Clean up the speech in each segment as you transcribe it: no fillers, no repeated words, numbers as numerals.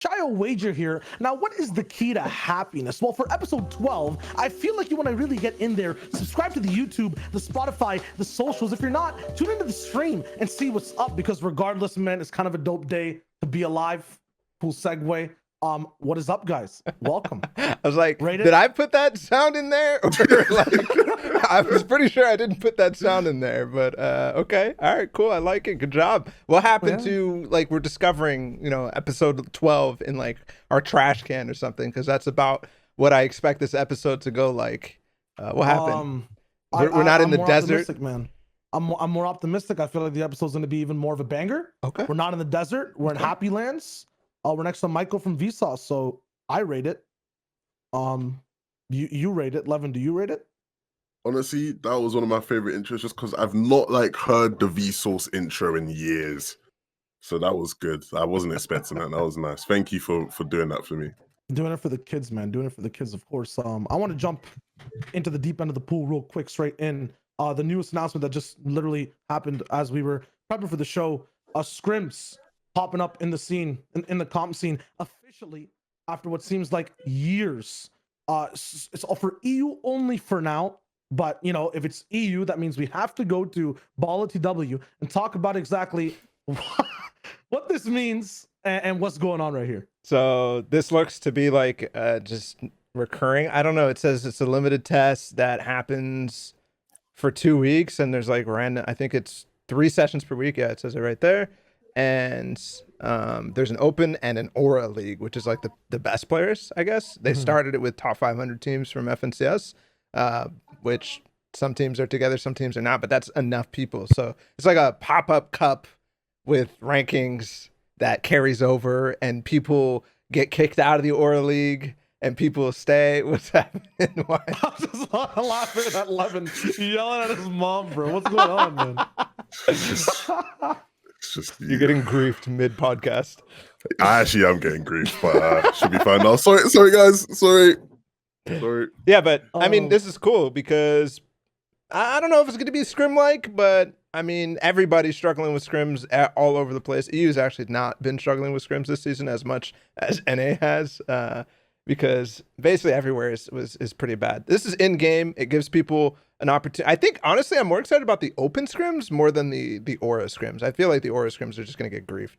Shyowager here. Now, what is the key to happiness? Well, for episode 12, I feel like you want to really get in there. Subscribe to the YouTube, the Spotify, the socials. If you're not, tune into the stream and see what's up, because regardless, man, it's kind of a dope day to be alive. Cool segue. What is up, guys? Welcome. I was like, did I put that sound in there? Or like, I was pretty sure I didn't put that sound in there, but okay. All right, cool. I like it. Good job. What happened to, like, we're discovering, you know, episode 12 in like our trash can or something? Because that's about what I expect this episode to go like. What happened? We're not in the desert, man. I'm more optimistic. I feel like the episode's going to be even more of a banger. Okay. We're not in the desert. We're in Happy Lands. We're next to Michael from Vsauce, so I rate it. You rate it. Levin, do you rate it? Honestly, that was one of my favorite intros, just because I've not like heard the Vsauce intro in years, so that was good. I wasn't expecting that. That was nice. Thank you for doing that for me. Doing it for the kids, man. Doing it for the kids, of course. I want to jump into the deep end of the pool real quick, straight in. The newest announcement that just literally happened as we were prepping for the show. SCRIMS popping up in the scene, in the comp scene, officially after what seems like years. It's all for EU only for now, but you know, if it's EU, that means we have to go to Ball TW and talk about exactly what this means and what's going on right here. So this looks to be like just recurring. I don't know. It says it's a limited test that happens for 2 weeks, and there's like random, I think it's 3 sessions per week. Yeah, it says it right there. And there's an open and an aura league, which is like the best players, I guess. They started it with top 500 teams from FNTASIA, which some teams are together, some teams are not, but that's enough people. So it's like a pop-up cup with rankings that carries over, and people get kicked out of the aura league and people stay. What's happening? Why? I'm just laughing at Levin yelling at his mom, bro. What's going on, man? It's just You're getting griefed mid-podcast. I actually am getting grief, but should be fine now. Sorry, guys. Sorry. Yeah, but I mean, this is cool because I don't know if it's going to be scrim-like, but I mean, everybody's struggling with scrims all over the place. EU's actually not been struggling with scrims this season as much as NA has, because basically everywhere is pretty bad. This is in-game. It gives people an opportunity. I think, honestly, I'm more excited about the open scrims more than the aura scrims. I feel like the aura scrims are just going to get griefed.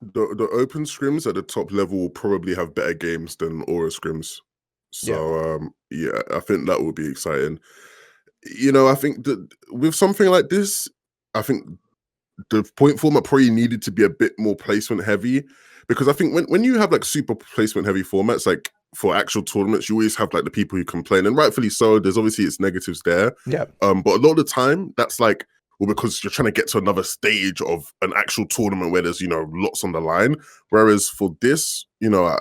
The open scrims at the top level will probably have better games than aura scrims. So, yeah, I think that will be exciting. You know, I think that with something like this, I think the point format probably needed to be a bit more placement heavy, because I think when you have like super placement heavy formats, like for actual tournaments, you always have like the people who complain, and rightfully so. There's obviously its negatives there. Yeah. But a lot of the time, that's like, well, because you're trying to get to another stage of an actual tournament where there's, you know, lots on the line. Whereas for this, you know,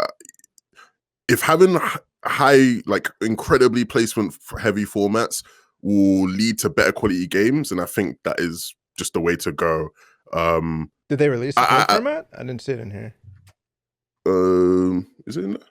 if having high, like incredibly placement heavy formats will lead to better quality games, and I think that is just the way to go. Did they release the full format? I didn't see it in here. Is it in there?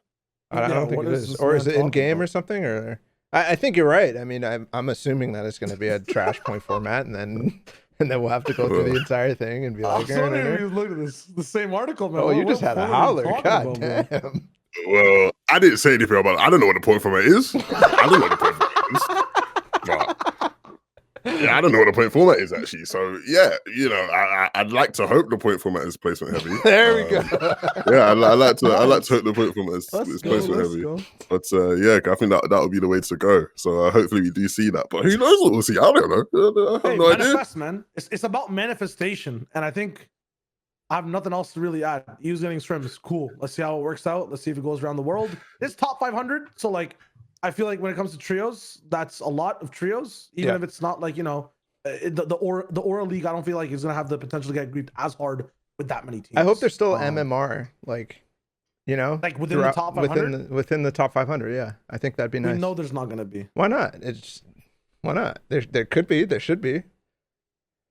I don't think it is. Or is it in game or something? Or I think you're right. I mean, I'm assuming that it's going to be a trash point format, and then we'll have to go through the entire thing and be like, look at this, the same article, man. Oh, you just had a holler. God damn. Well, I didn't say anything about it. I don't know what the point format is. I don't know what the point format is. But yeah, I don't know what the point format is actually. So yeah, you know, I'd like to hope the point format is placement heavy. There we go. Yeah, I like to hope the point format is placement heavy. But yeah, I think that would be the way to go. So hopefully we do see that. But who knows what we'll see? I don't know. I have no idea. Man. It's about manifestation, and I think I have nothing else to really add. Use getting scrims, cool. Let's see how it works out. Let's see if it goes around the world. It's top 500, so like, I feel like when it comes to trios, that's a lot of trios. Even if it's not like, you know, the aura league, I don't feel like it's gonna have the potential to get griefed as hard with that many teams. I hope there's still MMR, like, you know, like within the top 500. Within the top 500, yeah. I think that'd be nice. No, there's not gonna be. Why not? Why not? There could be. There should be.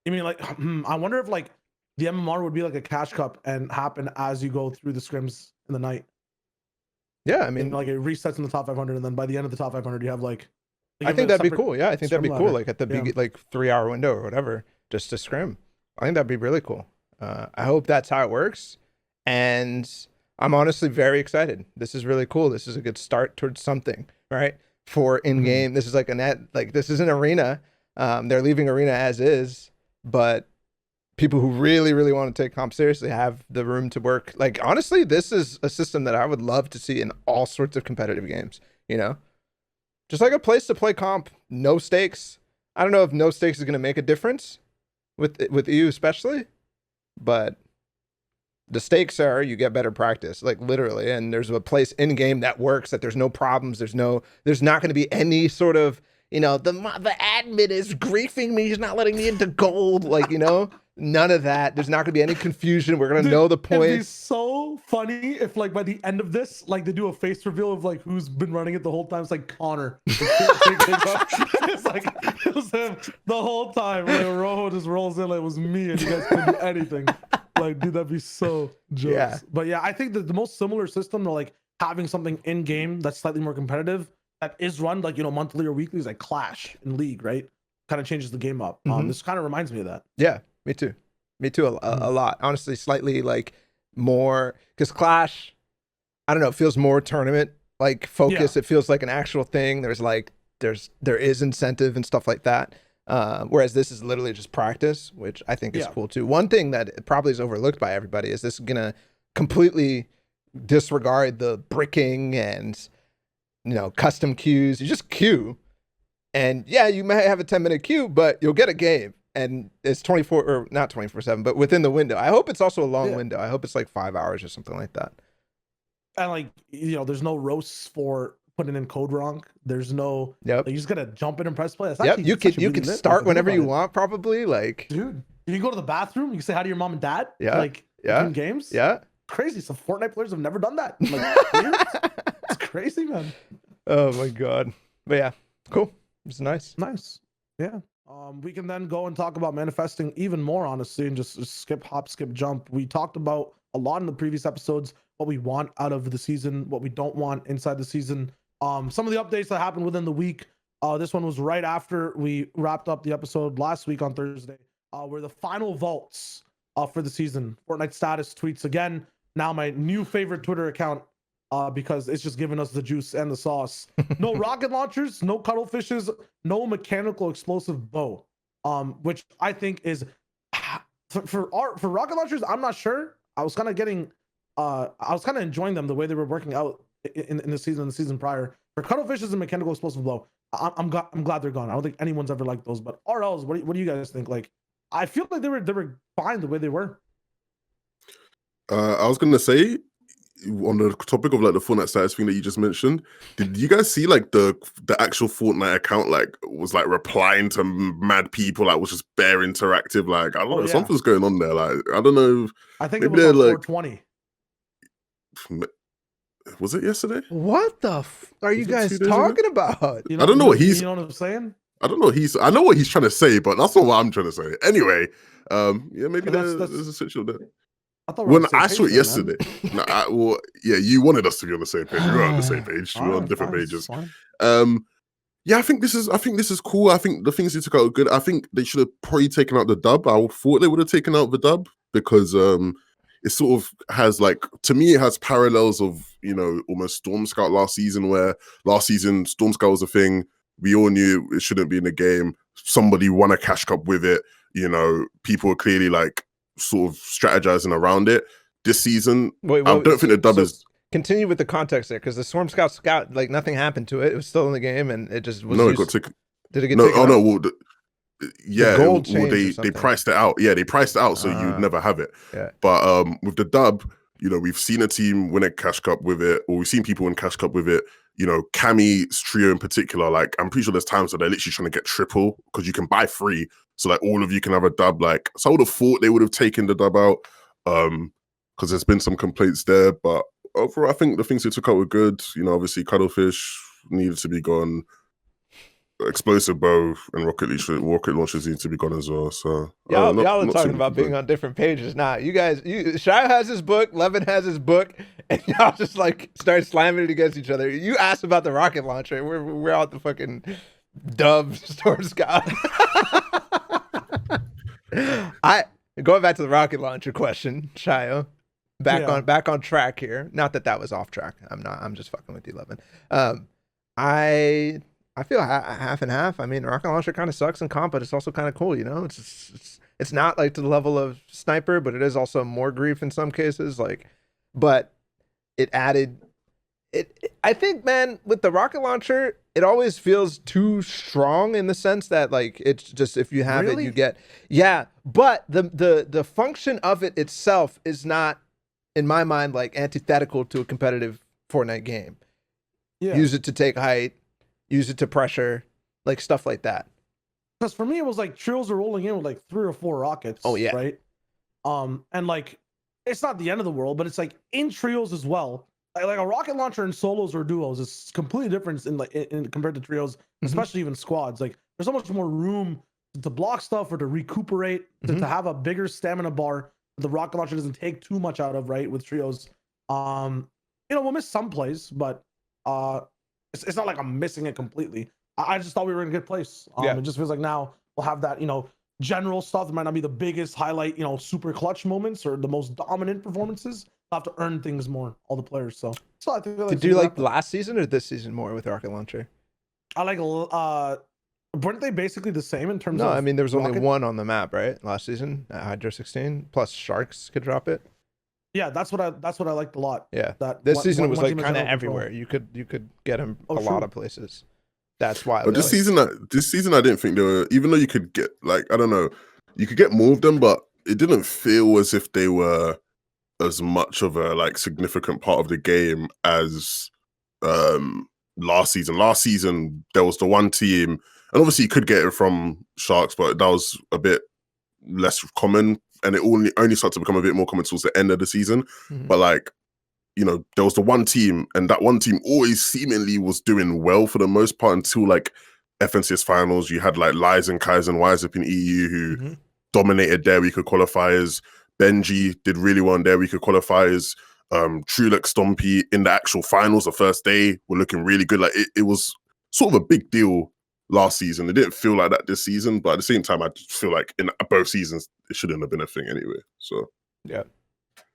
You mean like? I wonder if like the MMR would be like a cash cup and happen as you go through the scrims in the night. Yeah, I mean, and like it resets in the top 500, and then by the end of the top 500, you have like. I think that'd be cool. Yeah, I think that'd be cool. Like at the big, like 3-hour window or whatever, just to scrim. I think that'd be really cool. I hope that's how it works. And I'm honestly very excited. This is really cool. This is a good start towards something, right? For in-game, this is like this is an arena. They're leaving arena as is, but people who really, really want to take comp seriously have the room to work. Like, honestly, this is a system that I would love to see in all sorts of competitive games, you know? Just like a place to play comp, no stakes. I don't know if no stakes is going to make a difference with EU especially, but the stakes are you get better practice, like literally, and there's a place in game that works, that there's no problems, there's not going to be any sort of, you know, the admin is griefing me, he's not letting me into gold, like, you know, none of that. There's not going to be any confusion. We're going to know the points. It'd be so funny if, like, by the end of this, like, they do a face reveal of, like, who's been running it the whole time. It's like Connor. It's like, it was him the whole time. Like, Rojo just rolls in like it was me and you guys couldn't do anything. Like, dude, that'd be so jokes. Yeah. But yeah, I think that the most similar system to, like, having something in game that's slightly more competitive that is run, like, you know, monthly or weekly is like Clash in League, right? Kind of changes the game up. This kind of reminds me of that. Yeah, me too. Me too, a lot. Honestly, slightly like more, because Clash, I don't know, it feels more tournament like focus. Yeah. It feels like an actual thing. There's like there is incentive and stuff like that. Whereas this is literally just practice, which I think is cool too. One thing that probably is overlooked by everybody is this is gonna completely disregard the bricking and, you know, custom queues. You just queue, and yeah, you may have a 10-minute queue, but you'll get a game. And it's 24 or not 24/7, but within the window. I hope it's also a long window. I hope it's like 5 hours or something like that. And, like, you know, there's no roasts for putting in code wrong. There's no, like, you just gotta jump in and press play. That's actually, you can start whenever you want, probably. Like, dude, you can go to the bathroom. You can say hi to your mom and dad. Yeah, like, in games. Yeah, crazy. Some Fortnite players have never done that. Like, it's crazy, man. Oh my god. But yeah, cool. It's nice. Yeah. We can then go and talk about manifesting even more, honestly, and just skip, hop, skip, jump. We talked about a lot in the previous episodes, what we want out of the season, what we don't want inside the season. Some of the updates that happened within the week. This one was right after we wrapped up the episode last week on Thursday, where the final vaults for the season. Fortnite status tweets again. Now my new favorite Twitter account, because it's just giving us the juice and the sauce. No rocket launchers, no cuttlefishes, no mechanical explosive bow, which I think is for rocket launchers. I'm not sure. I was kind of enjoying them the way they were working out in the season prior. For cuttlefishes and mechanical explosive bow, I'm glad they're gone. I don't think anyone's ever liked those. But RLs, what do you guys think? Like, I feel like they were fine the way they were. I was gonna say, on the topic of like the Fortnite status thing that you just mentioned, did you guys see like the actual Fortnite account like was like replying to mad people, like was just bare interactive? Like, I don't know, something's going on there. Like, I don't know. I think it was on like 420. Was it yesterday? What the are you guys talking about? You know, I don't know what you know what I'm saying? I don't know. I know what he's trying to say, but that's not what I'm trying to say. Anyway, yeah, maybe there's a situation there. When I saw it yesterday, you wanted us to be on the same page. We were on the same page. We were on different pages. Yeah, I think this is cool. I think the things they took out are good. I think they should have probably taken out the dub. I thought they would have taken out the dub because it sort of has, like, to me, it has parallels of, you know, almost Storm Scout last season, where last season Storm Scout was a thing. We all knew it shouldn't be in the game. Somebody won a cash cup with it. You know, people were clearly like sort of strategizing around it. This season, I don't think the dub is. Continue with the context there, because the Storm Scout, like, nothing happened to it. It was still in the game, and it just was. No, it got taken. Did it get taken? Oh no! Well, the they priced it out. Yeah, they priced it out, so you'd never have it. Yeah. But with the dub, you know, we've seen a team win a cash cup with it, or we've seen people win cash cup with it. You know, Cammy's trio in particular, like, I'm pretty sure there's times where they're literally trying to get triple because you can buy free, so like all of you can have a dub. Like, so I would have thought they would have taken the dub out, because there's been some complaints there. But overall, I think the things they took out were good. You know, obviously cuttlefish needed to be gone. Explosive bow and rocket launchers need to be gone as well. So y'all are talking about being on different pages now. You guys, Shio has his book, Levin has his book, and y'all just like start slamming it against each other. You asked about the rocket launcher. We're out the fucking dub Storm Scout. Going back to the rocket launcher question, Shio. back on track here. Not that was off track. I'm just fucking with you, Levin. I feel half and half. I mean, rocket launcher kind of sucks in comp, but it's also kind of cool. You know, it's not like to the level of sniper, but it is also more grief in some cases. Like, but it added. I think, man, with the rocket launcher, it always feels too strong in the sense that, like, it's just, if you have it, you get, but the function of it itself is not, in my mind, like, antithetical to a competitive Fortnite game. Use it to take height, use it to pressure, like, stuff like that. Because for me, it was like trios are rolling in with like 3 or 4 rockets. Oh yeah, right. And like, it's not the end of the world, but it's like in trios as well. Like a rocket launcher in solos or duos is completely different in compared to trios, especially even squads. Like, there's so much more room to block stuff or to recuperate, to have a bigger stamina bar. The rocket launcher doesn't take too much out of, right, with trios. You know, we'll miss some plays, but it's not like I'm missing it completely. I just thought we were in a good place. It just feels like now we'll have that, you know, general stuff. It might not be the biggest highlight, you know, super clutch moments or the most dominant performances. They'll have to earn things more, all the players. So I think did you like last season or this season more with rocket launcher? I like weren't they basically the same in terms of? No, I mean there was only one on the map, right? Last season at Hydra 16, plus Sharks could drop it. Yeah, that's what I liked a lot. Yeah, that this season it was like kind of everywhere. You could get him a lot of places. That's why. But this season I didn't think there were, even though you could get, like, I don't know, you could get more of them, but it didn't feel as if they were as much of a like significant part of the game as last season. Last season there was the one team, and obviously you could get it from Sharks, but that was a bit less common, and it only started to become a bit more common towards the end of the season. But like, you know, there was the one team, and that one team always seemingly was doing well for the most part until like FNTASIA finals. You had like Lies and Kai's and Wise Up in EU who dominated their weaker qualifiers. Benji did really well in their weaker qualifiers. Trulek, Stompy in the actual finals, the first day, were looking really good. Like it was sort of a big deal last season. It didn't feel like that this season, but at the same time, I just feel like in both seasons, it shouldn't have been a thing anyway. So yeah,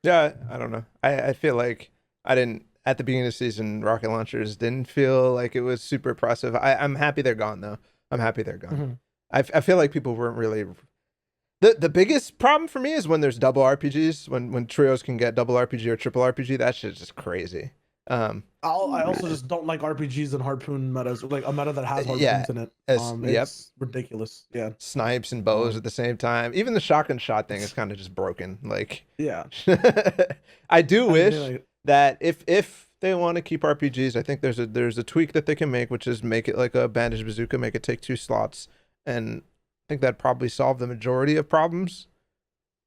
I don't know. I feel like I didn't at the beginning of the season. Rocket launchers didn't feel like it was super impressive. I'm happy they're gone though. I'm happy they're gone. I feel like people weren't really. The biggest problem for me is when there's double RPGs, when trios can get double RPG or triple RPG. That shit's just crazy. I also just don't like RPGs and harpoon metas, like a meta that has harpoons in it. It's ridiculous. Yeah, snipes and bows at the same time. Even the shotgun shot thing is kind of just broken. Like, yeah, I do wish that if they want to keep RPGs, I think there's a tweak that they can make, which is make it like a bandage bazooka, make it take 2 slots, and I think that probably solved the majority of problems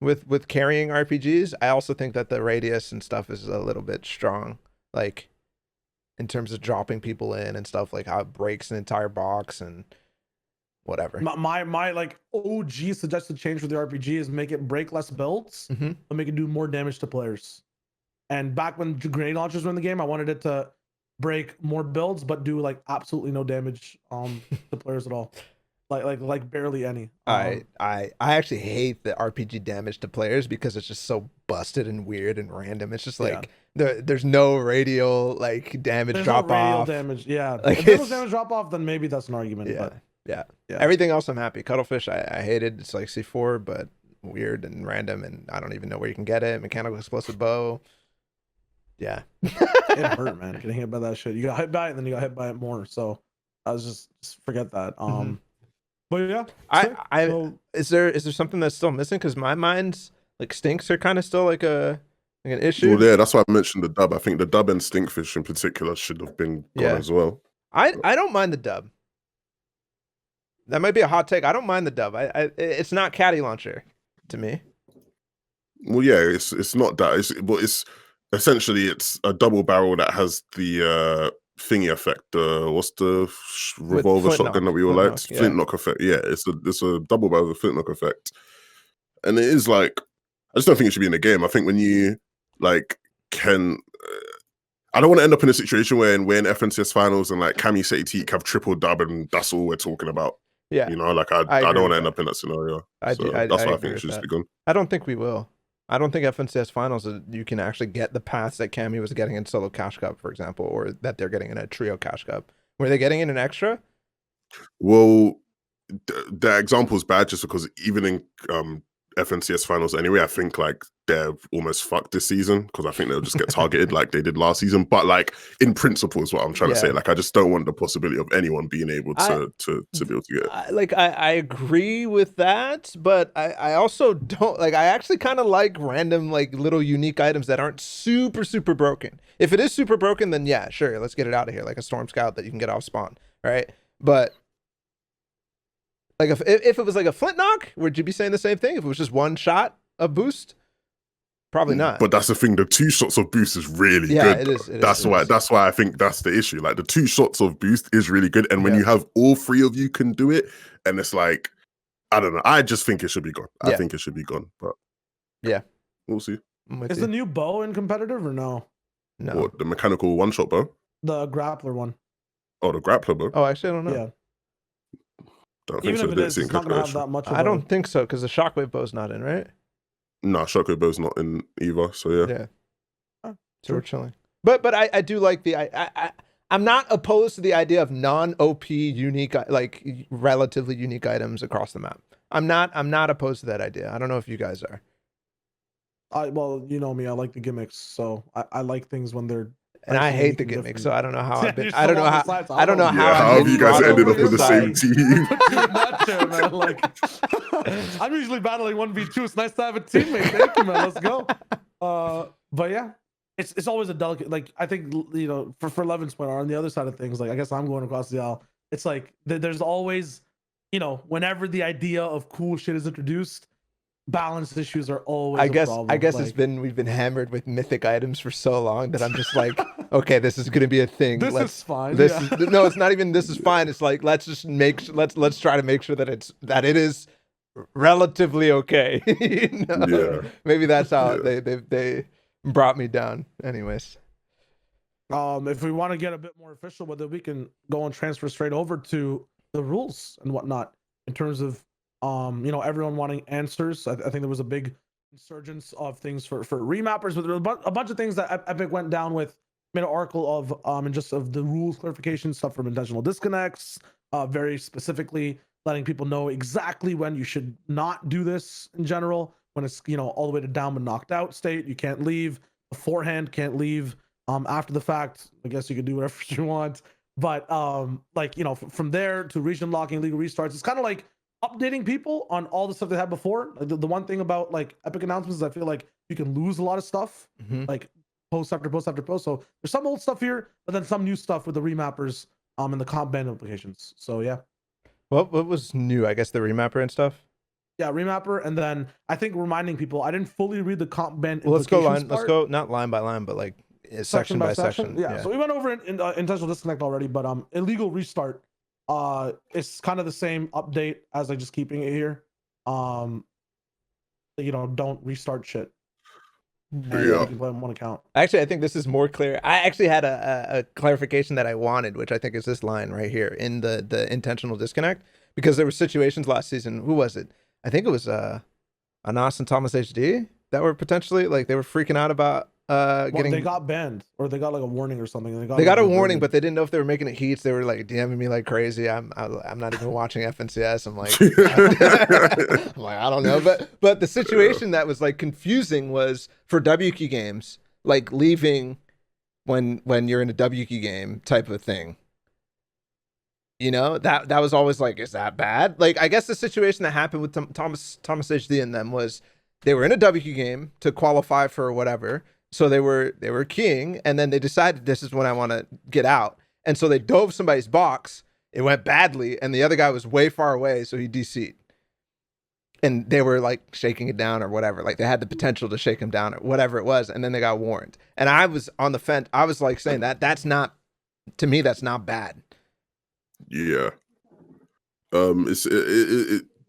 with carrying RPGs. I also think that the radius and stuff is a little bit strong, like in terms of dropping people in and stuff, like how it breaks an entire box and whatever. My like OG suggested change for the RPG is make it break less builds, but make it do more damage to players. And back when grenade launchers were in the game, I wanted it to break more builds, but do like absolutely no damage to players at all. Like barely any. I actually hate the RPG damage to players because it's just so busted and weird and random. It's just like there's no radial like damage drop off. Damage, yeah. Like, if there was damage drop off, then maybe that's an argument. Yeah. Everything else I'm happy. Cuttlefish I hated. It's like C4, but weird and random, and I don't even know where you can get it. Mechanical explosive bow. Yeah. It hurt, man. Getting hit by that shit. You got hit by it, and then you got hit by it more. So I was just forget that. But yeah, is there something that's still missing? Because my mind's like stinks are kind of still like an issue. Well, yeah, that's why I mentioned the dub. I think the dub and stinkfish in particular should have been gone as well. I don't mind the dub. That might be a hot take. I don't mind the dub. It's not caddy launcher to me. Well, yeah, it's not that. It's essentially it's a double barrel that has the thingy effect. What's the revolver shotgun that we all liked? Flintlock effect. Yeah, it's a double barrel with flintlock effect, and it is like, I just don't think it should be in the game. I think when you like can, I don't want to end up in a situation where we're in FNTASIA finals and like Cammy Satik have triple dub and that's all we're talking about. Yeah, you know, like I don't want to end up in that scenario. That's why I think it should just be gone. I don't think we will. I don't think FNCS finals you can actually get the paths that Cammy was getting in solo Cash Cup, for example, or that they're getting in a trio Cash Cup. Were they getting in an extra? Well, the example's bad just because even in FNCS finals anyway, I think like they're almost fucked this season because I think they'll just get targeted like they did last season. But like in principle is what I'm trying to say. Like I just don't want the possibility of anyone being able to be able to get it. I agree with that, but I also don't like. I actually kind of like random like little unique items that aren't super broken. If it is super broken, then yeah, sure, let's get it out of here, like a Storm Scout that you can get off spawn, right? But like if it was like a Flint Knock, would you be saying the same thing? If it was just one shot of boost, probably not. But that's the thing. The 2 shots of boost is really good. It is. That's why I think that's the issue. Like the 2 shots of boost is really good, and when you have all 3 of you can do it, and it's like I don't know. I just think it should be gone. I think it should be gone. But yeah, we'll see. Is the new bow in competitive or no? No. What, the mechanical 1-shot bow? The grappler one. Oh, the grappler bow. Oh, actually, I don't know. Yeah. Don't Even think if so. it is, it's not going to have that much. I don't think so because the shockwave bow's not in, right? No, shockwave bow's not in either. So yeah. So we're chilling. But I do like the I'm not opposed to the idea of non-OP unique, like relatively unique items across the map. I'm not opposed to that idea. I don't know if you guys are. Well, you know me, I like the gimmicks, so I like things when they're. And I hate the gimmicks, so I don't know how I've been. I don't know how. How have you guys ended up with the same team? Man. Like, I'm usually battling 1v2. It's nice to have a teammate. Thank you, man. Let's go. But yeah, it's always a delicate. Like I think you know for Levin's point, on the other side of things, like I guess I'm going across the aisle. It's like there's always, you know, whenever the idea of cool shit is introduced, balance issues are always I guess like, we've been hammered with mythic items for so long that I'm just like, okay, this is gonna be a thing. This is fine. No, it's not even this is fine. It's like let's just let's try to make sure that it is relatively okay. You know? Yeah. Maybe that's how they brought me down. Anyways. If we want to get a bit more official with it, we can go and transfer straight over to the rules and whatnot in terms of you know, everyone wanting answers. I think there was a big insurgence of things for remappers, but there were a bunch of things that Epic went down with, made an article of and just of the rules clarification stuff from intentional disconnects, very specifically letting people know exactly when you should not do this in general, when it's, you know, all the way to down but knocked out state. You can't leave beforehand, can't leave after the fact. I guess you can do whatever you want, but like, you know, from there to region locking, legal restarts, it's kind of like updating people on all the stuff they had before. Like the one thing about like Epic announcements is I feel like you can lose a lot of stuff, like post after post after post. So there's some old stuff here, but then some new stuff with the remappers and the comp ban implications. So yeah. What was new? I guess the remapper and stuff. Yeah, remapper, and then I think reminding people I didn't fully read the comp ban. Well, let's go not line by line, but like section by section. Yeah. So we went over intentional disconnect already, but illegal restart. It's kind of the same update as like just keeping it here. You know, don't restart shit. Yeah. You can play on one account. Actually, I think this is more clear. I actually had a clarification that I wanted, which I think is this line right here in the intentional disconnect, because there were situations last season. Who was it? I think it was Anas and Thomas HD that were potentially like they were freaking out about getting. They got banned or they got like a warning or something. They got a warning, but they didn't know if they were making it heats. They were like DMing me like crazy. I'm not even watching FNCS. I'm like, I don't know. But the situation that was like confusing was for WQ games, like leaving when you're in a WQ game type of thing. You know, that was always like, is that bad? Like, I guess the situation that happened with Thomas HD and them was they were in a WQ game to qualify for whatever. So they were keying, and then they decided this is when I want to get out. And so they dove somebody's box. It went badly, and the other guy was way far away, so he DC'd. And they were like shaking it down or whatever. Like they had the potential to shake him down or whatever it was, and then they got warned. And I was on the fence. I was like saying that's not, to me, that's not bad. Yeah.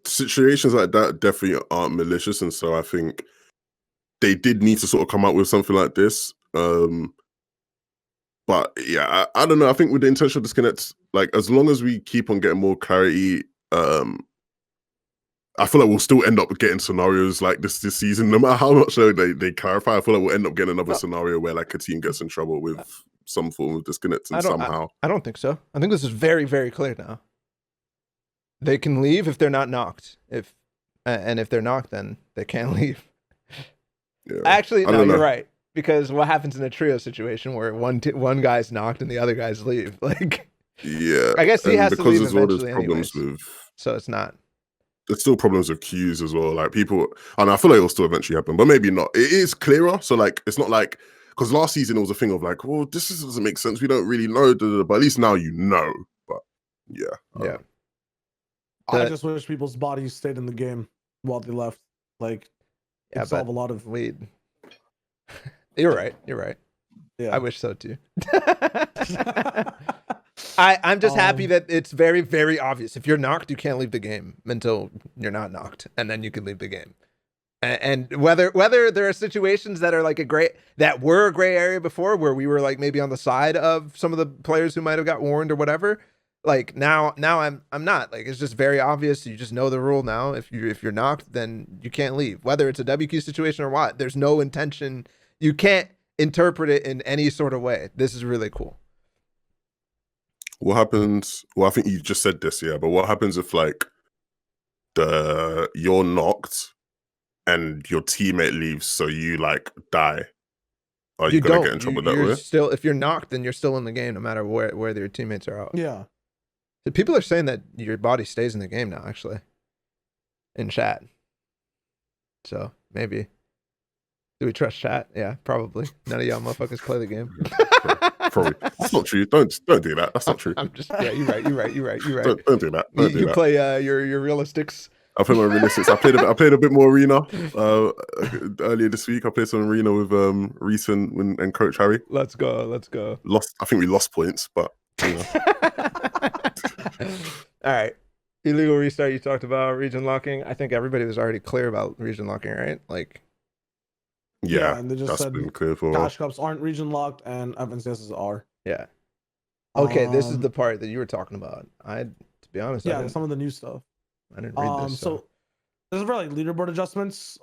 Situations like that definitely aren't malicious, and so I think they did need to sort of come out with something like this. But yeah, I don't know. I think with the intentional disconnects, like as long as we keep on getting more clarity, I feel like we'll still end up getting scenarios like this season, no matter how much they clarify. I feel like we'll end up getting another scenario where like a team gets in trouble with some form of disconnecting somehow. I don't think so. I think this is very, very clear now. They can leave if they're not knocked. And if they're knocked, then they can't leave. Yeah. Actually, no, you're right. Because what happens in a trio situation where one guy's knocked and the other guys leave? Like, yeah, I guess he has to leave eventually problems anyways. So it's not. There's still problems with queues as well. Like people, and I feel like it'll still eventually happen, but maybe not. It is clearer. So like, it's not like, because last season it was a thing of like, well, this doesn't make sense. We don't really know, but at least now you know. But yeah. Yeah. I just wish people's bodies stayed in the game while they left. Like, yeah, solve a lot of weed. You're right. Yeah. I wish so too. I'm just happy that it's very, very obvious. If you're knocked, you can't leave the game until you're not knocked, and then you can leave the game. And whether there are situations that are like that were a gray area before, where we were like maybe on the side of some of the players who might have got warned or whatever. Like now I'm not. Like it's just very obvious. You just know the rule now. If you're knocked, then you can't leave. Whether it's a WQ situation or what, there's no intention. You can't interpret it in any sort of way. This is really cool. What happens? Well, I think you just said this, yeah. But what happens if like you're knocked and your teammate leaves, so you like die? Are you gonna get in trouble that way? Still, if you're knocked, then you're still in the game, no matter where your teammates are out. Yeah. So people are saying that your body stays in the game now, actually, in chat. So maybe. Do we trust chat? Yeah, probably. None of y'all motherfuckers play the game. Probably. That's not true. Don't do that. That's not true. I'm just you're right. Don't do that. You play your realistics. I play my realistics. I played a bit more arena earlier this week. I played some arena with Reese and Coach Harry. Let's go. I think we lost points, but you know. All right. Illegal restart. You talked about region locking. I think everybody was already clear about region locking, right? Like. Yeah, and they just said been clear for Cash Cups aren't region locked and FNTASIAs are. Yeah. Okay, this is the part that you were talking about. To be honest, some of the new stuff. I didn't read this. So this is for like leaderboard adjustments.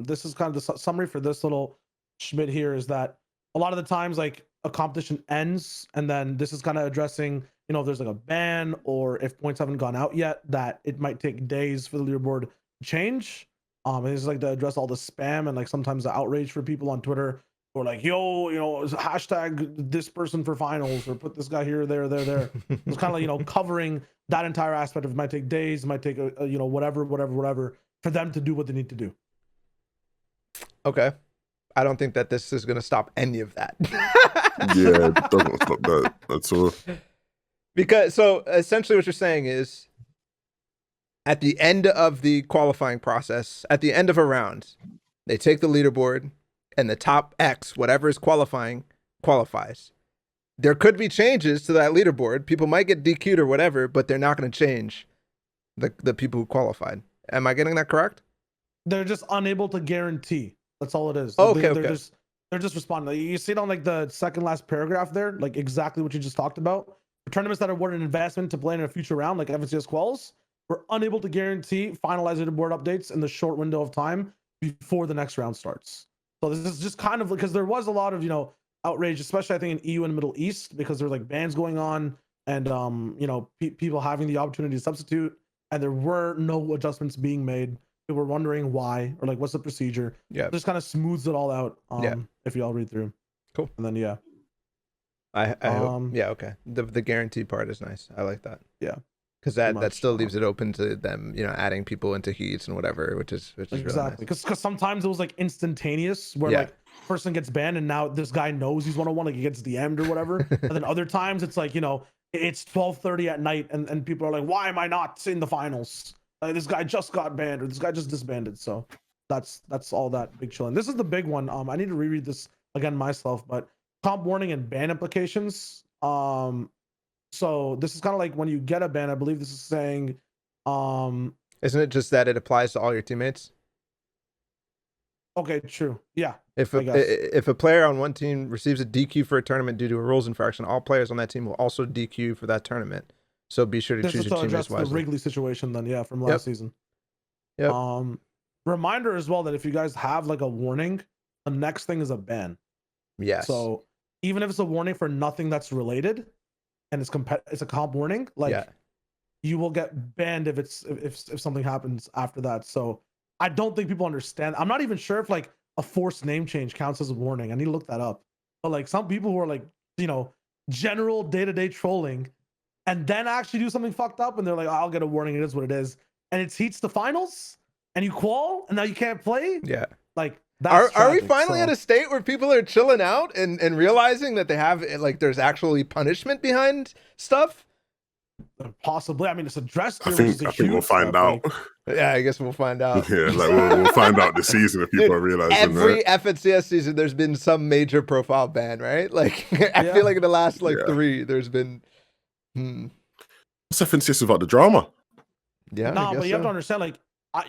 This is kind of the summary for this little schmidt here is that a lot of the times like a competition ends and then this is kind of addressing, you know, if there's like a ban or if points haven't gone out yet, that it might take days for the leaderboard to change. And it's like to address all the spam and like sometimes the outrage for people on Twitter who are like, yo, you know, hashtag this person for finals or put this guy here, there. It's kind of like, you know, covering that entire aspect of it might take days, it might take you know, whatever for them to do what they need to do. Okay. I don't think that this is going to stop any of that. Yeah, it doesn't stop that at all. Because so essentially what you're saying is at the end of the qualifying process, at the end of a round, they take the leaderboard and the top X, whatever is qualifying, qualifies. There could be changes to that leaderboard. People might get DQ'd or whatever, but they're not going to change the people who qualified. Am I getting that correct? They're just unable to guarantee. That's all it is. Okay, they're just responding. You see it on like the second last paragraph there, like exactly what you just talked about. For tournaments that award an investment to play in a future round, like FNCS quals, we're unable to guarantee finalized leaderboard updates in the short window of time before the next round starts. So this is just kind of because there was a lot of, you know, outrage, especially I think in EU and Middle East, because there's like bans going on and you know, people having the opportunity to substitute, and there were no adjustments being made. People were wondering why or like what's the procedure. Yeah, just kind of smooths it all out. If you all read through. Cool. And then yeah. I hope, yeah, okay. The guaranteed part is nice. I like that. Yeah. Because that still leaves it open to them, you know, adding people into heats and whatever, which is exactly really nice. Because sometimes it was like instantaneous where like person gets banned and now this guy knows he's 101, like he gets DM'd or whatever. And then other times it's like, you know, it's 12:30 at night and people are like, why am I not in the finals? This guy just got banned or this guy just disbanded. So that's all that big chilling. This is the big one. I need to reread this again myself, but comp warning and ban implications. So this is kind of like when you get a ban, I believe this is saying, isn't it just that it applies to all your teammates? Okay, true. Yeah. If a player on one team receives a DQ for a tournament due to a rules infraction, all players on that team will also DQ for that tournament. So be sure to choose your teammates wisely. The Wrigley situation then, yeah, from last season. Yep. Reminder as well that if you guys have like a warning, the next thing is a ban. Yes. So even if it's a warning for nothing that's related, and it's a comp warning, like you will get banned if something happens after that. So I don't think people understand. I'm not even sure if like a forced name change counts as a warning. I need to look that up. But like some people who are like, you know, general day-to-day trolling and then actually do something fucked up and they're like, oh, I'll get a warning, it is what it is. And it's heats the finals and you qual and now you can't play. Yeah. Like that's are we tragic, finally so. at a state where people are chilling out and realizing that they have like there's actually punishment behind stuff? Possibly. I mean, it's addressed I here, which is think a huge we'll find step, out. like, Yeah, I guess we'll find out. Yeah, like we'll find out this season if people Dude, are realizing every that. FNTASIA season there's been some major profile ban, right? Like I feel like in the last like 3 there's been What's FNTASIA without the drama? Yeah. no, but you have to understand, like,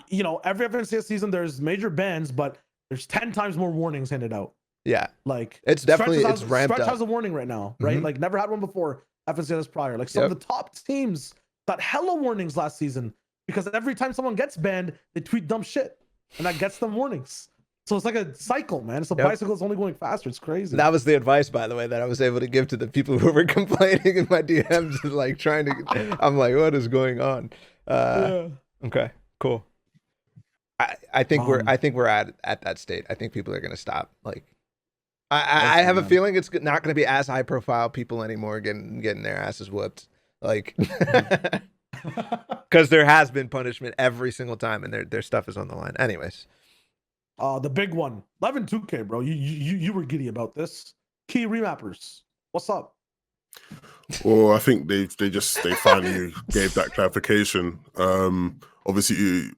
you know, every FNTASIA season there's major bans, but there's 10 times more warnings handed out. Yeah. Like it's definitely it's ramped Stretch up. has a warning right now, right? Like never had one before FNTASIA prior. Like some of the top teams got hella warnings last season because every time someone gets banned, they tweet dumb shit and that gets them warnings. So it's like a cycle, man. It's a bicycle that's only going faster. It's crazy. That was the advice, by the way, that I was able to give to the people who were complaining in my DMs, like trying to. I'm like, what is going on? Okay, cool. I think we're at that state. I think people are gonna stop. Like, I have a feeling it's not gonna be as high profile people anymore getting their asses whooped. Like, because there has been punishment every single time, and their stuff is on the line. Anyways. The big one, 11-2K, bro. You were giddy about this. Key remappers, what's up? Well, I think they finally gave that clarification. Obviously,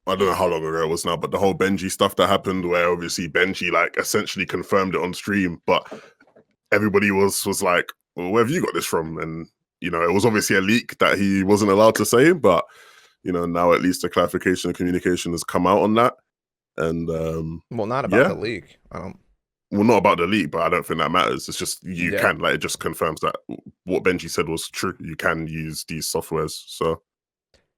I don't know how long ago it was now, but the whole Benji stuff that happened, where obviously Benji like essentially confirmed it on stream, but everybody was like, well, where have you got this from? And you know, it was obviously a leak that he wasn't allowed to say, but you know, now at least the clarification and communication has come out on that. And well, not about the leak. Well, not about the leak, but I don't think that matters. It's just you can, like, it just confirms that what Benji said was true. You can use these softwares. So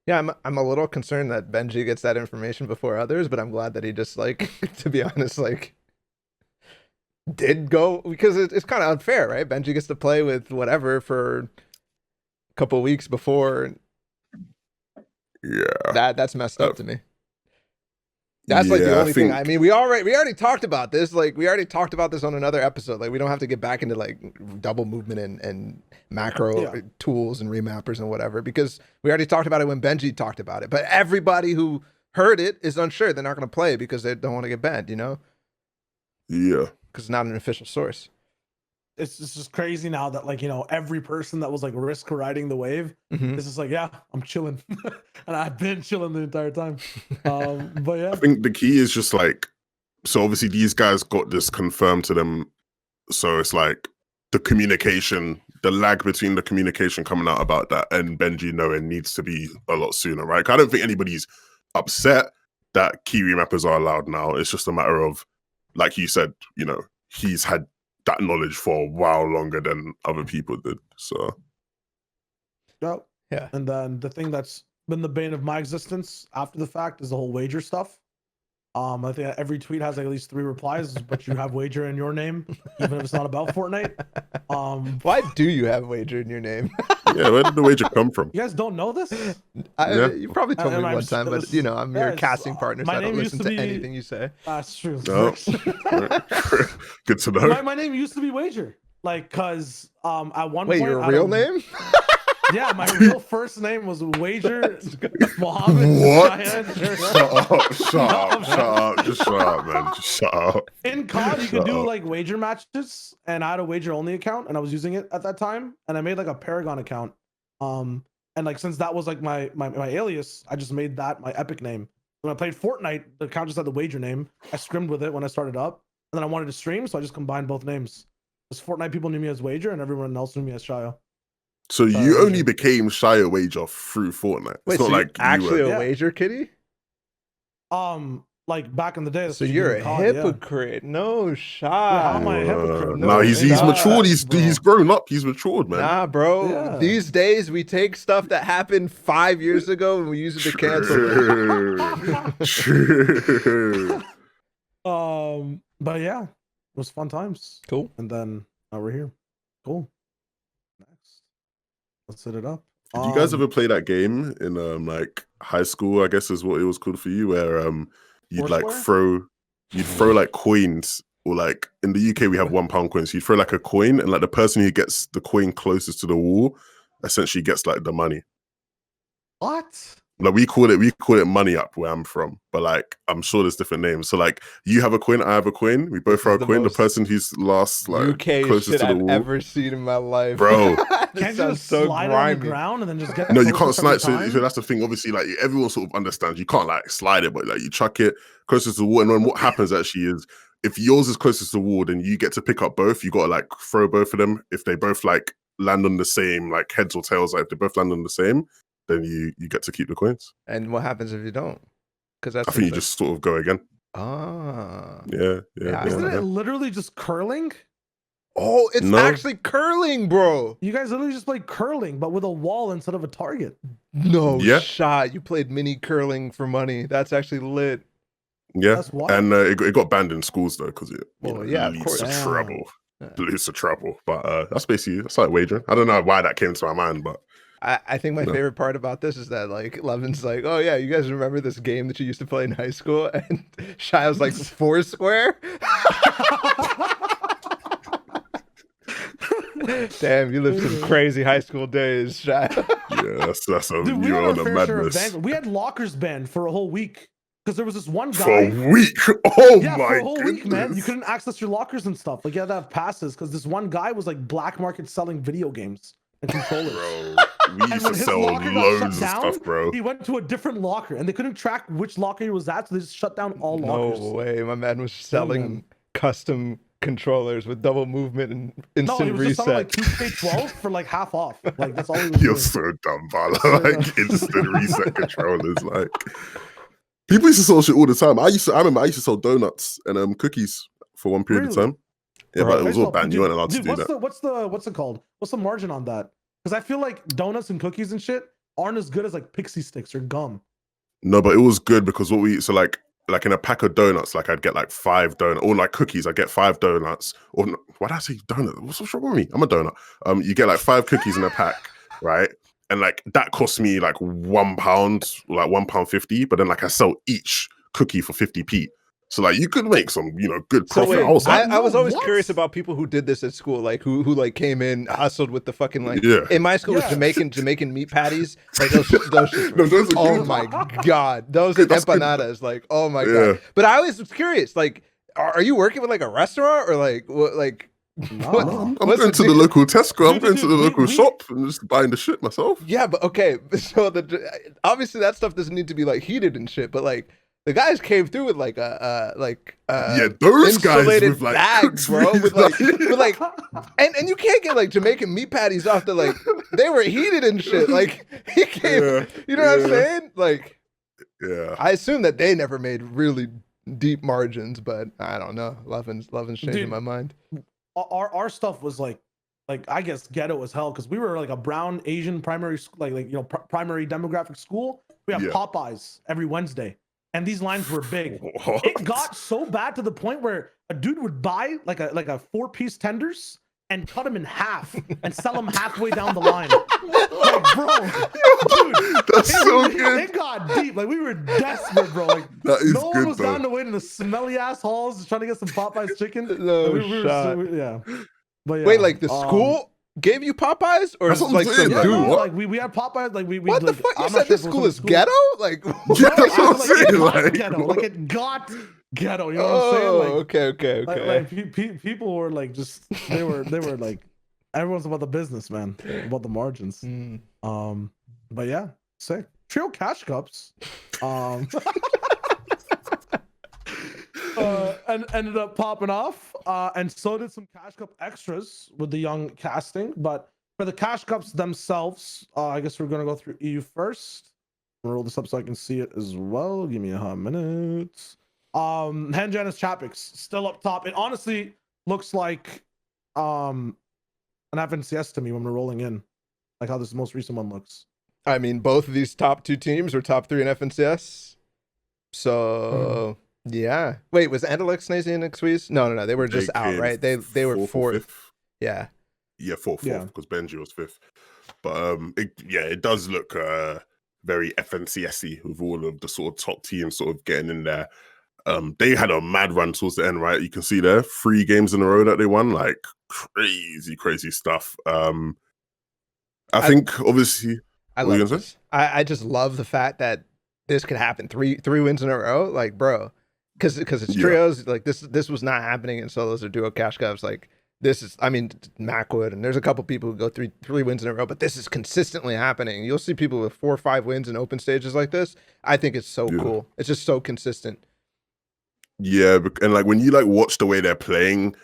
yeah, I'm a little concerned that Benji gets that information before others, but I'm glad that he just like, to be honest, like did go, because it's kind of unfair, right? Benji gets to play with whatever for a couple of weeks before. Yeah, that's messed up to me. That's like the only thing. I mean, we already talked about this. Like, we already talked about this on another episode. Like, we don't have to get back into like double movement and macro tools and remappers and whatever, because we already talked about it when Benji talked about it. But everybody who heard it is unsure. They're not going to play because they don't want to get banned, you know? Yeah. Because it's not an official source. It's just crazy now that, like, you know, every person that was like risk riding the wave is just like, yeah, I'm chilling. And I've been chilling the entire time. But yeah, I think the key is just like, so obviously these guys got this confirmed to them. So it's like the communication, the lag between the communication coming out about that and Benji knowing needs to be a lot sooner, right? I don't think anybody's upset that key remappers are allowed now. It's just a matter of, like you said, you know, he's had that knowledge for a while longer than other people did. So yeah. And then the thing that's been the bane of my existence after the fact is the whole wager stuff. I think every tweet has like at least 3 replies, but you have wager in your name, even if it's not about Fortnite. Why do you have wager in your name? Yeah, where did the wager come from? You guys don't know this? You probably told me one time, but you know, I'm your casting partner, so I don't listen to anything you say. That's true. No. Good to know. My name used to be Wager, like, cause at one point. Wait, your real name? Yeah, my real first name was Wager Mohammed. What? Shut up, just shut up, man. Just shut up. In COD, you could do like wager matches, and I had a wager only account, and I was using it at that time, and I made like a Paragon account. And like, since that was like my alias, I just made that my Epic name. When I played Fortnite, the account just had the wager name. I scrimmed with it when I started up, and then I wanted to stream, so I just combined both names. Because Fortnite people knew me as Wager, and everyone else knew me as Shyo. So you only became Shyowager through Fortnite. Wait, it's not so like actually you were... a wager kitty? Like like back in the day. That's So what you you're did a in COD, yeah. hypocrite. No How shot. am I a hypocrite? No, Nah, he's matured. bro. He's grown up. He's matured, man. Nah, bro. Yeah. These days we take stuff that happened 5 years ago and we use it to cancel it. True. But yeah, it was fun times. Cool. And then now we're here. Cool. Next, let's set it up. Did you guys ever play that game in like high school? I guess is what it was called for you, where you'd like Foursquare? throw like coins, or like in the UK we have £1 coins. So you'd throw like a coin, and like the person who gets the coin closest to the wall essentially gets like the money. What? Like we call it money up where I'm from, but like I'm sure there's different names. So like you have a coin, I have a coin. We both throw a coin. The person who's last, like UK closest shit to the I've wall, ever seen in my life, bro. Can't you just slide on the ground and then just get? No, you can't closest slide. every So time? that's the thing. Obviously, like everyone sort of understands. You can't like slide it, but like you chuck it closest to the wall. And then what happens actually is, if yours is closest to the wall, then you get to pick up both. You got to like throw both of them. If they both like land on the same, like heads or tails, like if they both land on the same, then you get to keep the coins. And what happens if you don't? Because that's I think you just sort of go again. Ah. Yeah. Isn't it literally just curling? Oh, it's No. actually curling, bro. You guys literally just play curling, but with a wall instead of a target. No Yeah. shot. You played mini curling for money. That's actually lit. Yeah, That's wild. and it got banned in schools though because it Well, yeah, of leads course. to Damn. trouble. Yeah. Leads to trouble. But that's like wagering. I don't know why that came to my mind, but I think my No. favorite part about this is that like Levin's like, oh yeah, you guys remember this game that you used to play in high school? And Shy was like, Foursquare? Damn, you lived some crazy high school days, Shy. yeah, that's a Dude, we you're had our on a fair share of madness. bans. We had lockers banned for a whole week because there was this one For guy. a week. Oh Yeah, my for a whole goodness. week, man. You couldn't access your lockers and stuff. Like you had to have passes because this one guy was like black market selling video games and controllers. Bro, we And used when to his sell locker got loads shut of down, stuff, bro. he went to a different locker and they couldn't track which locker he was at, so they just shut down all lockers. No way. My man was man. selling custom controllers with double movement and No, instant he was just selling like reset. 2K12 for like half off. Like that's all he was You're doing. so dumb, Bala. So Like instant reset controllers. Like people used to sell shit all the time. I remember I used to sell donuts and cookies for one period Really? of time. Yeah, Bro, but it was all banned. You Dude, weren't allowed to do that. what's it called? What's the margin on that? Because I feel like donuts and cookies and shit aren't as good as like pixie sticks or gum. No, but it was good because like in a pack of donuts, like I'd get like 5 donuts, or like cookies, I'd get 5 donuts. Or why did I say donut? What's wrong with me? I'm a donut. You get like 5 cookies in a pack, right? And like that cost me like £1, like £1.50. But then like I sell each cookie for 50p. So like you could make some, good So profit. wait, I was like, I was always what? curious about people who did this at school, like who like came in, hustled with the fucking like. Yeah. In my school, it was Yeah. Jamaican meat patties. Like those shits No, those are oh good. my god, those Good, that's good. empanadas, like oh my Yeah. god. But I always was curious, like, are you working with like a restaurant or like what like? No. what- I'm what's going to the deal? local Tesco. I'm Dude, going to the we- local we- shop and just buying the shit myself. Yeah, but okay, so obviously that stuff doesn't need to be like heated and shit, but like. The guys came through with like Yeah, those guys insulated with like bags, cooked bro, meat, with like and you can't get like Jamaican meat patties off the like they were heated and shit. Like he came, Yeah, you know what I'm yeah. saying? Like yeah. I assume that they never made really deep margins, but I don't know. Lovin's changing Dude. my mind. Our stuff was like I guess ghetto as hell because we were like a brown Asian primary primary demographic school. We had Yeah. Popeyes every Wednesday, and these lines were big. It got so bad to the point where a dude would buy like a 4-piece tenders and cut them in half and sell them halfway down the line. Like, bro, dude, That's so good. It got deep. Like we were desperate, bro. Like That is no one good, was though. down to wait in the smelly ass halls trying to get some Popeyes chicken. No Like, we were shot. yeah. But yeah. Wait, like the school gave you Popeyes, or That's is what I'm like saying, some Yeah, dude. no, dude? What? like we had Popeyes. Like we What the like, fuck? You I'm said not sure this if it school was is ghetto? Like Yeah, that's what I'm Like, saying. it got Like, ghetto. Like it got ghetto. You know what I'm oh, saying? Like, okay. like people were like just they were like everyone's about the business, man, about the margins. Mm. But yeah, sick. Trio Cash Cups. And ended up popping off. And so did some Cash Cup extras with the young casting. But for the Cash Cups themselves, I guess we're gonna go through EU first. Roll this up so I can see it as well. Give me a hot minute. Hanjanis Chapix still up top. It honestly looks like an FNCS to me when we're rolling in, like how this most recent one looks. I mean, both of these top 2 teams are top 3 in FNCS. So yeah. Wait, was Anderlecht, Snazy, and Xwiz? No. They were just out, right? They were fourth. Yeah. Yeah, fourth, Yeah. because Benji was fifth. But it does look very FNCS-y with all of the sort of top teams sort of getting in there. They had a mad run towards the end, right? You can see there 3 games in a row that they won, like crazy stuff. I think obviously I love this. I just love the fact that this could happen. Three wins in a row, like, bro, because it's trios. Like this was not happening in solos or duo cash cups. Like this is, I mean, Macwood, and there's a couple people who go three wins in a row, but this is consistently happening. You'll see people with 4 or 5 wins in open stages like this. I think it's so cool. It's just so consistent. Yeah, and like when you like watch the way they're playing,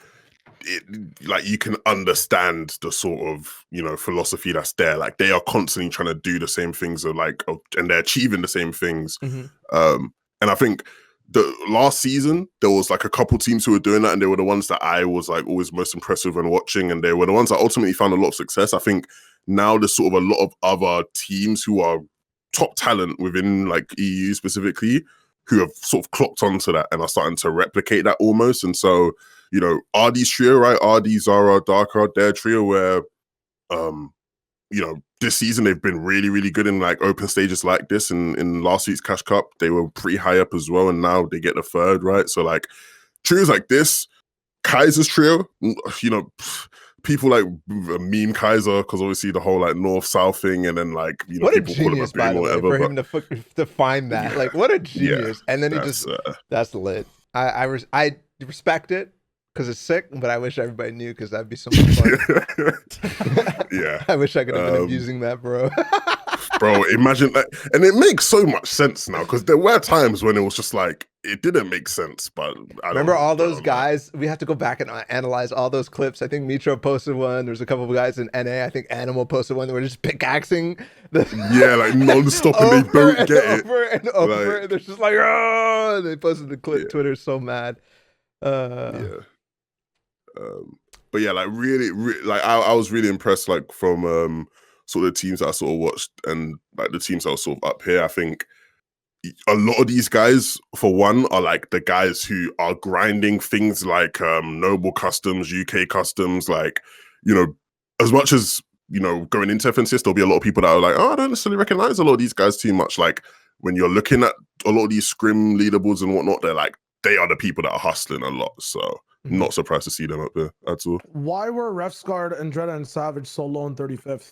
it, like you can understand the sort of, you know, philosophy that's there. Like they are constantly trying to do the same things, and they're achieving the same things. And I think the last season there was like a couple teams who were doing that, and they were the ones that I was like always most impressed with when watching, and they were the ones that ultimately found a lot of success. I think now there's sort of a lot of other teams who are top talent within like EU specifically, who have sort of clocked onto that and are starting to replicate that almost. And so, you know, RD's trio, right? RD, Zara, Darker, their trio where, you know, this season they've been really good in like open stages like this. And in last week's Cash Cup, they were pretty high up as well. And now they get the 3rd, right? So like trios like this, Kaiser's trio, you know, people like meme Kaiser because obviously the whole like north-south thing, and then like, you know, what people a genius, call it a by the way, for him to find that. Like, what a genius! And then he that's lit. I respect it because it's sick, but I wish everybody knew because that'd be so much fun. Yeah, I wish I could have been abusing that, bro. Bro, imagine that. And it makes so much sense now because there were times when it was just like it didn't make sense. But remember all those guys? We have to go back and analyze all those clips. I think Mitro posted one. There's a couple of guys in NA. I think Animal posted one. They were just pickaxing like non-stop, and they don't get it over and over. Like, and they're just like, oh! They posted the clip. Twitter's so mad. But yeah, like really like I was really impressed, like from sort of the teams that I sort of watched, and like the teams that were sort of up here. I think a lot of these guys, for one, are like the guys who are grinding things like Noble Customs, UK Customs, like, you know, as much as, you know, going into FNCS, there'll be a lot of people that are like, oh, I don't necessarily recognize a lot of these guys too much. Like when you're looking at a lot of these scrim leaderboards and whatnot, they're like, they are the people that are hustling a lot. So not surprised to see them up there at all. Why were Refsguard, Andretta, and Savage so low in 35th?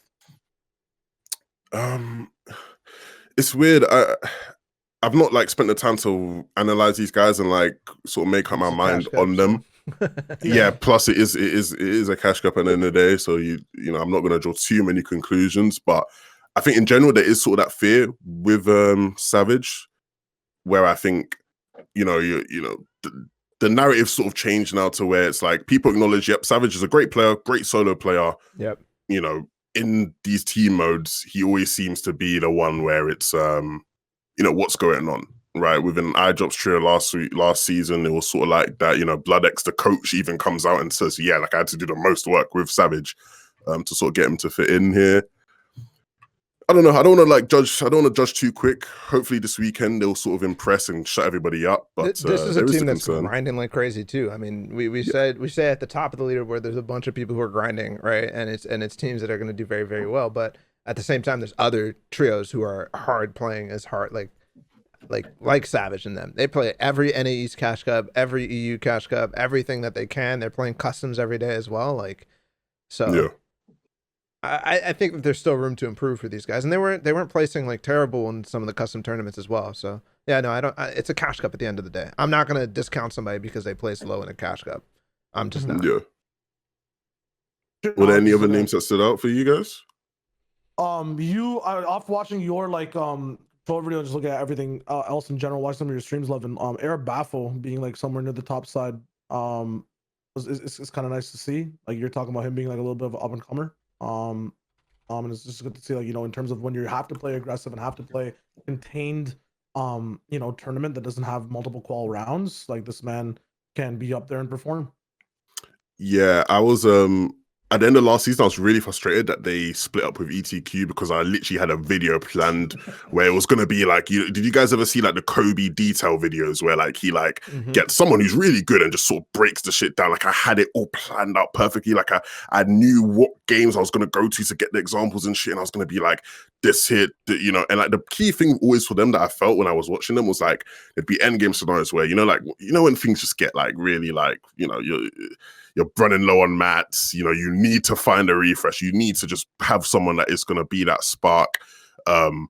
It's weird. I've not like spent the time to analyze these guys and like sort of make up my mind on them. Yeah. Plus it is a cash cup at the end of the day, so you know I'm not going to draw too many conclusions, but I think in general there is sort of that fear with Savage, where I think you know the narrative sort of changed now to where it's like people acknowledge, yep, Savage is a great player, great solo player. Yep. You know, in these team modes, he always seems to be the one where it's you know, what's going on, right? Within iDrops trio last season, it was sort of like that, you know, BloodX, the coach, even comes out and says, yeah, like I had to do the most work with Savage to sort of get him to fit in here. I don't know. I don't want to like judge. I don't want to judge too quick. Hopefully this weekend they'll sort of impress and shut everybody up. But this is a team that's grinding like crazy too. I mean, we say at the top of the leaderboard there's a bunch of people who are grinding, right? And it's teams that are going to do very, very well. But at the same time, there's other trios who are hard playing as hard, like Savage and them. They play every NAE's Cash Cup, every EU Cash Cup, everything that they can. They're playing customs every day as well. Like, so. Yeah. I think that there's still room to improve for these guys, and they weren't placing like terrible in some of the custom tournaments as well. So yeah, no, it's a Cash Cup at the end of the day. I'm not gonna discount somebody because they place low in a Cash Cup. I'm just not. Yeah. Were there any other names that stood out for you guys? Off watching your like pro video, just looking at everything else in general, watch some of your streams, loving Air Baffle being like somewhere near the top side. It's kind of nice to see. Like you're talking about him being like a little bit of an up and comer. And it's just good to see, like, you know, in terms of when you have to play aggressive and have to play contained tournament that doesn't have multiple qual rounds, like this man can be up there and perform. Yeah, I was at the end of last season, I was really frustrated that they split up with ETQ because I literally had a video planned where it was gonna be like, did you guys ever see like the Kobe detail videos where like he like gets someone who's really good and just sort of breaks the shit down? Like I had it all planned out perfectly. Like I knew what games I was gonna go to get the examples and shit, and I was gonna be like this hit, and like the key thing always for them that I felt when I was watching them was like it'd be end game scenarios where when things just get like really like you're running low on mats, you need to find a refresh. You need to just have someone that is going to be that spark. And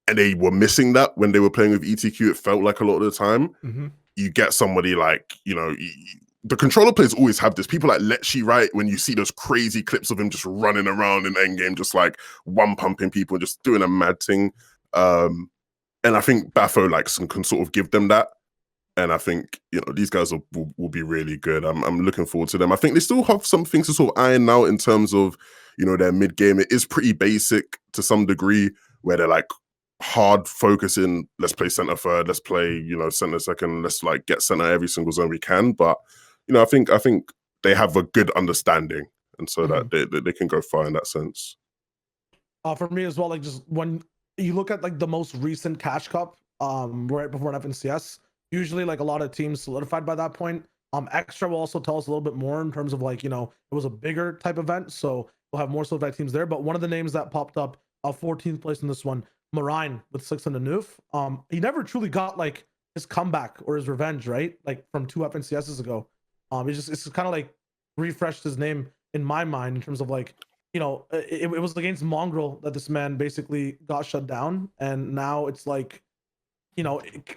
they were missing that when they were playing with ETQ. It felt like a lot of the time. You get somebody like, the controller players always have this. People like Letchi, right? When you see those crazy clips of him just running around in endgame, just like one pumping people and just doing a mad thing. And I think Bafo can sort of give them that. And I think, these guys will be really good. I'm looking forward to them. I think they still have some things to sort of iron out in terms of, their mid game. It is pretty basic to some degree where they're like hard focusing. Let's play center third. Let's play, center second. Let's like get center every single zone we can. But, I think they have a good understanding. And so that they can go far in that sense. For me as well, like just when you look at like the most recent Cash Cup, right before an FNCS, usually like a lot of teams solidified by that point. Extra will also tell us a little bit more in terms of like, it was a bigger type event, so we'll have more solidified teams there. But one of the names that popped up, 14th place in this one, Marine with 6 in the Noof. He never truly got like his comeback or his revenge, right? Like from 2 FNCSs ago. It's kind of like refreshed his name in my mind in terms of like, it was against Mongrel that this man basically got shut down, and now it's like,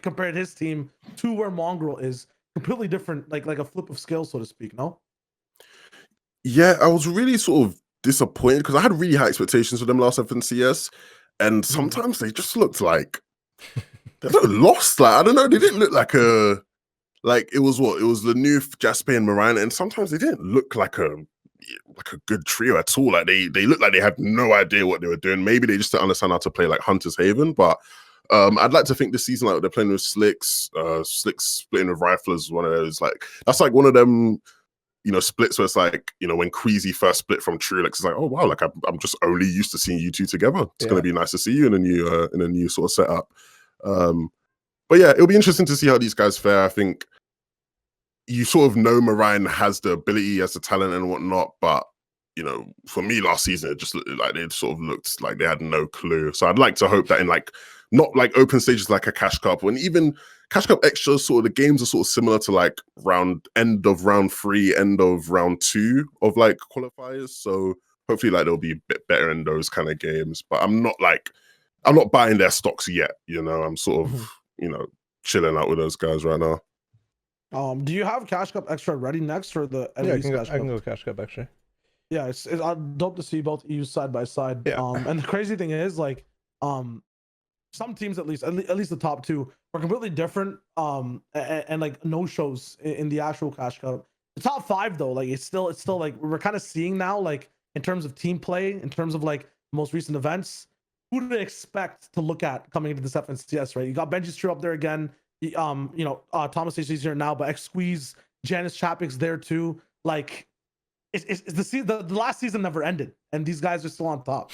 compared his team to where Mongrel is, completely different, like a flip of scale, so to speak. No. Yeah, I was really sort of disappointed because I had really high expectations for them last FNCS, and sometimes they just looked like they looked lost. Like I don't know, they didn't look like it was the new Jasper and Marina, and sometimes they didn't look like a good trio at all. Like they looked like they had no idea what they were doing. Maybe they just didn't understand how to play like Hunter's Haven, but. I'd like to think this season, like they're playing with Slicks, Slicks splitting with Riflers, one of those, like, that's like one of them, splits where it's like, when Queasy first split from Truelex, it's like, oh wow, like I'm just only used to seeing you two together. It's going to be nice to see you in a new sort of setup. But yeah, it'll be interesting to see how these guys fare. I think you sort of know Marine has the ability, has the talent and whatnot, but for me last season, it just looked like they sort of looked like they had no clue. So I'd like to hope that in like, not like open stages like a Cash Cup, and even Cash Cup Extra, sort of the games are sort of similar to like end of round 3, end of round 2 of like qualifiers. So hopefully like they'll be a bit better in those kind of games. But I'm not buying their stocks yet. I'm sort of, chilling out with those guys right now. Do you have Cash Cup Extra ready next for the I can go Cash Cup Extra. Yeah, it's dope to see both EU side by side. Yeah. And the crazy thing is like, some teams at least the top 2 are completely different. And like no shows in the actual Cash Cup. The top 5 though, like it's still like we're kind of seeing now, like in terms of team play, in terms of like most recent events, who do they expect to look at coming into this FNCS, right? You got Benji's True up there again. Thomas HC's here now, but X Squeeze, Janice Chapik's there too. Like it's the last season never ended, and these guys are still on top.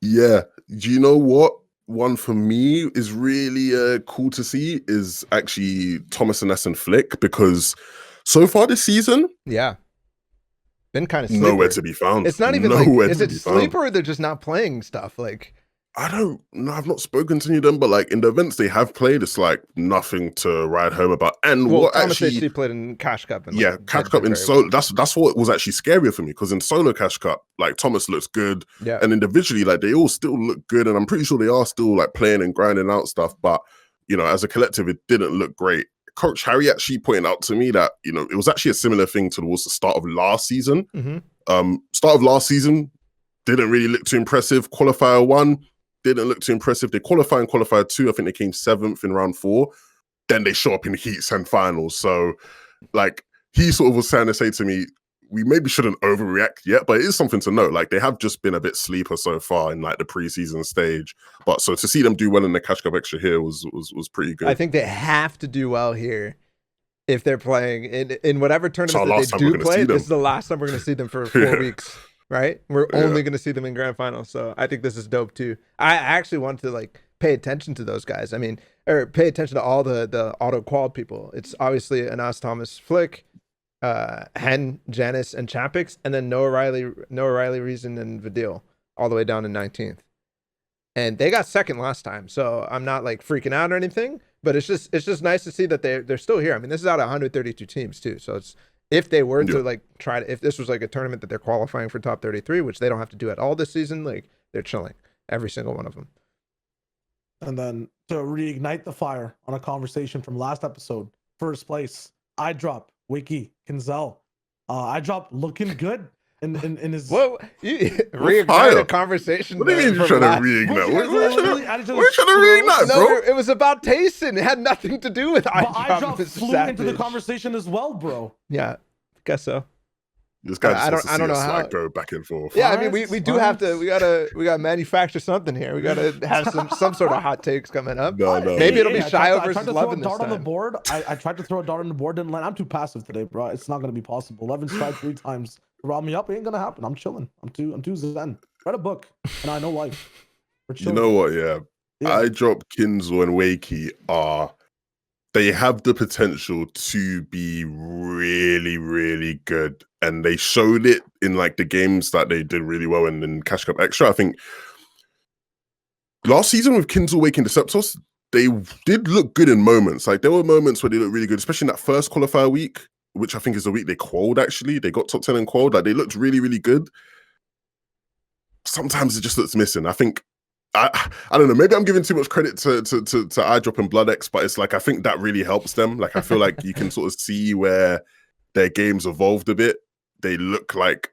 Yeah. Do you know what? One for me is really cool to see is actually Thomas and S and Flick, because so far this season, been kind of nowhere to be found. It's not even like, is it sleeper or they're just not playing stuff? Like, I don't know. I've not spoken to any of them, but like in the events they have played, it's like nothing to write home about. And what Thomas actually played in Cash Cup, and Cash Cup in solo. That's what was actually scarier for me, because in solo Cash Cup, like Thomas looks good, and individually, like they all still look good, and I'm pretty sure they are still like playing and grinding out stuff. But as a collective, it didn't look great. Coach Harry actually pointed out to me that it was actually a similar thing towards the start of last season. Start of last season didn't really look too impressive. Qualifier 1. Didn't look too impressive. They qualify in qualifier 2. I think they came 7th in round 4. Then they show up in heats and finals. So, like, he sort of was trying to say to me, we maybe shouldn't overreact yet, but it is something to note. Like, they have just been a bit sleeper so far in like the preseason stage. But so to see them do well in the Cash Cup Extra here was pretty good. I think they have to do well here if they're playing in whatever tournament that they do play. This is the last time we're going to see them for 4 weeks, right? We're only going to see them in grand finals. So I think this is dope too. I actually want to like pay attention to those guys. I mean, or pay attention to all the auto qual people. It's obviously Anas Thomas, Flick, Hen, Janice, and Chapix, and then Noah Riley, Reason, and Vidil all the way down to 19th. And they got second last time, so I'm not like freaking out or anything. But it's just nice to see that they're still here. I mean, this is out of 132 teams too. So it's if they were to like try to, if this was like a tournament that they're qualifying for top 33, which they don't have to do at all this season, like they're chilling, every single one of them. And then to reignite the fire on a conversation from last episode, first place, I drop Wiki Kinzel. I drop looking good in his. Whoa, reignite a conversation. What do you mean you're trying to reignite? We're trying to reignite, bro. No, it was about Tayson. It had nothing to do with I drop flew into the conversation as well, bro. Yeah, guess so. This guy I don't know how like, go back and forth. Yeah, I mean, we do have to. We gotta manufacture something here. We gotta have some sort of hot takes coming up. No. Maybe it'll be Shyo versus Levin this time. On the board. I tried to throw a dart on the board, didn't land. I'm too passive today, bro. It's not gonna be possible. Levin's tried 3 times to rob me up. It ain't gonna happen. I'm chilling. I'm too zen. Read a book, and I know life. You know what? Yeah. I drop Kinzel and Wakey they have the potential to be really, really good. And they showed it in like the games that they did really well in Cash Cup Extra. I think last season with Kinzel, Wakey, and Deceptos, they did look good in moments. Like there were moments where they looked really good, especially in that first qualifier week, which I think is the week they qualled actually. They got top 10 and qualled. Like they looked really, really good. Sometimes it just looks missing. I think I don't know, maybe I'm giving too much credit to iDrop and BloodX, but it's like I think that really helps them. Like I feel like you can sort of see where their games evolved a bit. They look like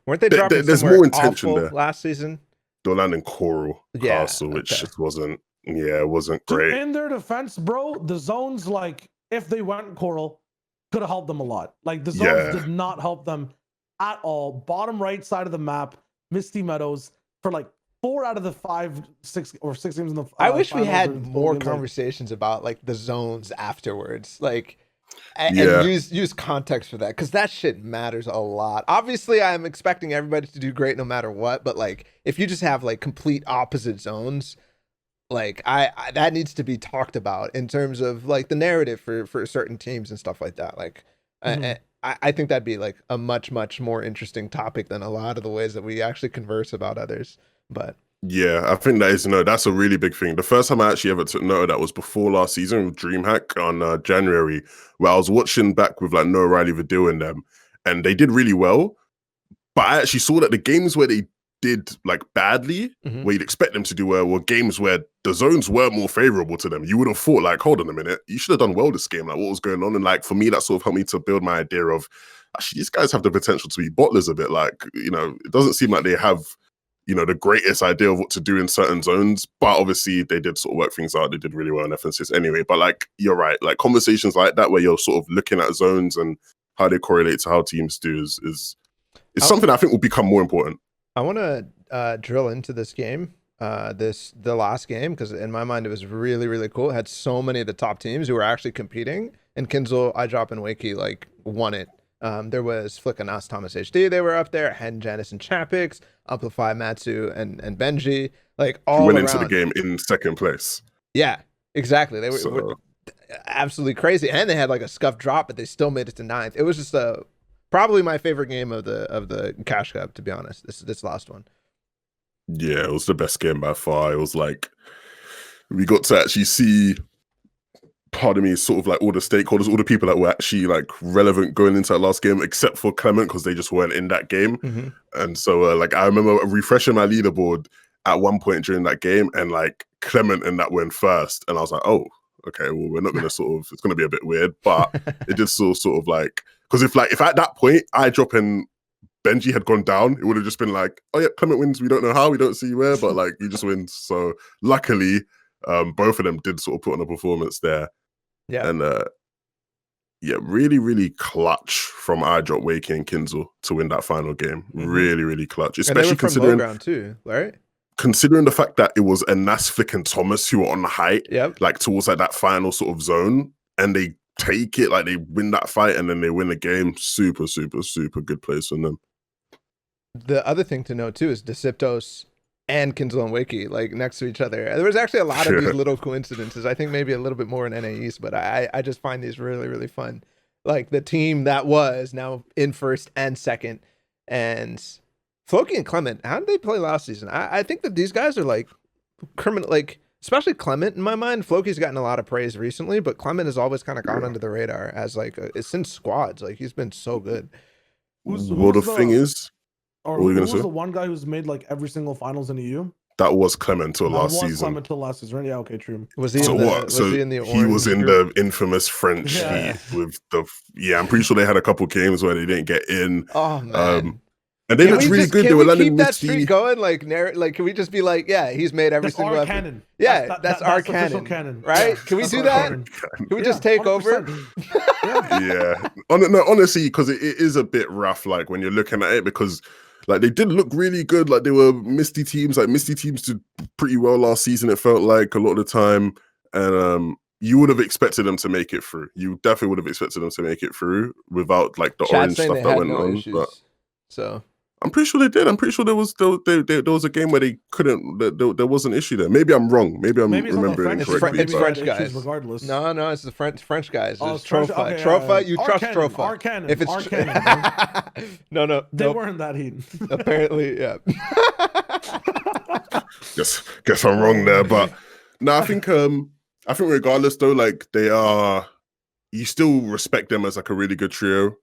weren't they dropping there's more intention there last season? Dolan and Coral Castle, which just wasn't great. In their defense, bro, the zones, like if they went Coral, could have helped them a lot. Like the zones did not help them at all. Bottom right side of the map, Misty Meadows, for like 4 out of the 6 games in the I wish we had more conversations about like the zones afterwards, like and use context for that, because that shit matters a lot. Obviously I'm expecting everybody to do great no matter what, but like if you just have like complete opposite zones, like I that needs to be talked about in terms of like the narrative for certain teams and stuff like that. Like I think that'd be like a much more interesting topic than a lot of the ways that we actually converse about others. But yeah, I think that's a really big thing. The first time I actually ever took note of that was before last season with DreamHack on January, where I was watching back with like Noah Riley, Vidil and them, and they did really well. But I actually saw that the games where they did like badly, where you'd expect them to do well, were games where the zones were more favorable to them. You would have thought like, hold on a minute, you should have done well this game. Like what was going on? And like for me, that sort of helped me to build my idea of actually these guys have the potential to be bottlers a bit. Like, you know, it doesn't seem like they have, you know, the greatest idea of what to do in certain zones, but obviously they did sort of work things out. They did really well in FNTASIA anyway. But like, you're right, like conversations like that where you're sort of looking at zones and how they correlate to how teams do is something I think will become more important. I want to drill into this game, the last game, because in my mind it was really, really cool. It had so many of the top teams who were actually competing, and Kinzel, iDrop, and Wakey like won it. There was Flick and Nas Thomas HD, they were up there, Hen, Janice, and Chapix, Amplify, Matsu, and Benji, like all went around. Into the game in second place. Yeah, exactly. They were absolutely crazy, and they had like a scuff drop, but they still made it to 9th. It was just probably my favorite game of the Cash Cup, to be honest. This last one. Yeah, it was the best game by far. It was like we got to actually see, pardon me, sort of like all the stakeholders, all the people that were actually like relevant going into that last game, except for Clement, because they just weren't in that game. And so like I remember refreshing my leaderboard at one point during that game, and like Clement and that went first, and I was like, oh, okay, well we're not gonna sort of, it's gonna be a bit weird, but it just sort of like, because if at that point iDrop and Benji had gone down, it would have just been like, oh yeah, Clement wins, we don't know how, we don't see where, but like he just wins. So luckily both of them did sort of put on a performance there. Yeah. And yeah, really, really clutch from iDrop, Wakey, and Kinzel to win that final game. Really, really clutch. And they Especially were from low ground too, right? considering the fact that it was Nasvik and Thomas who were on the height, Yep. like towards like that final sort of zone, and they take it, like they win that fight and then they win the game. Super, super, super good place from them. The other thing to note too is Deceptos and Kinzel and Wakey like next to each other. There was actually a lot of these little coincidences. I think maybe a little bit more in NAEs, but I just find these really, really fun. Like the team that was now in first and second, and Floki and Clement, how did they play last season? I think that these guys are like criminal, like especially Clement in my mind. Floki's gotten a lot of praise recently, but Clement has always kind of gone under the radar as like since squads. Like he's been so good. Well, the thing is, or who was the one guy who's made like every single finals in EU? That was Clement till last was season. Clement till last season, right? Yeah, okay, true. Was he So in the, what? was So he in the he was in group? the infamous French Yeah. heat with the I'm pretty sure they had a couple games where they didn't get in. Oh man. And they looked really good. They were landing keep that misty. streak going? Like can we just be like, yeah, he's made every That's single our effort. canon. Yeah, that's our official canon, right? Yeah, Can we that's do our that? canon. Can we just take 100%. over? Yeah. No, honestly, because it is a bit rough, like when you're looking at it, because like they did look really good. Like they were misty teams. Like misty teams did pretty well last season. It felt like a lot of the time, and you would have expected them to make it through. You definitely would have expected them to make it through without like the orange stuff that went on. But so I'm pretty sure they did. I'm pretty sure there was a game where they couldn't. There was an issue there. Maybe I'm wrong. Maybe I'm remembering incorrectly. It's French guys. Regardless. No, it's the French guys. Oh, it's Trofa. Okay, Trofa, you trust canon, Trofa. Our canon. If it's our canon, no, they weren't that heat. Apparently, yeah. guess I'm wrong there, but no, I think regardless though, like they are, you still respect them as like a really good trio.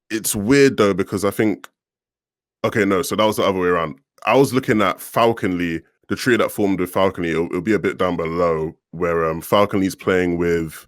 It's weird though because I think, okay, no, so that was the other way around. I was looking at Falconly, the trio that formed with Falconly. It'll be a bit down below where Falconly's playing with.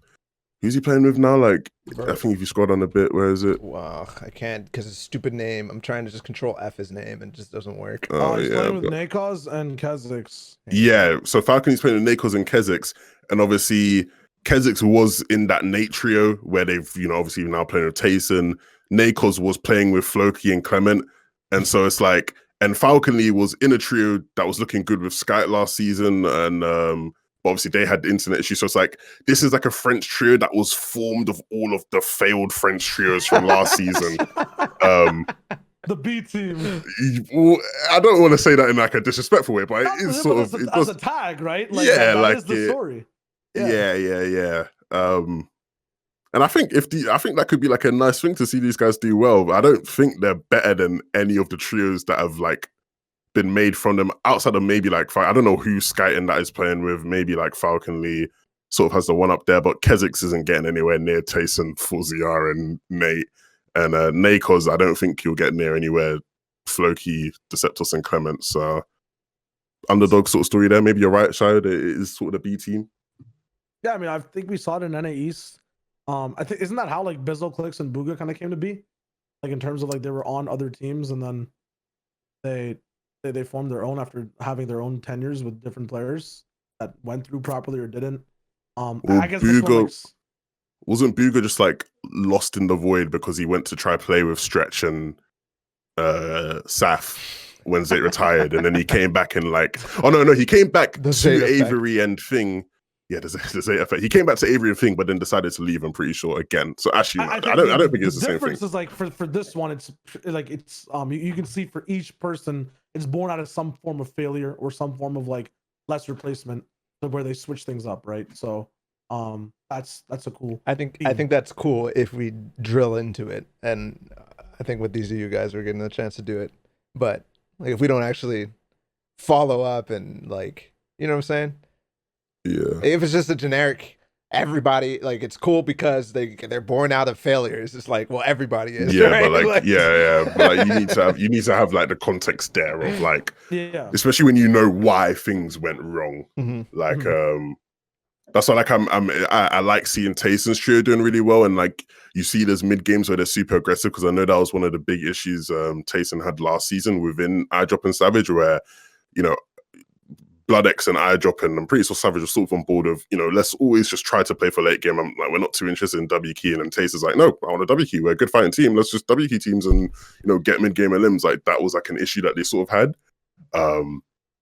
Who's he playing with now? Like, I think if you scroll down a bit, where is it? Wow, I can't because it's a stupid name. I'm trying to just control F his name and it just doesn't work. He's playing with Nakos and Keziks. Yeah, so Falconly's playing with Nakos and Keziks, and obviously Keziks was in that Nate trio where they've, obviously now playing with Tayson. Nakos was playing with Floki and Clement, and so it's like, and Falconly was in a trio that was looking good with Skype last season, and obviously they had the internet issue. So it's like, this is like a French trio that was formed of all of the failed French trios from last season. The B team. I don't want to say that in like a disrespectful way, but it is sort of as a tag, right? Like, yeah, that like is the story. Yeah. And I think that could be like a nice thing to see these guys do well. But I don't think they're better than any of the trios that have like been made from them outside of maybe like, I don't know who Skyton that is playing with. Maybe like Falconly sort of has the one up there, but Keziks isn't getting anywhere near Tayson, Fuziar, and Nate. And Nakos, I don't think he'll get near anywhere. Floki, Deceptos, and Clement. So underdog sort of story there. Maybe you're right, Shyowager. It is sort of the B team. Yeah, I mean, I think we saw it in NA East. I think isn't that how like Bizzle, Clicks, and Booga kind of came to be? Like in terms of like they were on other teams and then they formed their own after having their own tenures with different players that went through properly or didn't. I guess wasn't Booga just like lost in the void because he went to try play with Stretch and Saf when Zay retired, and then he came back and like, he came back to Avery and Thing. Yeah, there's Zay effect. He came back to Avery and Thing, but then decided to leave. I'm pretty sure again. So actually, I don't think it's the same thing. The difference is like for this one, it's like you can see for each person, it's born out of some form of failure or some form of like less replacement, where they switch things up, right? So that's a cool. I think that's cool if we drill into it, and I think with these of you guys, we're getting the chance to do it. But like if we don't actually follow up and like, you know what I'm saying? Yeah. If it's just a generic, everybody like it's cool because they're born out of failures. It's like, well, everybody is. Yeah, right? but like but like you need to have like the context there of like, especially when you know why things went wrong. Like that's why like I like seeing Tayson's trio doing really well, and like you see there's mid games where they're super aggressive, because I know that was one of the big issues Tayson had last season within iDrop and Savage, where Blood X and eye dropping. I'm pretty sure Savage was sort of on board of, let's always just try to play for late game. I'm like, we're not too interested in W keying. And Taser's like, no, I want a W key. We're a good fighting team. Let's just W key teams and, get mid game limbs. Like that was like an issue that they sort of had.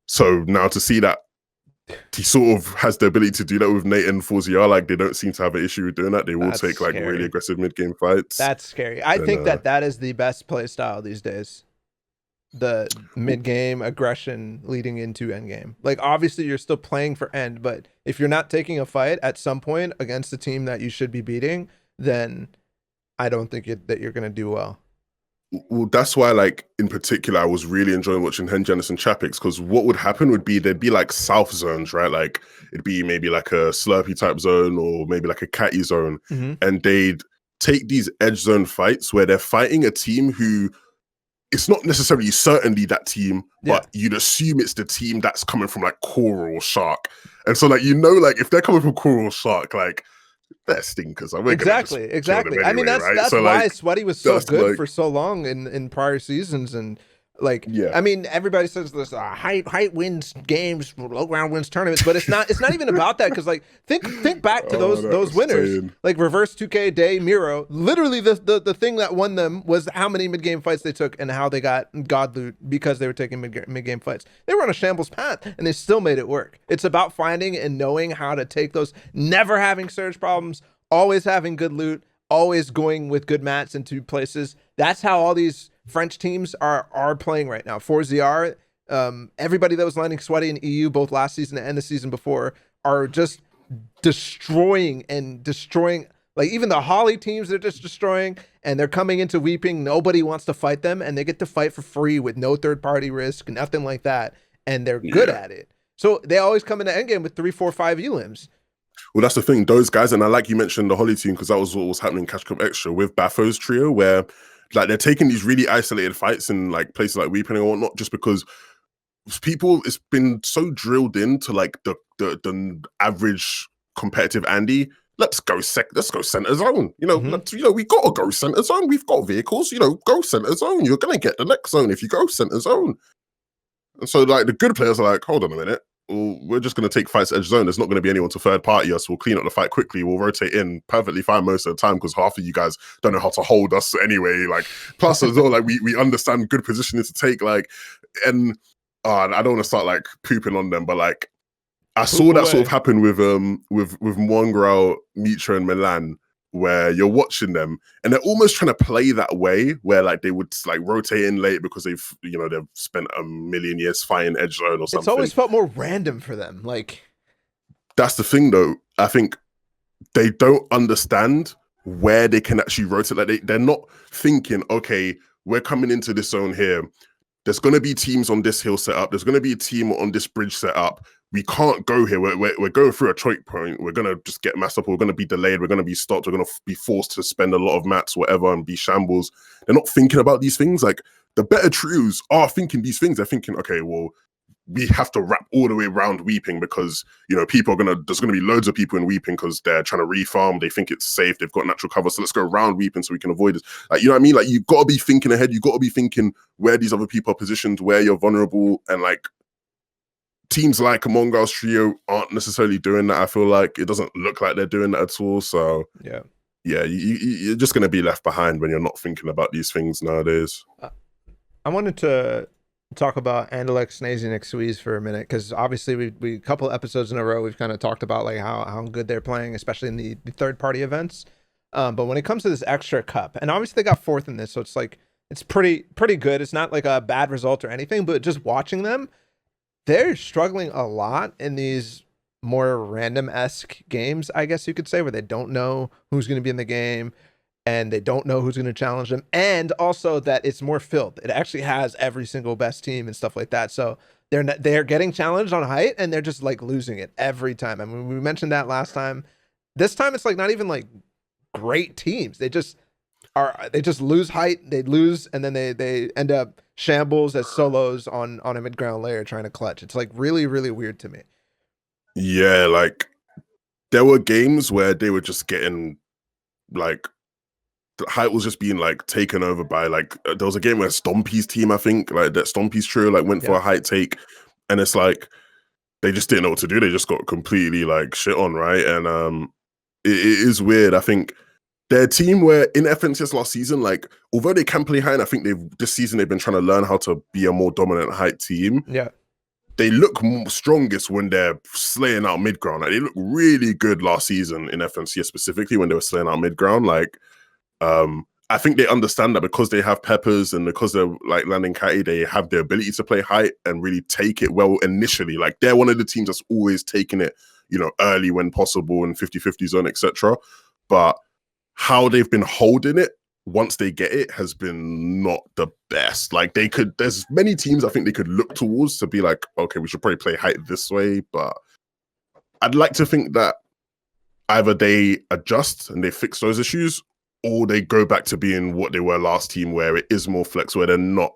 So now to see that he sort of has the ability to do that with Nate and FNTASIA, like they don't seem to have an issue with doing that. They will take like really aggressive mid game fights. That's scary. I think that is the best play style these days. The mid-game aggression leading into endgame. Like, obviously, you're still playing for end, but if you're not taking a fight at some point against the team that you should be beating, then I don't think that you're going to do well. Well, that's why, like, in particular, I was really enjoying watching Henjanis and Chapix, because what would happen would be there'd be, like, south zones, right? Like, it'd be maybe, like, a Slurpee type zone or maybe, like, a Catty zone. And they'd take these edge zone fights where they're fighting a team who... it's not necessarily certainly that team, but you'd assume it's the team that's coming from like Coral or Shark. And so like, like if they're coming from Coral or Shark, like they're stinkers. Exactly. Anyway, I mean, that's so, why like, Sweaty was so good for so long in prior seasons. And like, I mean, everybody says this height wins games, low ground wins tournaments, but it's not even about that. Cause like, think back to those winners, like Reverse 2K, Day, Miro. Literally the thing that won them was how many mid game fights they took and how they got God loot because they were taking mid game fights. They were on a shambles path and they still made it work. It's about finding and knowing how to take those, never having surge problems, always having good loot, always going with good mats into places. That's how all these French teams are playing right now. FNTASIA, everybody that was landing Sweaty in EU both last season and the season before are just destroying. Like even the Holly teams, they're just destroying, and they're coming into Weeping. Nobody wants to fight them, and they get to fight for free with no third-party risk, nothing like that, and they're good at it. So they always come into endgame with 3, 4, 5 elims. Well, that's the thing. Those guys, and I like you mentioned the Holly team, because that was what was happening in Cash Cup Extra with Baffo's trio, where like they're taking these really isolated fights in like places like Weeping and whatnot, just because people, it's been so drilled into like the average competitive Andy. Let's go center zone. We gotta go center zone. We've got vehicles. Go center zone. You're gonna get the next zone if you go center zone. And so like the good players are like, hold on a minute. Well, we're just going to take fights edge zone. There's not going to be anyone to third party us. We'll clean up the fight quickly. We'll rotate in perfectly fine most of the time because half of you guys don't know how to hold us anyway. Like, plus as well, like we understand good positioning to take. Like, and I don't want to start like pooping on them, but like I saw that sort of happen with Mongrel, Mitra, and Milan, where you're watching them and they're almost trying to play that way where like they would like rotate in late because they've spent a million years fighting edge zone or something. It's always felt more random for them. Like, that's the thing though. I think they don't understand where they can actually rotate. Like they're not thinking, okay, we're coming into this zone here. There's going to be teams on this hill setup. There's going to be a team on this bridge setup. We can't go here. We're going through a choke point. We're going to just get messed up. We're going to be delayed. We're going to be stopped. We're going to be forced to spend a lot of mats, whatever, and be shambles. They're not thinking about these things. Like the better trios are thinking these things. They're thinking, okay, well, we have to wrap all the way around Weeping because, people are there's going to be loads of people in Weeping because they're trying to refarm. They think it's safe. They've got natural cover. So let's go around Weeping so we can avoid this. Like, you know what I mean? Like, you've got to be thinking ahead. You've got to be thinking where these other people are positioned, where you're vulnerable. And like teams like Among Us Trio aren't necessarily doing that. I feel like it doesn't look like they're doing that at all. So yeah, you're just going to be left behind when you're not thinking about these things nowadays. I wanted to talk about Andalex, Snazy, and Xweez for a minute, because obviously we a couple episodes in a row we've kind of talked about like how good they're playing, especially in the third-party events. But when it comes to this extra cup, and obviously they got 4th in this, so it's like it's pretty good. It's not like a bad result or anything, but just watching them, they're struggling a lot in these more random-esque games, I guess you could say, where they don't know who's going to be in the game and they don't know who's going to challenge them. And also that it's more filled. It actually has every single best team and stuff like that. So they're getting challenged on height and they're just like losing it every time. I mean, we mentioned that last time. This time it's like not even like great teams. They just lose height, they lose, and then they end up shambles as solos on a mid-ground layer trying to clutch. It's like really, really weird to me. Yeah, like there were games where they were just getting like the height was just being like taken over by like there was a game where Stompy's team, I think, like that Stompy's trio like went for a height take, and it's like they just didn't know what to do. They just got completely like shit on, right? And it is weird. I think they're a team where in FNTS last season, like although they can play high, and I think this season they've been trying to learn how to be a more dominant height team. Yeah. They look strongest when they're slaying out mid ground. Like, they look really good last season in FNTS specifically when they were slaying out mid ground. Like, I think they understand that because they have Peppers and because they're like landing Catty, they have the ability to play height and really take it well initially. Like they're one of the teams that's always taking it, you know, early when possible and 50-50 zone, etc. But how they've been holding it once they get it has been not the best. Like there's many teams I think they could look towards to be like, okay, we should probably play height this way. But I'd like to think that either they adjust and they fix those issues, or they go back to being what they were last team, where it is more flex, where they're not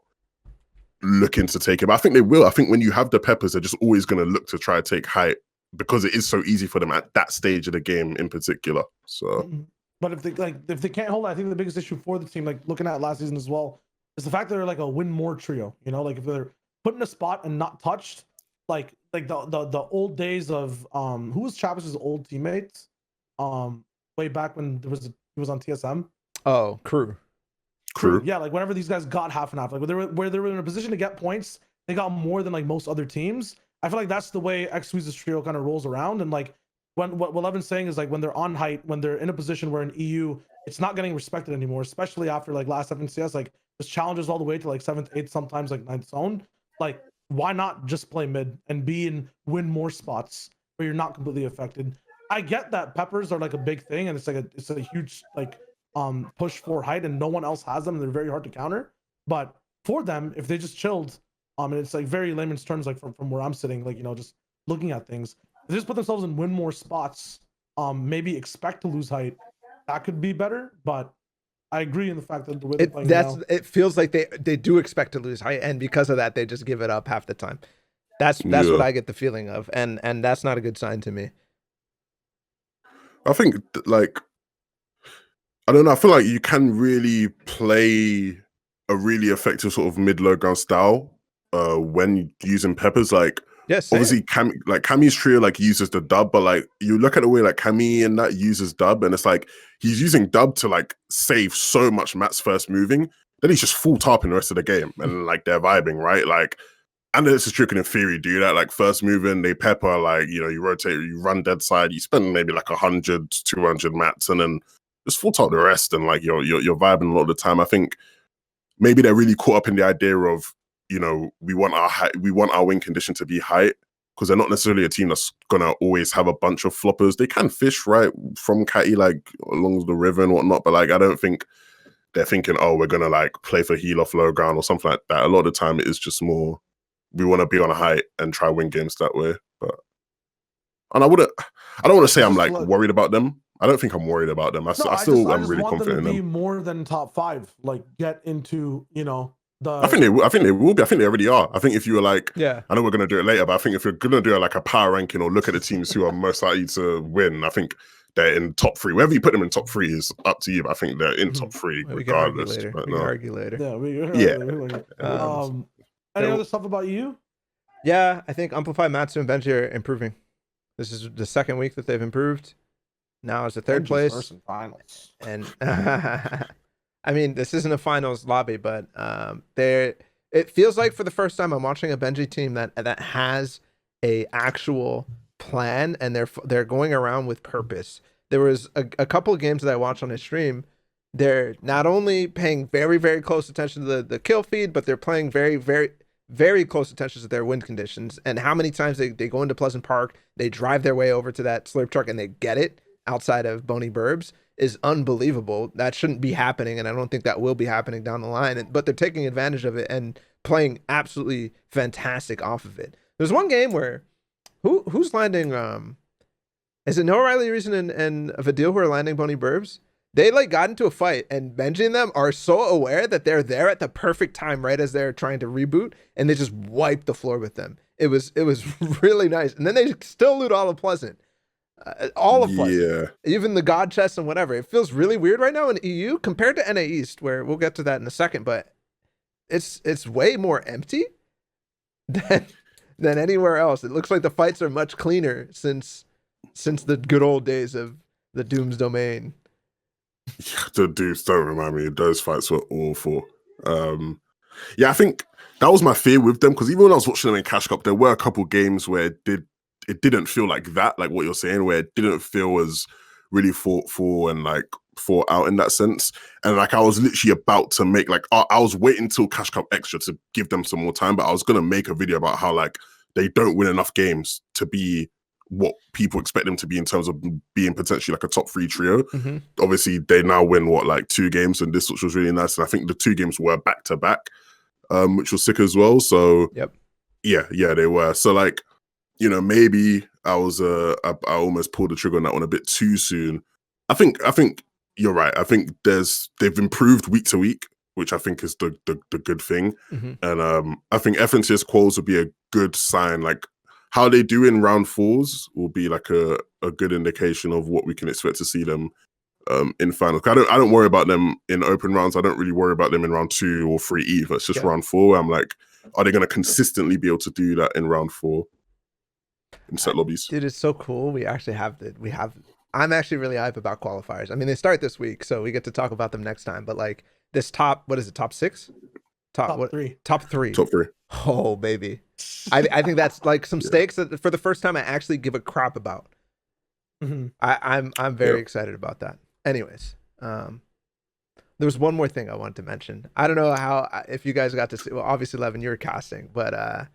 looking to take it. But I think they will. I think when you have the Peppers, they're just always going to look to try to take height because it is so easy for them at that stage of the game in particular. So, but if they can't hold it, I think the biggest issue for the team, like looking at last season as well, is the fact that they're like a win more trio. You know, like if they're put in a spot and not touched, like the old days of who was Travis's old teammates, way back when he was on TSM. Oh, crew. Yeah, like whenever these guys got half and half, like where they were in a position to get points, they got more than like most other teams. I feel like that's the way X-Squeeze's trio kind of rolls around. And like what Levin's saying is like when they're on height, when they're in a position where in EU it's not getting respected anymore, especially after like last FNCS, like there's challenges all the way to like 7th, 8th, sometimes like 9th zone. Like why not just play mid and win more spots where you're not completely affected? I get that Peppers are like a big thing and it's a huge like push for height and no one else has them and they're very hard to counter. But for them, if they just chilled, and it's like very layman's terms, like from where I'm sitting, like, you know, just looking at things, if they just put themselves in win more spots, maybe expect to lose height, that could be better. But I agree in the fact that the way they're playing now, it feels like they do expect to lose height, and because of that, they just give it up half the time. That's what I get the feeling of, and that's not a good sign to me. I think like I don't know. I feel like you can really play a really effective sort of mid-low ground style when using Peppers. Like, yes, obviously, Cammy's trio like uses the dub, but like you look at the way like Cammy and that uses dub, and it's like he's using dub to like save so much Matt's first moving. Then he's just full tarping the rest of the game, and like they're vibing, right? Like, and this is trick in theory, do that. Like first moving, they pepper, like, you know, you rotate, you run dead side, you spend maybe like 100, 200 mats, and then just full top the rest, and like you're vibing a lot of the time. I think maybe they're really caught up in the idea of, you know, we want our win condition to be height, because they're not necessarily a team that's gonna always have a bunch of floppers. They can fish right from Catty, like along the river and whatnot, but like I don't think they're thinking, oh, we're gonna like play for heal off low ground or something like that. A lot of the time it is just more we want to be on a height and try win games that way. But and I don't want to say I'm like worried about them. I don't think I'm worried about them. I'm really confident in them. Be more than top 5, like get into, you know, the. I think they will be. I think they already are. I think if you were like, yeah, I know we're gonna do it later, but I think if you're gonna do like a power ranking or look at the teams who are most likely to win, I think they're in top 3. Whether you put them in top 3 is up to you. But I think they're in top 3 regardless. We can argue later. Yeah, any other stuff about you? Yeah, I think Amplify, Matsu, and Benji are improving. This is the second week that they've improved. Now it's the third place. Finals. And I mean, this isn't a finals lobby, but it feels like for the first time I'm watching a Benji team that has a actual plan, and they're going around with purpose. There was a couple of games that I watched on his stream. They're not only paying very, very close attention to the kill feed, but they're playing very, very, very close attention to their win conditions and how many times they go into Pleasant Park, they drive their way over to that slurp truck and they get it outside of Boney Burbs is unbelievable. That shouldn't be happening, and I don't think that will be happening down the line. But they're taking advantage of it and playing absolutely fantastic off of it. There's one game where who's landing? Is it Noah Riley Reason and Vadil who are landing Boney Burbs? They like got into a fight, and Benji and them are so aware that they're there at the perfect time, right as they're trying to reboot, and they just wipe the floor with them. It was really nice, and then they still loot all of Pleasant, all of Pleasant, yeah, even the God chest and whatever. It feels really weird right now in EU compared to NA East, where we'll get to that in a second, but it's way more empty than anywhere else. It looks like the fights are much cleaner since the good old days of the Doom's Domain. Yeah, the dudes don't remind me. Those fights were awful. Yeah, I think that was my fear with them, because even when I was watching them in Cash Cup, there were a couple games where it didn't feel like that, like what you're saying, where it didn't feel as really fought for and like fought out in that sense. And like I was literally about to make like I was waiting till Cash Cup Extra to give them some more time, but I was gonna make a video about how like they don't win enough games to be what people expect them to be in terms of being potentially like a top 3 trio. Obviously, they now win like 2 games, and this, which was really nice. And I think the 2 games were back to back, which was sick as well. So yeah, they were. So like, you know, maybe I almost pulled the trigger on that one a bit too soon. I think you're right. I think they've improved week to week, which I think is the good thing. And I think FNTASIA's quals would be a good sign. Like how they do in round 4s will be like a good indication of what we can expect to see them in finals. I don't worry about them in open rounds. I don't really worry about them in round 2 or 3 either. It's just round 4. I'm like, are they going to consistently be able to do that in round 4 in set lobbies? Dude, it's so cool. I'm actually really hype about qualifiers. I mean, they start this week, so we get to talk about them next time. But like this top 6? Top 3. Top 3. Top 3. Oh, baby. I think that's like some stakes that for the first time I actually give a crap about. I'm very excited about that. Anyways, there was one more thing I wanted to mention. I don't know if you guys got to see. Well, obviously, Levin, you're casting, but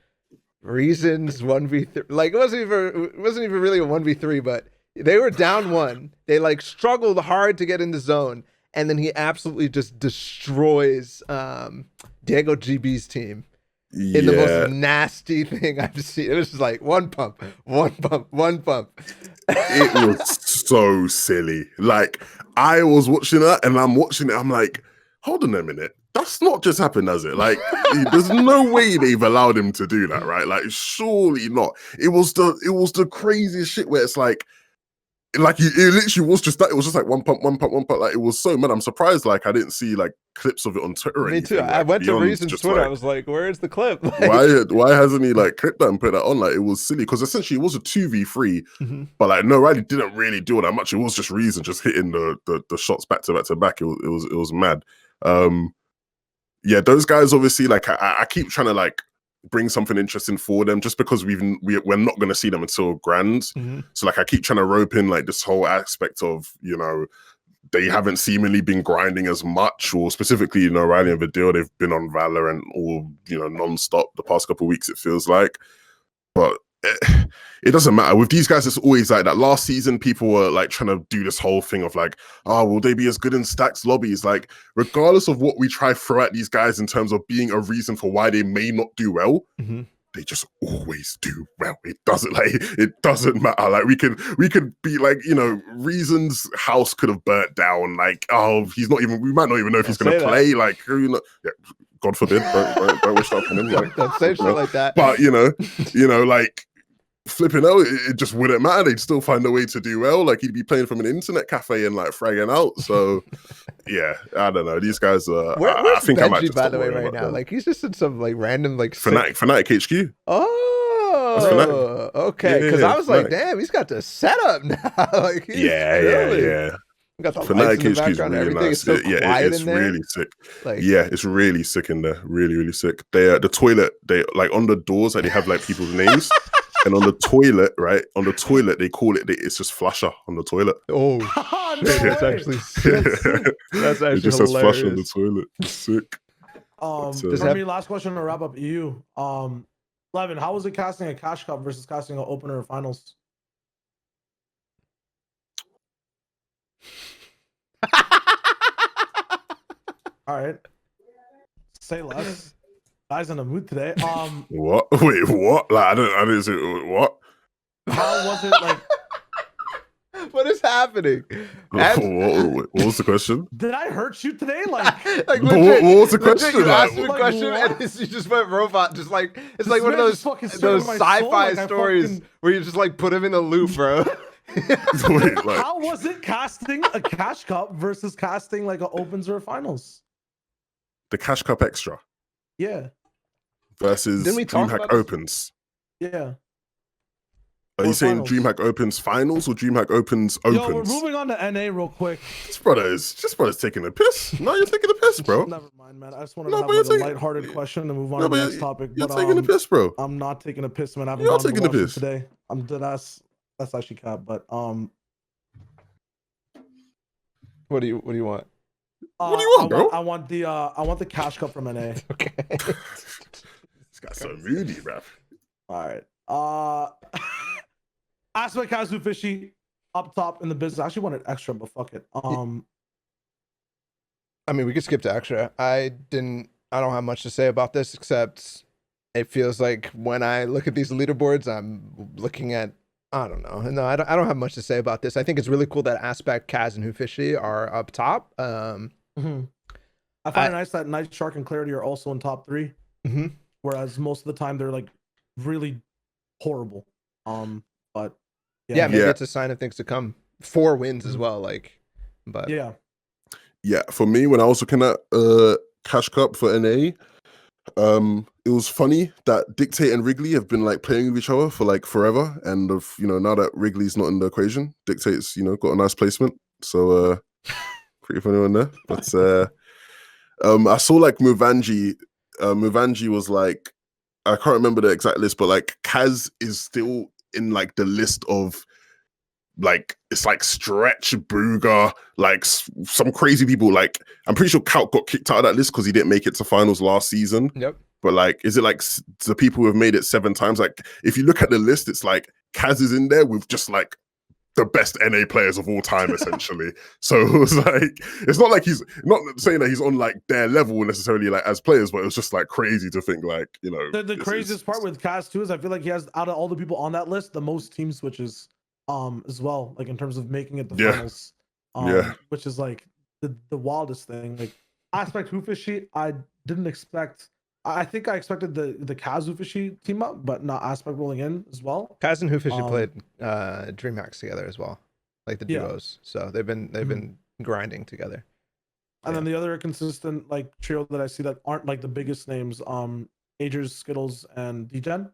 Reasons 1v3. Like it wasn't even really a 1v3, but they were down 1. They like struggled hard to get in the zone, and then he absolutely just destroys Diego GB's team in the most nasty thing I've seen. It was just like one pump. It was so silly. Like I was watching that, and I'm watching it. I'm like, hold on a minute. That's not just happened, has it? Like, there's no way they've allowed him to do that, right? Like, surely not. It was the craziest shit where it's like it literally was just that. It was just like one pump. Like, it was so mad. I'm surprised, like, I didn't see like clips of it on Twitter. Me anything, too. like, I went to Reason's Twitter. Like, I was like, where's the clip? Like, why hasn't he like clipped that and put that on? Like, it was silly because essentially it was a 2v3, but like no, Riley didn't really do all that much. It was just Reason just hitting the shots back to back. It was mad. Yeah, those guys obviously, like I keep trying to like bring something interesting for them just because we're not going to see them until Grands. So like I keep trying to rope in like this whole aspect of, you know, they haven't seemingly been grinding as much, or specifically, you know, Riley and Vidal, they've been on Valorant all, you know, non-stop the past couple of weeks, it feels like. But it doesn't matter. With these guys, it's always like that. Last season, people were like trying to do this whole thing of like, oh, will they be as good in stacks lobbies? Like, regardless of what we try to throw at these guys in terms of being a reason for why they may not do well, they just always do well. It doesn't matter. Like we could be like, you know, Reason's house could have burnt down. Like, oh, we might not even know if he's gonna play. Like, you know, yeah, God forbid, don't wish that upon him. Like, don't say shit like that. But you know, like flipping out, it just wouldn't matter. They'd still find a way to do well. Like he'd be playing from an internet cafe and like fragging out. So yeah, I don't know. These guys are. Where's I think Benji, I might just by the way, right now? Them. Like he's just in some like random like Fnatic HQ. Oh, okay. Because I was like, damn, he's got the setup now. Like, yeah. Got the lights in the background. Really everything nice. is so quiet it's in there. really sick. Like, yeah, it's really sick in there. Really sick. They the toilet. They like on the doors. Like they have like people's names. And on the toilet, right? On the toilet, they call it. It's just flusher on the toilet. Oh, that's actually sick. That's actually it just hilarious. says flusher on the toilet. Sick. For me, last question to wrap up. You, Levin, how was it casting a Cash Cup versus casting an opener or finals? All right. Say less. Guys in the mood today. What? Wait, what? Like I didn't say what? How was it like? What is happening? What was the question? Did I hurt you today? Like legit, what was the question? You asked me a question and you just went robot. Just like it's like one of those sci-fi stories where you just like put him in a loop, bro. Wait, like, how was it casting a Cash Cup versus casting like an opens or a finals? The Cash Cup Extra. Yeah. Versus DreamHack Opens. Yeah. Are you Or saying finals. DreamHack opens finals or DreamHack opens? Yo, we're moving on to NA real quick. This brother's taking a piss. No, you're taking a piss, bro. Never mind, man. I just wanted No, to have but like a you're lighthearted question and move on No, to the but next topic. you're But taking a piss, bro. I'm not taking a piss, man. I haven't You're gone to the taking a washroom piss. today. I'm dead ass. That's actually cap. But What do you want? What do you want, bro? I want the Cash Cup from NA. Okay. This guy's so moody, bruv. All right. Aspect Kazu Fishy up top in the business. I actually wanted extra, but fuck it. I mean, we could skip to extra. I don't have much to say about this except it feels like when I look at these leaderboards, I'm looking at, I don't know. No, I don't have much to say about this. I think it's really cool that Aspect, Kaz, and Hufishi are up top. I find it nice that Night Shark and Clarity are also in top 3. Whereas most of the time they're like really horrible. But yeah, maybe it's a sign of things to come. 4 wins as well, like, but yeah. For me, when I was looking at Cash Cup for NA, it was funny that Dictate and Wrigley have been like playing with each other for like forever, and now that Wrigley's not in the equation, Dictate's got a nice placement, so pretty funny one there. But I saw like Muvanji was like, I can't remember the exact list, but like Kaz is still in like the list of like, it's like Stretch, Booger, like some crazy people. Like I'm pretty sure Kaut got kicked out of that list because he didn't make it to finals last season. Yep. But like, is it like the people who have made it 7 times? Like if you look at the list, it's like Kaz is in there with just like the best NA players of all time, essentially. So it was like, it's not like he's not saying that he's on like their level necessarily, like as players, but it was just like crazy to think like, the craziest part with Kaz too is I feel like he has, out of all the people on that list, the most team switches as well, like in terms of making it the finals. Which is like the wildest thing. Like Aspect Hufishi, I didn't expect. I think I expected the Kaz Hufishi team up, but not Aspect rolling in as well. Kaz and Hufishi played DreamHacks together as well, like the duos. So they've been grinding together. And then the other consistent like trio that I see that aren't like the biggest names, Agers, Skittles, and Degen,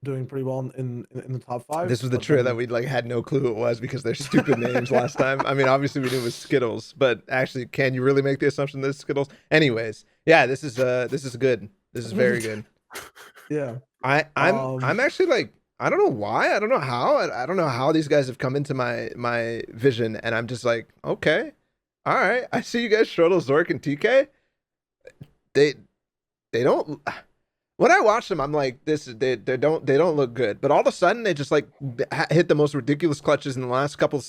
doing pretty well in the top 5. This was the trio that we like had no clue who it was because they're stupid names last time. I mean, obviously we knew it was Skittles, but actually, can you really make the assumption that it's Skittles? Anyways, yeah, this is good. This is very good. Yeah, I'm actually like, I don't know why, I don't know how, I don't know how these guys have come into my vision, and I'm just like, okay, all right, I see you guys, Shroddle, Zork, and TK. They don't. When I watch them, I'm like, they don't look good. But all of a sudden, they just like hit the most ridiculous clutches in the last couple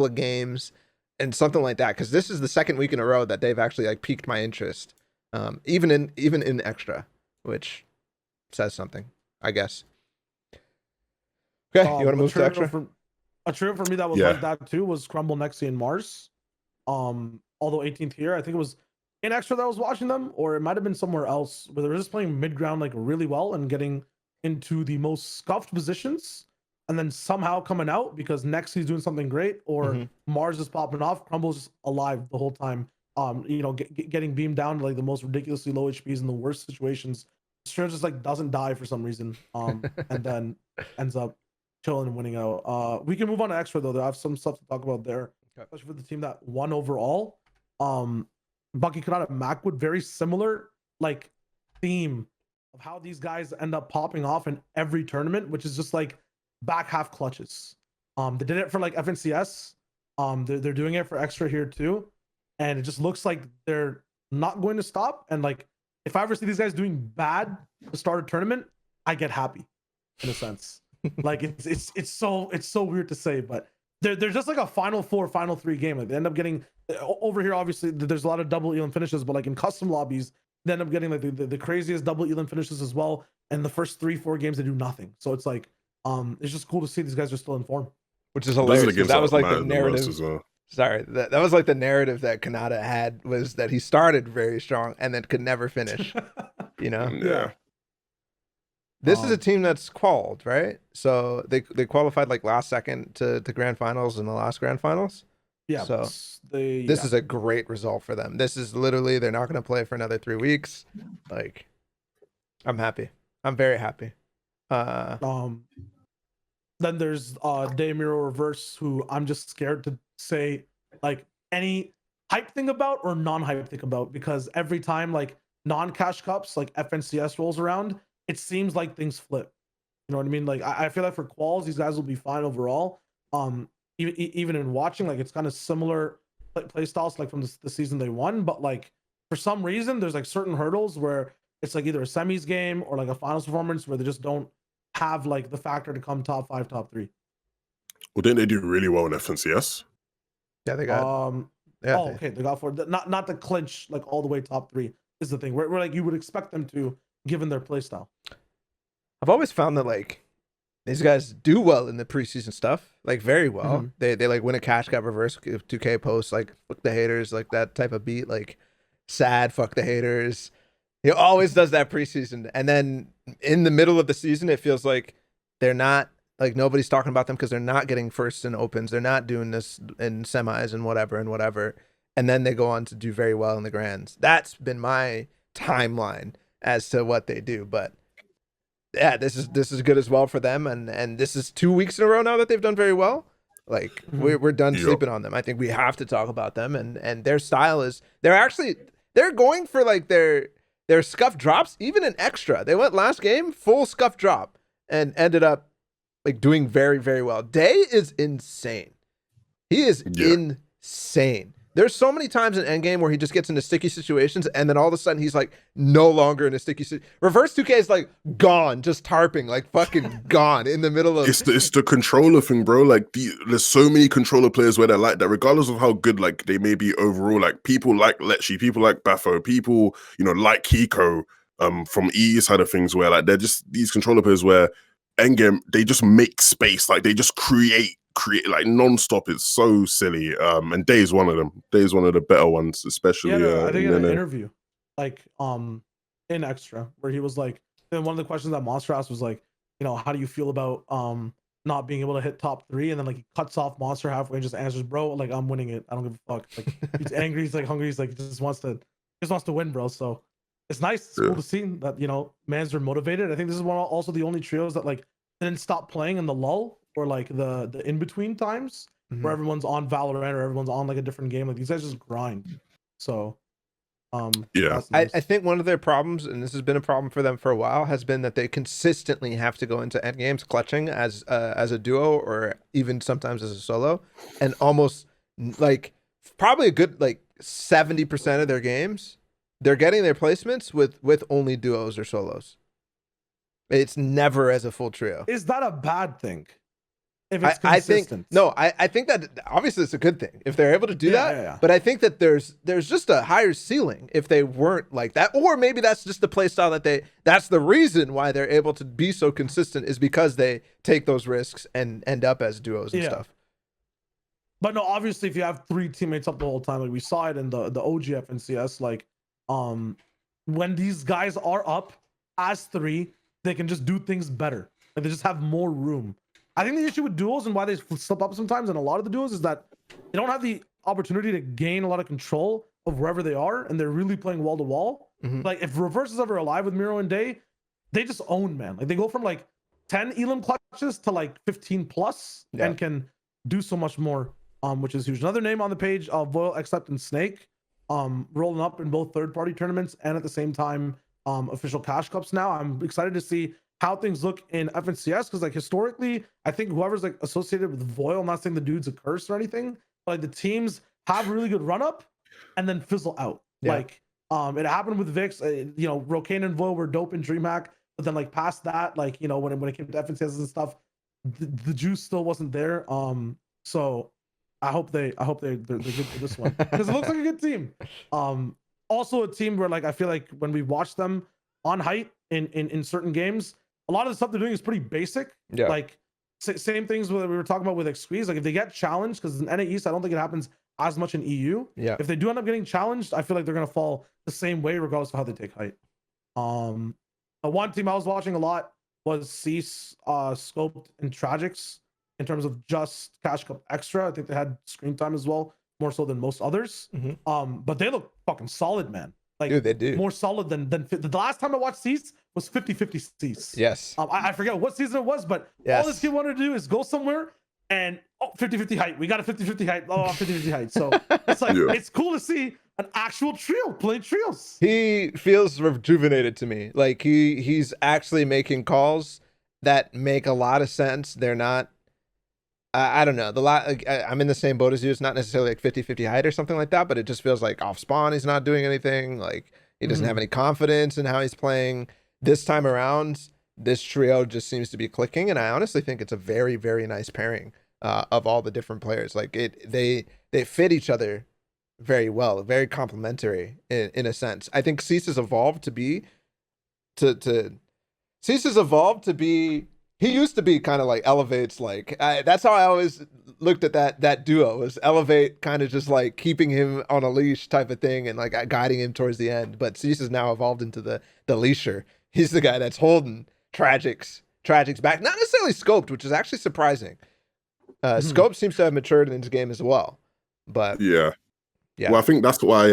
of games, and something like that. Because this is the 2nd week in a row that they've actually like piqued my interest, even in extra, which says something, I guess. Okay, you want to move to extra? A trio for me that was like that too was Crumble, Nexi, and Mars. Although 18th here, I think it was in extra that I was watching them, or it might have been somewhere else where they were just playing mid ground like really well and getting into the most scuffed positions, and then somehow coming out because Nexi's doing something great, or Mars is popping off. Crumble's just alive the whole time. Getting beamed down to like the most ridiculously low HPs in the worst situations. Sure, just like doesn't die for some reason, and then ends up chilling and winning out. We can move on to extra though. I have some stuff to talk about there, especially for the team that won overall. Bucky Kanata, Macwood, very similar like theme of how these guys end up popping off in every tournament, which is just like back half clutches. They did it for like FNCS. They're doing it for extra here too, and it just looks like they're not going to stop. And like, if I ever see these guys doing bad to start a tournament, I get happy, in a sense. Like it's so weird to say, but they're just like a final 4, final 3 game. Like they end up getting over here. Obviously, there's a lot of double elim finishes, but like in custom lobbies, they end up getting like the craziest double elim finishes as well. And the first 3-4 games they do nothing. So it's like it's just cool to see these guys are still in form. Which is hilarious. That was like the narrative as well. Sorry, that was like the narrative that Kanata had, was that he started very strong and then could never finish. Yeah. This is a team that's qualified, right? So they qualified like last second to grand finals in the last grand finals. Yeah. So this is a great result for them. This is literally, they're not going to play for another 3 weeks. Like, I'm happy. I'm very happy. Um, then there's Daemiro Reverse, who I'm just scared to say like any hype thing about or non-hype thing about, because every time like non-cash cups like FNCS rolls around, it seems like things flip. You know what I mean? Like I feel like for quals, these guys will be fine overall. Even in watching, like it's kind of similar play styles like from the season they won, but like for some reason there's like certain hurdles where it's like either a semis game or like a finals performance where they just don't have like the factor to come top 5, top 3. Well, didn't they do really well in FNCS? Yeah, they got. Yeah. Oh, okay, they got 4. Not to clinch like all the way top 3 is the thing. Where like you would expect them to, given their play style. I've always found that like these guys do well in the preseason stuff, like very well. They like win a Cash Cup Reverse 2K post, like fuck the haters, like that type of beat, like sad fuck the haters. He always does that preseason, and then in the middle of the season, it feels like they're not, like nobody's talking about them because they're not getting firsts in opens. They're not doing this in semis and whatever. And then they go on to do very well in the grands. That's been my timeline as to what they do. But yeah, this is good as well for them. And this is 2 weeks in a row now that they've done very well. Like we're done sleeping on them. I think we have to talk about them. And their style is, they're going for like their scuff drops, even an extra. They went last game full scuff drop and ended up like doing very, very well. Day is insane. He is insane. There's so many times in endgame where he just gets into sticky situations and then all of a sudden he's like no longer in a sticky situation. Reverse 2K is like gone, just tarping, like fucking gone in the middle of. It's the controller thing, bro. Like there's so many controller players where they're like that, regardless of how good like they may be overall. Like people like Lecce, people like Baffo, people like Kiko from E side of things, where like they're just these controller players where endgame they just make space, like they just create like non-stop. It's so silly. And Day is one of them. Day is one of the better ones, especially. I think in an interview, like in Extra, where he was like, then one of the questions that Monster asked was like, how do you feel about not being able to hit top 3? And then like he cuts off Monster halfway and just answers, bro, like I'm winning it. I don't give a fuck. Like he's angry, he's like hungry, he's like he just wants to win, bro. So it's nice. It's cool to see that mans are motivated. I think this is also the only trios that like didn't stop playing in the lull or like the in between times where everyone's on Valorant or everyone's on like a different game. Like these guys just grind. So nice. I think one of their problems, and this has been a problem for them for a while, has been that they consistently have to go into end games clutching as a duo or even sometimes as a solo, and almost like probably a good like 70% of their games they're getting their placements with only duos or solos. It's never as a full trio. Is that a bad thing? If it's consistent? I think that obviously it's a good thing if they're able to do that. Yeah. But I think that there's just a higher ceiling if they weren't like that, or maybe that's just the play style that's the reason why they're able to be so consistent, is because they take those risks and end up as duos and stuff. But no, obviously if you have 3 teammates up the whole time, like we saw it in the OG FNCS, like when these guys are up as 3, they can just do things better. Like they just have more room. I think the issue with duos and why they slip up sometimes in a lot of the duos is that they don't have the opportunity to gain a lot of control of wherever they are, and they're really playing wall to wall. Like if Reverse is ever alive with Miro and Day, they just own, man. Like they go from like 10 Elim clutches to like 15 plus and can do so much more, which is huge. Another name on the page, Voil, Except, and Snake, rolling up in both third-party tournaments and at the same time official Cash Cups now. I'm excited to see how things look in FNCS, because like historically, I think whoever's like associated with Voil, I'm not saying the dude's a curse or anything, but like the teams have really good run up and then fizzle out. Like it happened with Vix. Rokane and Voil were dope in DreamHack, but then like past that, like when it came to FNCS and stuff, the juice still wasn't there. So I hope they're good for this one, because it looks like a good team. Also a team where like I feel like when we watch them on height in certain games, a lot of the stuff they're doing is pretty basic. Like same things that we were talking about with like Squeeze. Like if they get challenged, because in NA East I don't think it happens as much in EU. If they do end up getting challenged, I feel like they're gonna fall the same way regardless of how they take height. One team I was watching a lot was Cease, Scoped, and Tragics in terms of just Cash Cup Extra. I think they had screen time as well, more so than most others. But they look fucking solid, man. like Dude, they do. more solid than the last time I watched Cease was 50-50 Cease. Yes. I forget what season it was, but all this kid wanted to do is go somewhere and 50-50 height. We got a 50-50 height. Oh, 50-50 height. So it's like it's cool to see an actual trio playing trios. He feels rejuvenated to me. Like he's actually making calls that make a lot of sense. They're not. I don't know. I'm in the same boat as you. It's not necessarily like 50-50 height or something like that, but it just feels like off spawn he's not doing anything. Like he doesn't have any confidence in how he's playing. This time around, this trio just seems to be clicking, and I honestly think it's a very, very nice pairing of all the different players. Like they fit each other very well, very complementary in a sense. I think Cease has evolved to be he used to be kind of like Elevate's like that's how I always looked at that duo, was Elevate kind of just like keeping him on a leash type of thing and like guiding him towards the end. But Cease has now evolved into the leasher. He's the guy that's holding Tragic's back. Not necessarily Scoped, which is actually surprising. Scope seems to have matured in his game as well. But yeah. Well, I think that's why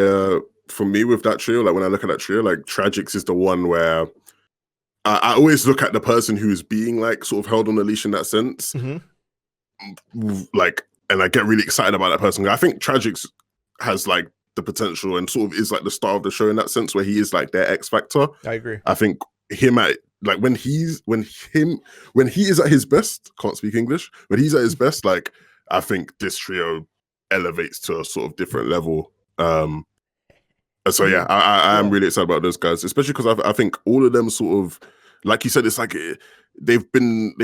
for me with that trio, like when I look at that trio, like Tragic's is the one where I always look at the person who's being like sort of held on the leash in that sense. Like, and I get really excited about that person. I think Tragic's has like the potential and sort of is like the star of the show in that sense, where he is like their X factor. I agree. I think him at like when he is at his best, can't speak English, when he's at his best, like I think this trio elevates to a sort of different level. So yeah, I am really excited about those guys, especially because I think all of them sort of, like you said, it's like they've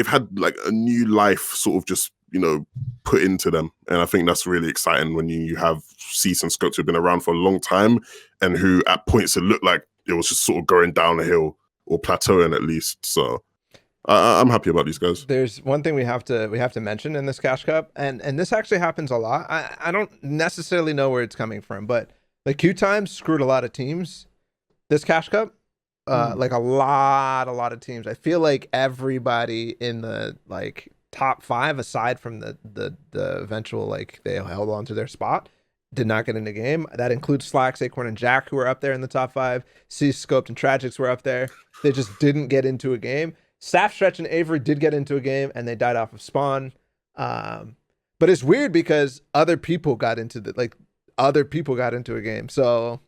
had like a new life sort of just, you know, put into them. And I think that's really exciting when you have Cease and Scopes who've been around for a long time and who at points it looked like it was just sort of going down a hill or plateauing at least. So I'm happy about these guys. There's one thing we have to mention in this Cash Cup, and this actually happens a lot. I don't necessarily know where it's coming from, but the queue times screwed a lot of teams this Cash Cup. Like a lot of teams. I feel like everybody in the like top 5, aside from the eventual, like they held on to their spot, did not get in the game. That includes Slacks, Acorn, and Jack, who were up there in the top 5. Cease, Scoped, and Tragics were up there. They just didn't get into a game. Staff, Stretch, and Avery did get into a game, and they died off of spawn. But it's weird because other people got into a game. So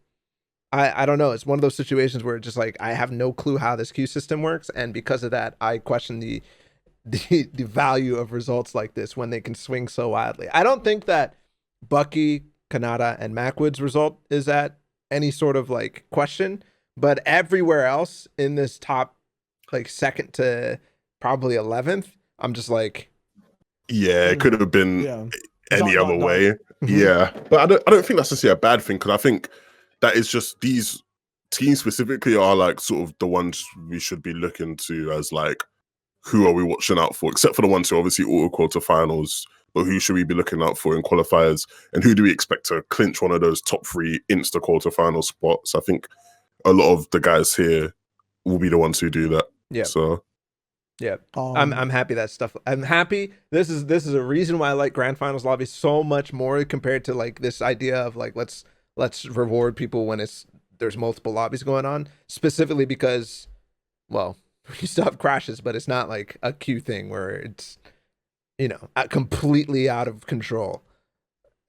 I don't know. It's one of those situations where it's just like I have no clue how this queue system works, and because of that, I question the value of results like this when they can swing so wildly. I don't think that Bucky, Kanata, and Macwood's result is at any sort of like question, but everywhere else in this top like 2nd to probably 11th, I'm just like, yeah, it could have been any other way. Yeah, but I don't think that's necessarily a bad thing, because I think that is just these teams specifically are like sort of the ones we should be looking to as like, who are we watching out for, except for the ones who obviously auto quarterfinals, but who should we be looking out for in qualifiers, and who do we expect to clinch one of those top 3 insta quarterfinal spots? I think a lot of the guys here will be the ones who do that. Yeah. So yeah, I'm happy that stuff. I'm happy. This is a reason why I like grand finals lobbies so much more compared to like this idea of like let's reward people when there's multiple lobbies going on, specifically because, well, you still have crashes, but it's not like a queue thing where it's, you know, completely out of control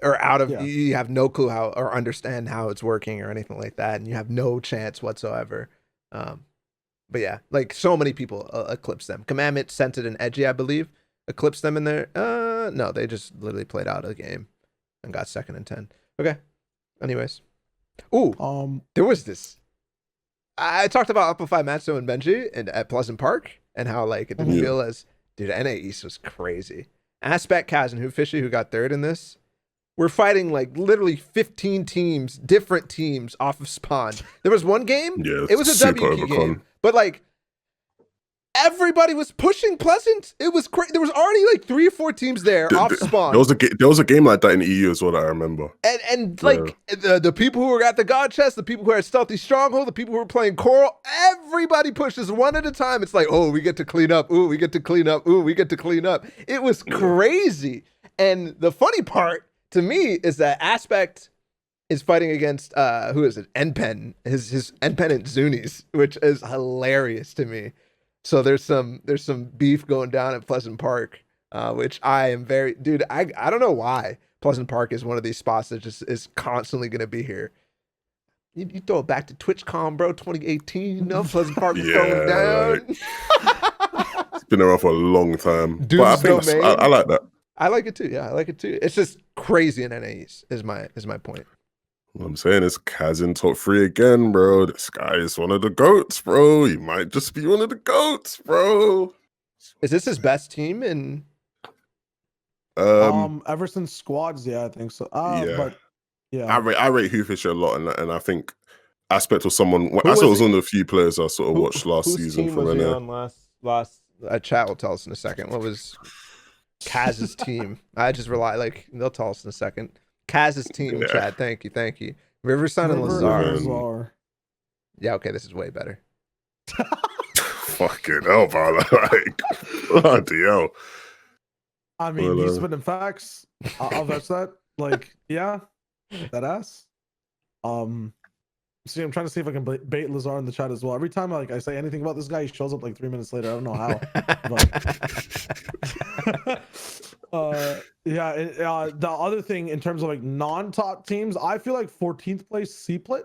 or out of you have no clue how or understand how it's working or anything like that, and you have no chance whatsoever. But yeah, like so many people eclipse them. Commandment, Scented, and Edgy, I believe, eclipsed them in there. No, they just literally played out a game and got 2nd and 10. Okay. Anyways. Ooh, there was this. I talked about Amplify Matzo and Benji at Pleasant Park and how like it didn't feel as, dude, NA East was crazy. Aspect, Kaz, and Fishy, who got 3rd in this, we're fighting like literally 15 teams, different teams off of spawn. There was one game, it was a WP game, but like everybody was pushing Pleasant. It was crazy. There was already like 3 or 4 teams there off spawn. There was a game like that in the EU as well that I remember. And like the people who were at the God Chest, the people who were at Stealthy Stronghold, the people who were playing Coral, everybody pushes one at a time. It's like, oh, we get to clean up. Ooh, we get to clean up. Ooh, we get to clean up. It was crazy. And the funny part to me is that Aspect is fighting against who is it? NPen, his NPen and Zunis, which is hilarious to me. So there's some beef going down at Pleasant Park, which I am very dude. I don't know why Pleasant Park is one of these spots that just is constantly gonna be here. You throw it back to TwitchCon, bro, 2018. You know, Pleasant Park was going down. It's been around for a long time. Dude's But I think domain. I like that. I like it too. Yeah, I like it too. It's just crazy in NAEs is my point. What I'm saying is Kaz in top 3 again, bro. This guy is one of the GOATs, bro. He might just be one of the GOATs, bro. Is this his best team in Ever since squads, yeah, I think so. Yeah. But yeah, I rate Hoofisher a lot, and I think Aspect was someone Who I saw was was it? one of the few players I sort of watched last whose season team from was he NA. on last chat will tell us in a second. What was Kaz's team? I just rely they'll tell us in a second. Kaz's team, Yeah. Chad. Thank you. Riverside and River Lazar. and Lazar. Yeah, okay, this is way better. Fucking hell, bro. Like, bloody hell. I mean, Well, he's spitting facts. I'll vouch that. Like, yeah, that ass. See, I'm trying to see if I can bait Lazar in the chat as well. Every time I say anything about this guy, he shows up like 3 minutes later. I don't know how. The other thing in terms of like non-top teams, I feel like 14th place Cplit,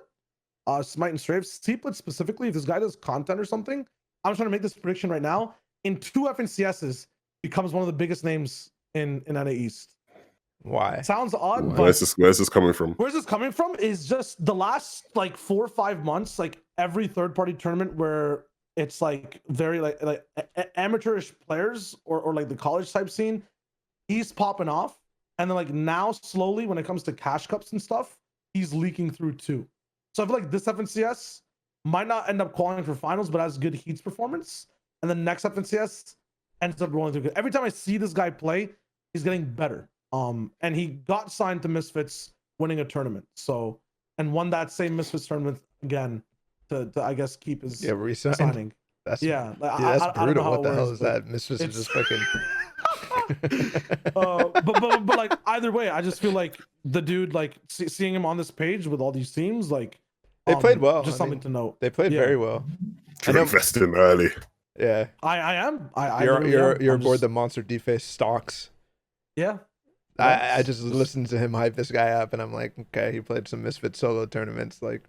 Smite and Strafe. Cplit specifically, if this guy does content or something, I'm trying to make this prediction right now. In 2 FNCSs, becomes one of the biggest names in NA East. Why? Sounds odd, but Where's this coming from? where's this coming from is just the last like 4 or 5 months, like every third-party tournament where it's like very like amateurish players or like the college type scene, he's popping off. And then like now slowly when it comes to cash cups and stuff, he's leaking through too. So I feel like this FNCS might not end up qualifying for finals, but has good Heats performance. And then next FNCS ends up rolling through. Every time I see this guy play, he's getting better. And he got signed to Misfits, winning a tournament. So, and won that same Misfits tournament again to I guess keep his re-signed. signing. That's Yeah, like, that's I don't know brutal. how What it the hell works, is that? Misfits is just fucking. but like either way, I just feel like the dude, like seeing him on this page with all these teams, like They played well. Just something to note. They played very well. To invest in early. Yeah. I am. You're aboard the Monster Deface stocks. Yeah. I just listened to him hype this guy up, and I'm like, okay, he played some Misfit solo tournaments. Like,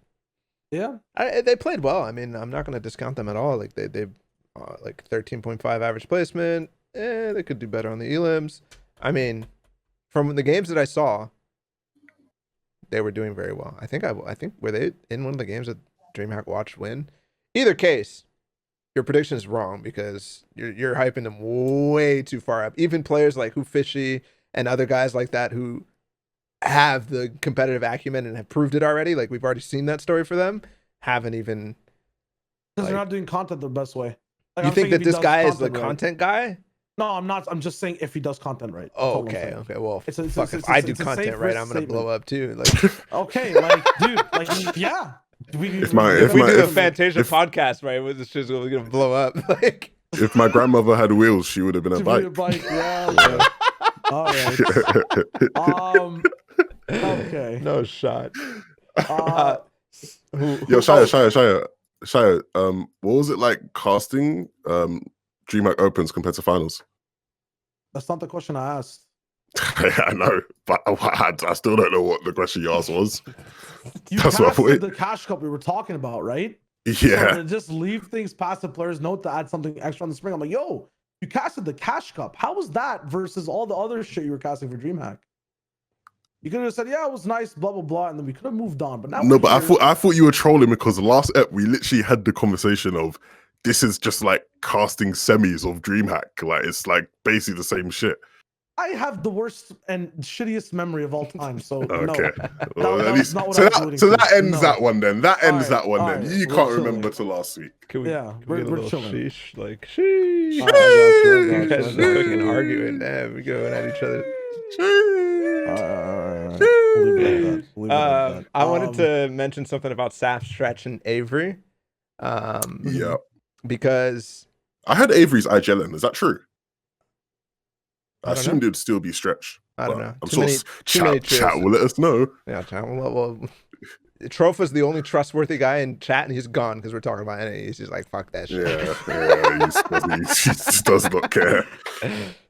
yeah, they played well. I mean, I'm not going to discount them at all. Like they like 13.5 average placement. They could do better on the elims. I mean, from the games that I saw, they were doing very well. I think were they in one of the games that DreamHack watched win? Either case, your prediction is wrong because you're hyping them way too far up. Even players like Hoofishy and other guys like that who have the competitive acumen and have proved it already, like we've already seen that story for them, haven't even. Because they're not doing content the best way. Like, You I'm think saying that this guy is the right. content guy? No, I'm not. I'm just saying if he does content right. That's Oh, all I'm okay, saying. okay. Well, It's a- it's- fuck, it's- if I it's- do it's a content safe right, risk I'm gonna blow statement. up too. Like, Okay, like dude, like yeah. if we do the Fantasia if- podcast right, it's just gonna blow up. Like, If my grandmother had wheels, she would have been a bike. Yeah. All right. Okay. no shot. Yo, Shia, what was it like casting DreamHack Opens compared to finals? That's not the question I asked. I know, but I still don't know what the question you asked was. You That's what I casted thought. the cash cup we were talking about, right? So Yeah, to just leave things past the player's note to add something extra on the spring. I'm like, yo, you casted the cash cup. How was that versus all the other shit you were casting for DreamHack? You could have said, yeah, it was nice, blah blah blah, and then we could have moved on. But now no, we're but here. I thought you were trolling because the last ep we literally had the conversation of this is just like casting semis of DreamHack. Like it's like basically the same shit. I have the worst and shittiest memory of all time. So Okay, no. well, That at was least not what so I was that alluding so to. that ends No. that one then. That ends Alright, that one then. alright, You we're can't chilling. remember to last week. Can we? Yeah, can we get a we're little chilling. sheesh, like sheesh. All right, I got you, I You got guys you, I are got fucking you. arguing. Damn, we going at each other. All right. We'll leave it at that. We'll leave it at that. I wanted to mention something about Saf, Stretch, and Avery. Yeah, Because I had Avery's iGelin. Is that true? I I don't assumed it would still be Stretch. I don't know. I'm Too many sure chat will let us know. Yeah, chat. Well, Trofa's the only trustworthy guy in chat, and he's gone because we're talking about NAEs. He's like, fuck that shit. He just does not care.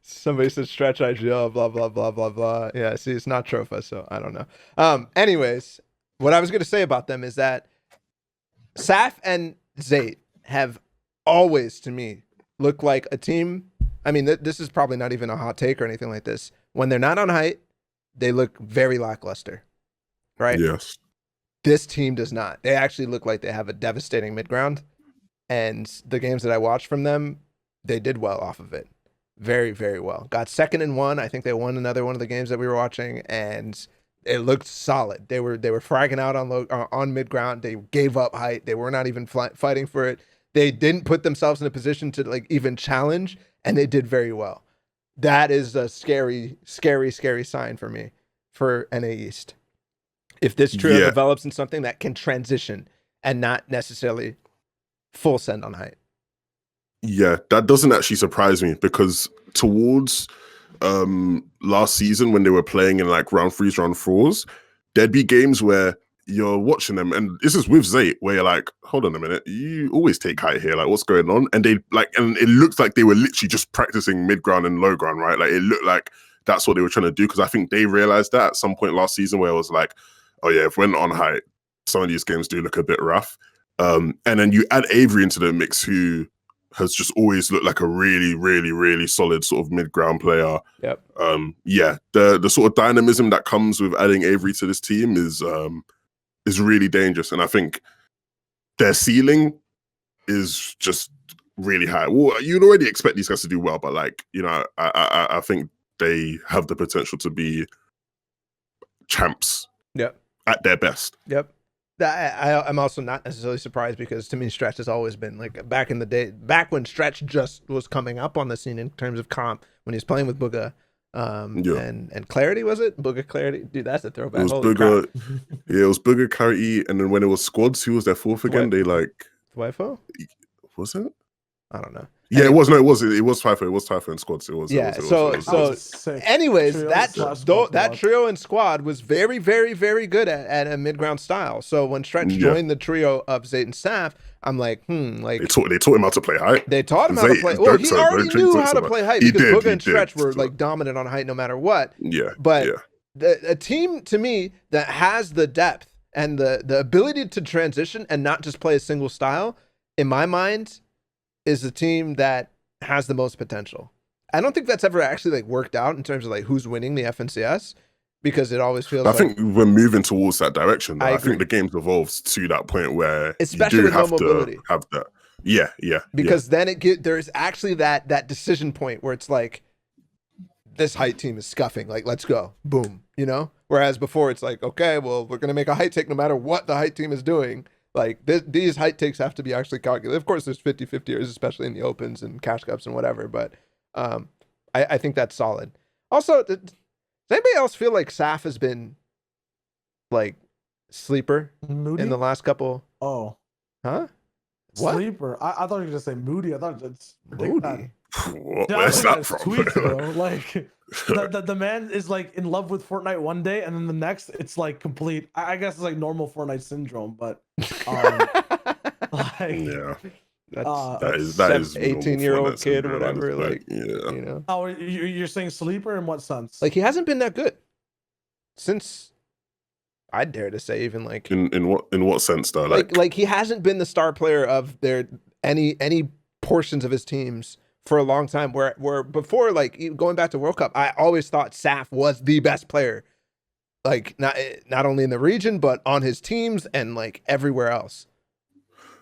Somebody said stretch IGL, blah, blah, blah, blah, blah. Yeah, see, it's not Trofa, so I don't know. Anyways, what I was going to say about them is that Saf and Zayt have always, to me, looked like a team. I mean, this is probably not even a hot take or anything like this. When they're not on height, they look very lackluster, right? Yes. This team does not. They actually look like they have a devastating mid-ground. And the games that I watched from them, they did well off of it. Very, very well. Got second in one. I think they won another one of the games that we were watching, and it looked solid. They were fragging out on mid-ground. They gave up height. They were not even fighting for it. They didn't put themselves in a position to like even challenge, and they did very well. That is a scary, scary, scary sign for me for NA East. If this trio develops in something that can transition and not necessarily full send on height. Yeah, that doesn't actually surprise me because towards last season when they were playing in like round 3s, round 4s, there'd be games where you're watching them, and this is with Zayt, where you're like, hold on a minute, you always take height here, like what's going on? And they like, and it looked like they were literally just practicing mid ground and low ground, right? Like it looked like that's what they were trying to do, because I think they realized that at some point last season where it was like, oh yeah, if we're not on height, some of these games do look a bit rough. And then you add Avery into the mix, who has just always looked like a really, really, really solid sort of mid-ground player. Yep. Yeah, the sort of dynamism that comes with adding Avery to this team is really dangerous. And I think their ceiling is just really high. Well, you'd already expect these guys to do well, but like, you know, I think they have the potential to be champs. Yep. At their best. Yep. I'm also not necessarily surprised, because to me Stretch has always been like, back in the day, back when Stretch just was coming up on the scene in terms of comp, when he was playing with Booga and Clarity, was it? Booga Clarity? Dude, that's a throwback. It was Holy Booga, crap. yeah, it was Booga, Clarity, and then when it was squads, who was their fourth again? They like Twifo? Was it? I don't know. Yeah, anyway. It was Twifo. It was Twifo and squads. It was. Anyways, that trio and squad was very, very, very good at a mid-ground style. So when Stretch joined the trio of Zayt and Saf, I'm like, like they taught him how to play height. They taught him how to play. Well, he already knew how to play height, because Booga and Stretch were like dominant on height no matter what. Yeah. But a team, to me, that has the depth and the ability to transition and not just play a single style, in my mind, is the team that has the most potential. I don't think that's ever actually like worked out in terms of like who's winning the FNCS, because it always feels. I think we're moving towards that direction. I agree. think the game's evolved to that point where especially you do with have mobility. to have that. Yeah. Because then there's actually that decision point where it's like, this height team is scuffing. Like, let's go, boom. You know. Whereas before it's like, okay, well, we're gonna make a height take no matter what the height team is doing. Like, these height takes have to be actually calculated. Of course, there's 50-50 years, especially in the opens and cash cups and whatever. But I think that's solid. Also, does anybody else feel like Saf has been like sleeper Moody? in the last couple? Oh, huh? What? Sleeper? I thought you were gonna say Moody. I thought it's Moody. Where's that from? Tweets, bro. Like the man is like in love with Fortnite one day, and then the next it's like complete. I guess it's like normal Fortnite syndrome, but like Yeah. That is 18-year-old kid, whatever. Like, you know. Oh, you're saying sleeper in what sense? Like, he hasn't been that good since, I dare to say, even like in what sense though? Like he hasn't been the star player of their any portions of his teams for a long time. Where before, like going back to World Cup, I always thought Saf was the best player, like not only in the region but on his teams and like everywhere else.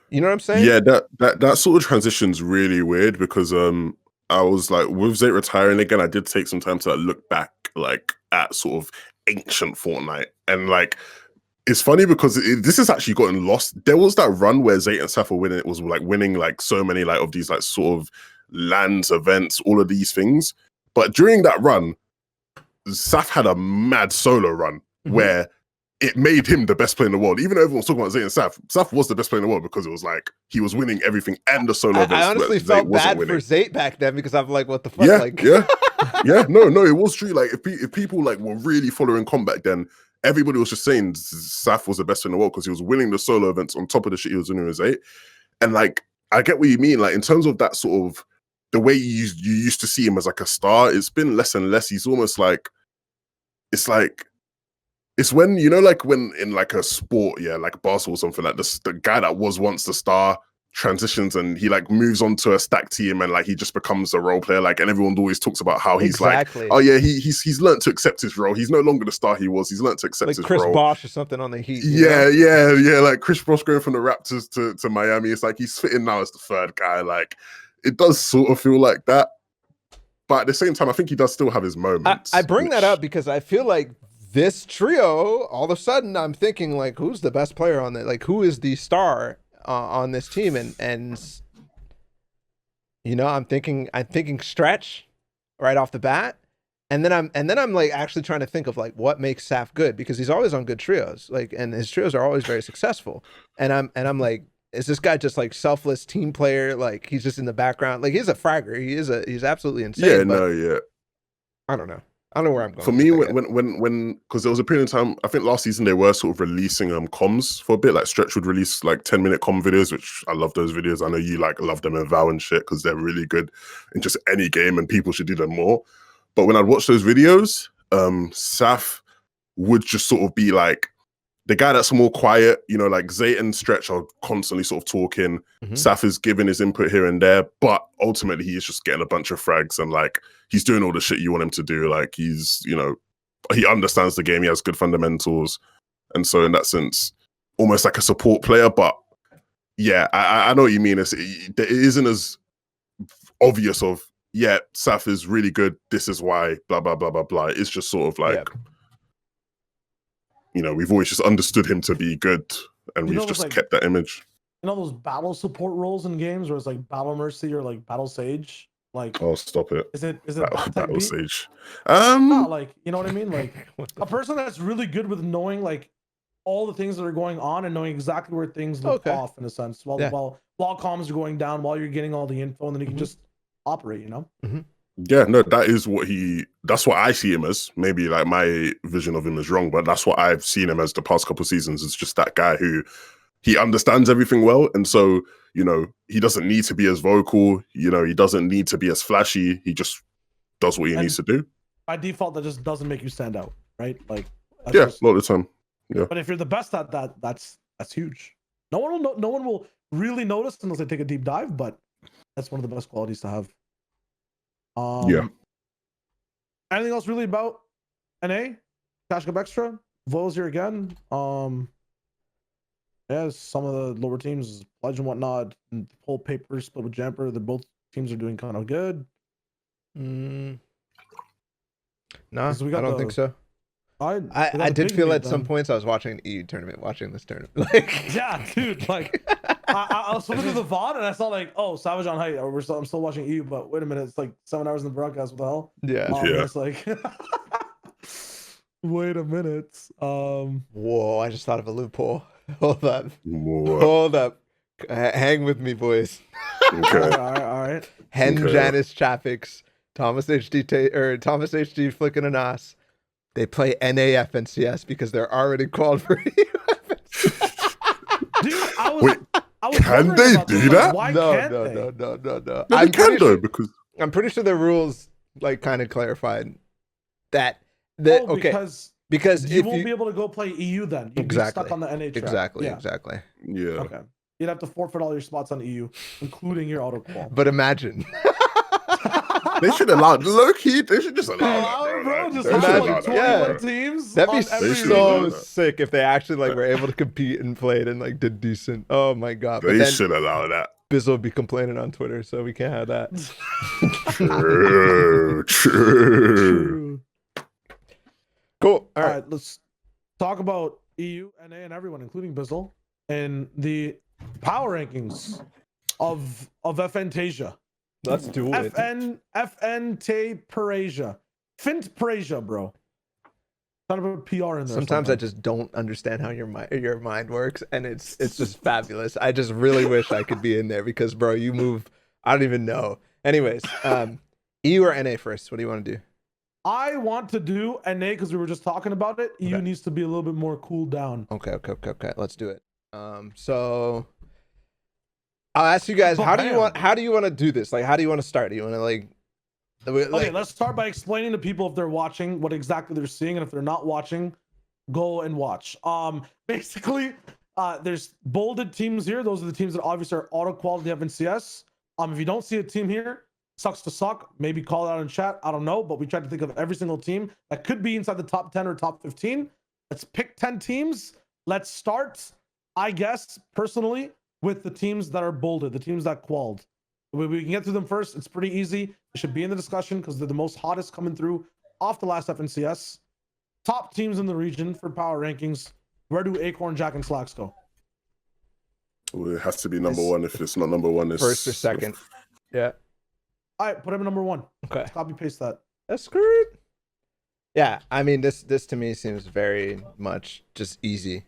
You know what I'm saying? Yeah, that sort of transition's really weird, because I was like, with Zayt retiring again, I did take some time to look back like at sort of ancient Fortnite, and like it's funny because this has actually gotten lost. There was that run where Zayt and Saf were winning. It was like winning like so many like of these like sort of lands, events, all of these things. But during that run, Saf had a mad solo run where it made him the best player in the world. Even though everyone's talking about Zayt and Saf was the best player in the world, because it was like he was winning everything and the solo events. I honestly felt bad for Zayt back then, because I'm like, what the fuck? Yeah, like, yeah. Yeah, no, it was true. Like if people like were really following combat, then everybody was just saying Saf was the best in the world because he was winning the solo events on top of the shit he was doing with Zay. And like, I get what you mean. Like in terms of that sort of the way you used to see him as like a star, it's been less and less. He's almost like, it's when, you know, like when in like a sport, yeah, like basketball or something, like the guy that was once the star transitions and he like moves on to a stack team and like he just becomes a role player, like, and everyone always talks about how he's like, oh yeah, he's learned to accept his role. He's no longer the star he was. He's learned to accept like his Chris role. Bosh or something on the Heat. Yeah. Like Chris Bosh going from the Raptors to Miami. It's like he's fitting now as the third guy. Like it does sort of feel like that. But at the same time, I think he does still have his moments. I bring that up because I feel like this trio, all of a sudden, I'm thinking like, who's the best player on that? Like, who is the star on this team? And you know, I'm thinking Stretch right off the bat, and then I'm like actually trying to think of like what makes Saf good, because he's always on good trios, like, and his trios are always very successful. And I'm like, is this guy just like selfless team player? Like he's just in the background. Like he's a fragger. He's absolutely insane. Yeah, I don't know. I don't know where I'm going. For me, when because there was a period of time, I think last season they were sort of releasing comms for a bit. Like Stretch would release like 10-minute comm videos, which I love those videos. I know you like love them in Val and shit because they're really good in just any game and people should do them more. But when I'd watch those videos, Saf would just sort of be like the guy that's more quiet, you know, like Zay and Stretch are constantly sort of talking. Saf is giving his input here and there, but ultimately he is just getting a bunch of frags and like he's doing all the shit you want him to do. Like he's, you know, he understands the game. He has good fundamentals. And so in that sense, almost like a support player. But yeah, I know what you mean. It isn't as obvious of, yeah, Saf is really good. This is why, blah, blah, blah, blah, blah. It's just sort of like, you know, we've always just understood him to be good, and we've just kept that image. You know those battle support roles in games where it's like Battle Mercy or like Battle Sage? Like, oh, stop it. Is it Battle Sage? No, like, you know what I mean? Like a person that's really good with knowing like all the things that are going on and knowing exactly where things look off in a sense, while comms are going down, while you're getting all the info, and then you can just operate, you know? Yeah, no, that's what I see him as. Maybe like my vision of him is wrong, but that's what I've seen him as the past couple of seasons. It's just that guy who he understands everything well. And so, you know, he doesn't need to be as vocal, you know, he doesn't need to be as flashy. He just does what he needs to do. By default, that just doesn't make you stand out, right? Like, a lot of the time. Yeah. But if you're the best at that, that's huge. No one will really notice unless they take a deep dive, but that's one of the best qualities to have. Anything else really about NA? Cash Cup Extra? Vols here again. Yeah, some of the lower teams, Pledge and whatnot, and the whole paper split with Jumper, both teams are doing kind of good. No, I don't think so. I did feel at some points I was watching an EU tournament, watching this tournament. Like, yeah, dude. Like, I was flipping through the VOD and I saw like, oh, Savage on height. I'm still watching EU, but wait a minute, it's like 7 hours in the broadcast. What the hell? Yeah. It's like, wait a minute. Whoa! I just thought of a loophole. Hold up. Hang with me, boys. Okay. all right. Janice Chaffix, Thomas HD flicking an ass. They play NA FNCS because they're already called for EU. Dude, I was can they do that? Why no. No, they can though, because I'm pretty sure the rules like kind of clarified that. Because you won't be able to go play EU then. You'd be stuck on the NA track. Exactly. Yeah. Okay. You'd have to forfeit all your spots on EU, including your auto qual. But imagine. They should allow low-key. They should just allow it, bro. Just have like 21 teams. That'd be so region. sick if they actually like were able to compete and played and like did decent. Oh my god! They should allow that. Bizzle would be complaining on Twitter, so we can't have that. True. Cool. All right, let's talk about EU, NA, and everyone, including Bizzle, and the power rankings of FNTASIA. Let's do it. FNTASIA. FNTASIA, bro. Kind of a PR in there. Sometimes I just don't understand how your mind works, and it's just fabulous. I just really wish I could be in there because, bro, you move. I don't even know. Anyways, EU or NA first? What do you want to do? I want to do NA because we were just talking about it. EU Okay. needs to be a little bit more cooled down. Okay. Let's do it. So I'll ask you guys, how do you want to do this? Like, how do you want to start? Do you want to like Okay, let's start by explaining to people if they're watching what exactly they're seeing, and if they're not watching, go and watch. Basically, there's bolded teams here. Those are the teams that obviously are auto quality FNCS. If you don't see a team here, sucks to suck. Maybe call it out in chat. I don't know, but we tried to think of every single team that could be inside the top 10 or top 15. Let's pick 10 teams. Let's start, I guess, personally, with the teams that are bolded, the teams that qualled. We can get through them first. It's pretty easy. They should be in the discussion because they're the most hottest coming through off the last FNCS. Top teams in the region for power rankings. Where do Acorn, Jack, and Slacks go? Well, it has to be number one. If it's not number one, it's first or second. Yeah. All right, put him at number one. Okay. Let's copy paste that. That's screwed. Yeah, I mean this to me seems very much just easy.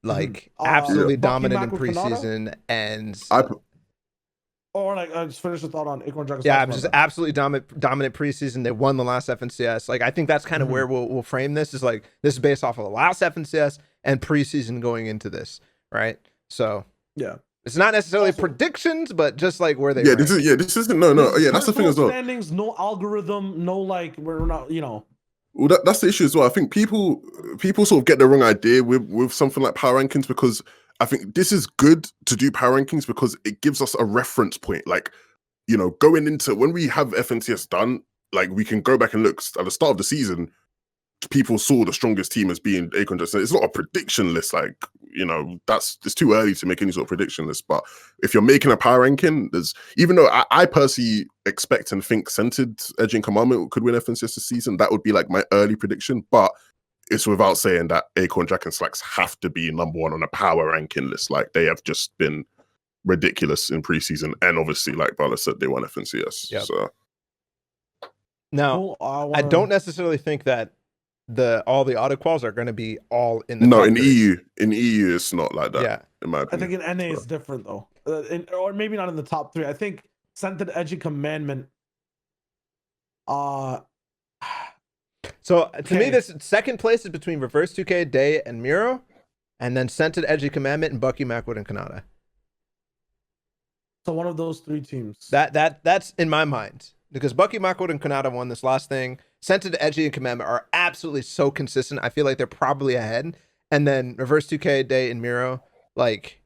Like absolutely dominant in preseason and or like just finish the thought on Acorn, Jack, and Slacks. Yeah, just absolutely dominant preseason. They won the last FNCS. Like I think that's kind of where we'll frame this, is like this is based off of the last FNCS and preseason going into this, right? So yeah. It's not necessarily predictions, but just like where they this isn't no that's the thing as well. Standings, no algorithm, no like we're not, you know. Well, that's the issue as well. I think people sort of get the wrong idea with something like power rankings, because I think this is good to do power rankings because it gives us a reference point. Like, you know, going into when we have FNTS done, like we can go back and look at the start of the season. People saw the strongest team as being Acorn Jackson. It's not a prediction list, like, you know, it's too early to make any sort of prediction list. But if you're making a power ranking, even though I personally expect and think Centered, Edge, and Commandment could win FNCS this season, that would be like my early prediction. But it's without saying that Acorn, Jack, and Slacks have to be number one on a power ranking list. Like, they have just been ridiculous in preseason, and obviously, like Bala said, they won FNCS. Yep. So now, I don't necessarily think that all the auto quals are going to be all in the no top in 30. EU it's not like that. Yeah, in my opinion. I think in NA it's different though, or maybe not in the top 3. I think Centered, Edgy, Commandment. So to me, this second place is between Reverse 2K, Day, and Miro, and then Centered, Edgy, Commandment, and Bucky, Macwood, and Kanata. So one of those 3 teams. That's in my mind, because Bucky, Macwood, and Kanata won this last thing. Centered, Edgy, and Commandment are absolutely so consistent. I feel like they're probably ahead. And then Reverse 2K, Day, and Miro, like,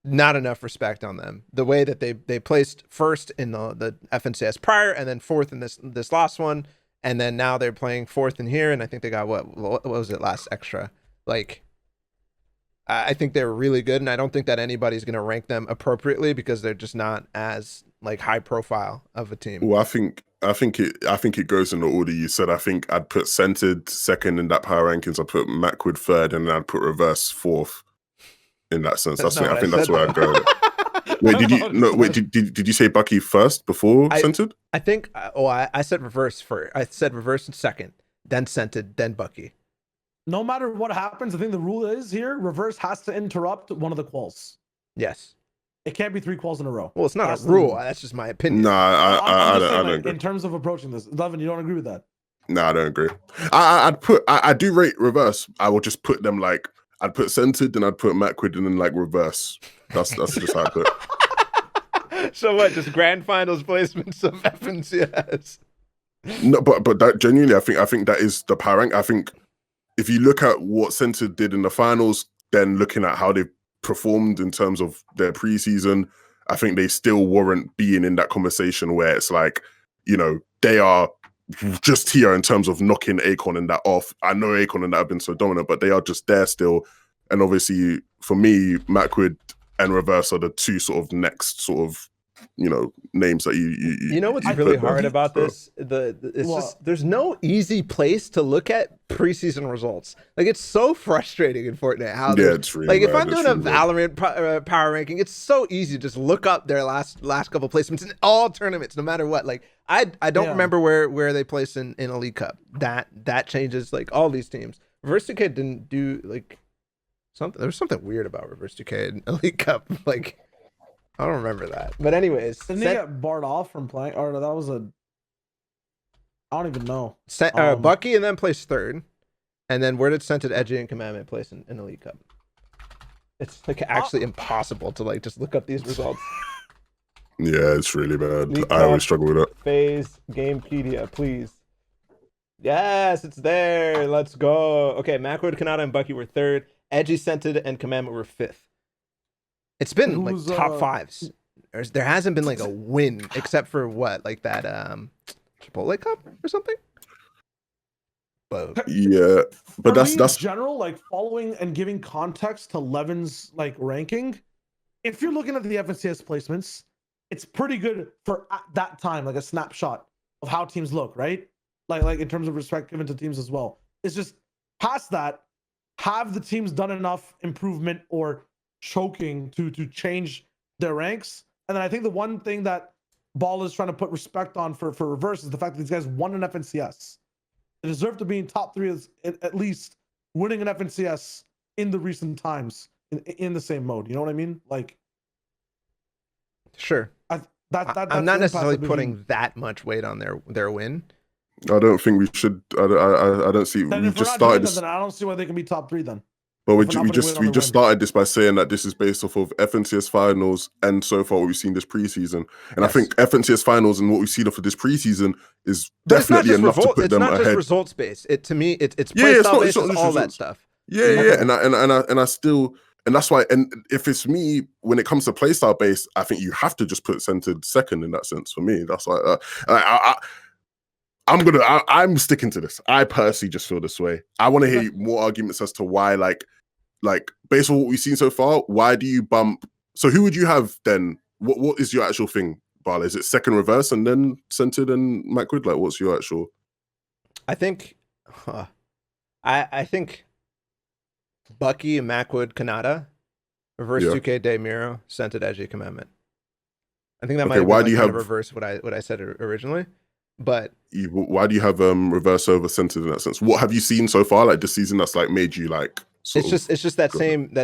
not enough respect on them. The way that they placed first in the FNCS prior, and then 4th in this last one, and then now they're playing 4th in here, and I think they got what was it, last extra? Like, I think they're really good, and I don't think that anybody's going to rank them appropriately because they're just not as like high profile of a team. Well, I think it goes in the order you said. I think I'd put Centered second in that power rankings. I'd put Macwood third, and then I'd put Reverse 4th. In that sense, I think that's where I'd go. Wait, did you say Bucky first before Centered? I think. I said Reverse first. I said Reverse second, then Centered, then Bucky. No matter what happens, I think the rule is here: Reverse has to interrupt one of the quals. Yes. It can't be 3 quals in a row. Well, it's not a rule. That's just my opinion. Nah, I don't agree. In terms of approaching this, Levin, you don't agree with that? Nah, I don't agree. I do rate Reverse. I will just put them like, I'd put Centered, then I'd put Macwood, and then like Reverse. That's just how I put it. So what? Just grand finals placements of FNCS? No, but that genuinely, I think that is the power rank. I think if you look at what Centered did in the finals, then looking at how they performed in terms of their preseason, I think they still warrant being in that conversation where it's like, you know, they are just here in terms of knocking Acorn and that off. I know Acorn and that have been so dominant, but they are just there still. And obviously, for me, Macwood and Reverse are the 2 sort of next sort of, you know, names that you know what's really hard about this? Just there's no easy place to look at preseason results. Like, it's so frustrating in Fortnite how it's really like bad. If I'm doing a Valorant power ranking, it's so easy to just look up their last couple placements in all tournaments, no matter what. Like, I don't remember where they placed in Elite Cup. That changes like all these teams. Reverse 2K didn't do like something. There was something weird about Reverse 2K in Elite Cup. Like, I don't remember that. But anyways, didn't they get barred off from playing? Or that was a I don't even know. Bucky and then placed third. And then where did Scented, Edgy, and Commandment place in Elite Cup? It's like actually impossible to like just look up these results. Yeah, it's really bad. Elite I always Cup, struggle with that. Phase Gamepedia, please. Yes, it's there. Let's go. Okay, Macwood, Kanata, and Bucky were third. Edgy, Scented, and Commandment were fifth. It's been like top fives. There hasn't been like a win except for what, like that Chipotle Cup or something. But yeah, but that's in general, like following and giving context to Levin's like ranking. If you're looking at the FNCS placements, it's pretty good for at that time, like a snapshot of how teams look, right? Like in terms of respect given to teams as well. It's just past that, have the teams done enough improvement or choking to change their ranks? And then I think the one thing that Ball is trying to put respect on for Reverse is the fact that these guys won an FNCS. They deserve to be in top three, at least winning an FNCS in the recent times in the same mode. You know what I mean? Like, sure. I'm not necessarily putting that much weight on their win. I don't think we should. I don't see. Then we just started this. Then I don't see why they can be top three then. But we just started this by saying that this is based off of FNCS finals and so far what we've seen this preseason. And I think FNCS finals and what we've seen for this preseason is definitely enough to put them ahead. It's not just results based. To me, it's play style based, it's all that stuff. Yeah. And I still, and that's why. And if it's me, when it comes to playstyle based, I think you have to just put Centered second in that sense. For me, that's like I'm sticking to this. I personally just feel this way. I want to hear more arguments as to why, like based on what we've seen so far, why do you bump? So who would you have then? What is your actual thing, Bala? Is it second Reverse and then Centered and Macwood? Like, what's your actual? I think, I think Bucky, Macwood, Kanata, Reverse 2K, Day Miro, Centered, Edgy, Commandment. I think that might be kind of reverse what I said originally. But why do you have Reverse over Centered in that sense? What have you seen so far, like this season, that's like made you like? It's just that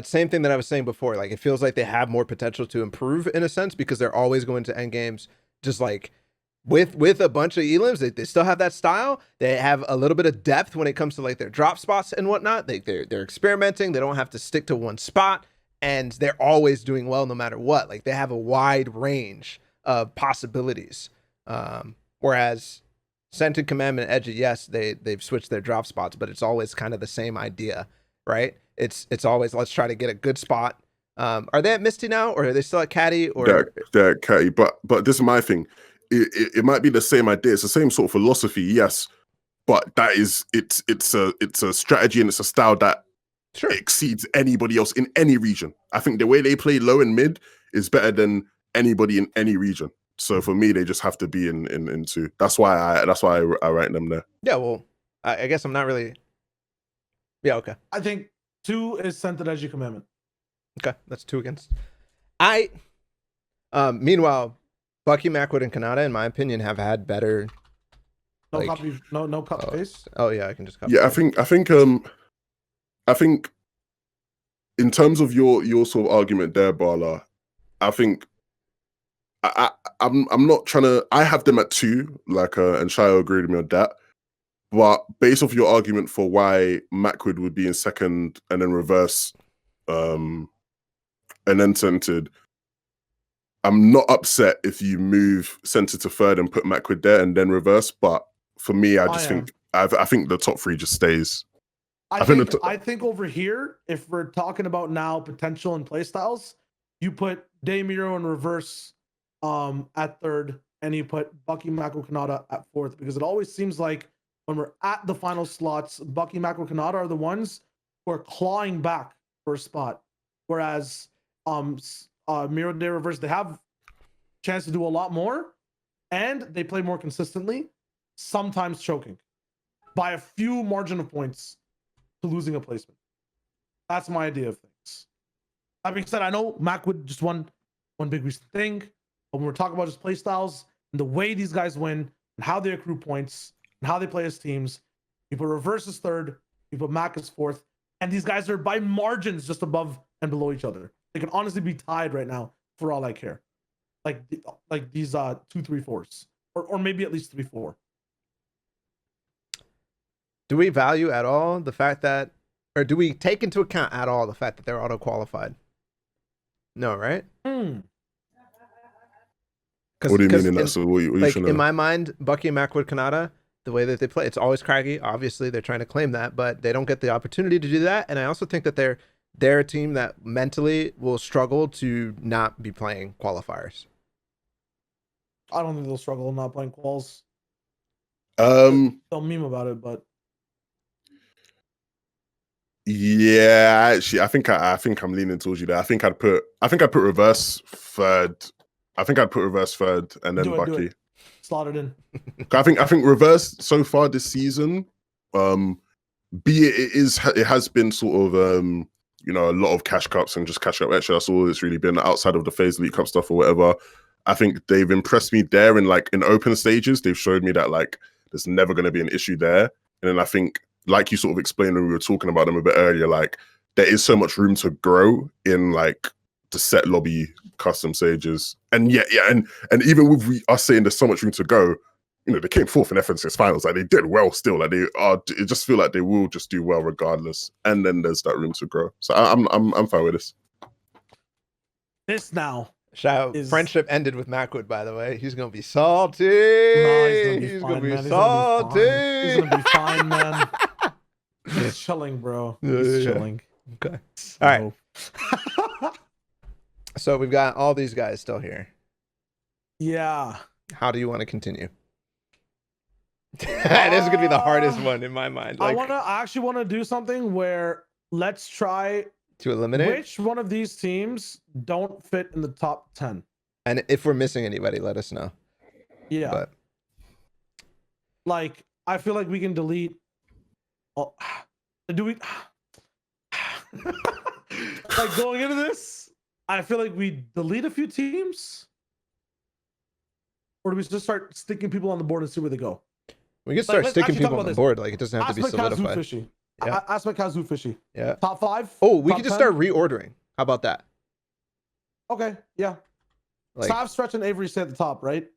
same thing that I was saying before. Like it feels like they have more potential to improve in a sense because they're always going to end games just like with a bunch of elims. They still have that style. They have a little bit of depth when it comes to like their drop spots and whatnot. They're experimenting. They don't have to stick to one spot, and they're always doing well no matter what. Like they have a wide range of possibilities. Whereas Scented, Commandment, Edgy, yes, they've switched their drop spots, but it's always kind of the same idea, right? It's always, let's try to get a good spot. Are they at Misty now, or are they still at Caddy? Or they're at Caddy, but this is my thing. It might be the same idea. It's the same sort of philosophy, yes, but that is it's a strategy and it's a style that exceeds anybody else in any region. I think the way they play low and mid is better than anybody in any region. So for me, they just have to be in two. That's why I rank them there. Yeah, well, I guess I'm not really. Yeah, okay. I think 2 is Scented, Edgy, Commandment. Okay, that's 2 against. Meanwhile, Bucky, Macwood, and Kanata, in my opinion, have had better. No copy. No cut paste. Oh yeah, I can just copy. Yeah, I think in terms of your sort of argument there, Bala, I think. I'm not trying to. I have them at 2, like, and Shio agreed with me on that. But based off your argument for why Macwood would be in second and then Reverse, and then Centered, I'm not upset if you move Centered to third and put Macwood there and then Reverse. But for me, I think the top 3 just stays. I think over here, if we're talking about now potential and playstyles, you put Day Miro and Reverse at third, and you put Bucky, Macwood, Kanata at fourth, because it always seems like when we're at the final slots, Bucky, Macwood, Kanata are the ones who are clawing back for a spot, whereas Miro, Day, Reverse, they have a chance to do a lot more, and they play more consistently, sometimes choking by a few margin of points to losing a placement. That's my idea of things. That being said, I know Macwood just won one big recent thing. But when we're talking about just play styles and the way these guys win and how they accrue points and how they play as teams, you put Reverse as third, you put Mac as fourth, and these guys are by margins just above and below each other. They can honestly be tied right now for all I care. Like these 2, 3, 4s, or maybe at least 3, 4. Do we value at all the fact that, or do we take into account at all the fact that they're auto qualified? No, right? What do you mean in that? So what you Like trying in to... my mind, Bucky and Macwood Kanata, the way that they play, it's always craggy. Obviously, they're trying to claim that, but they don't get the opportunity to do that. And I also think that they're a team that mentally will struggle to not be playing qualifiers. I don't think they'll struggle not playing quals. They'll meme about it, but yeah, actually, I think I'm leaning towards you there. I think I'd put reverse third. I think I'd put reverse third and then Bucky. Slot it in. I think reverse so far this season, it has been sort of a lot of cash cups and just cash up extra. That's all it's really been outside of the FaZe Elite Cup stuff or whatever. I think they've impressed me there in open stages. They've showed me that there's never going to be an issue there. And then I think, like you sort of explained when we were talking about them a bit earlier, there is so much room to grow in the set lobby custom stages. And and even with us saying there's so much room to go, they came fourth in FNTASIA finals. They did well still. It just feel like they will just do well regardless. And then there's that room to grow. So I'm fine with this. This now. Friendship ended with Macwood, by the way. He's gonna be salty. No, he's gonna be fine, salty. He's gonna be fine, man. He's chilling, bro. He's chilling. Okay. All right. So we've got all these guys still here. Yeah. How do you want to continue? This is gonna be the hardest one in my mind. I actually want to do something where let's try to eliminate which one of these teams don't fit in the top 10. And if we're missing anybody, let us know. Yeah. But I feel like we can delete. Oh, do we? Going into this, I feel like we delete a few teams, or do we just start sticking people on the board and see where they go? We can start sticking people on the board. It doesn't have to be solidified. Fishy. Yeah. Aspect Kazu Fishy. Yeah. Top 5. Oh, we can just start reordering. How about that? Okay. Yeah. Sav, Stretch, and Avery stay at the top, right?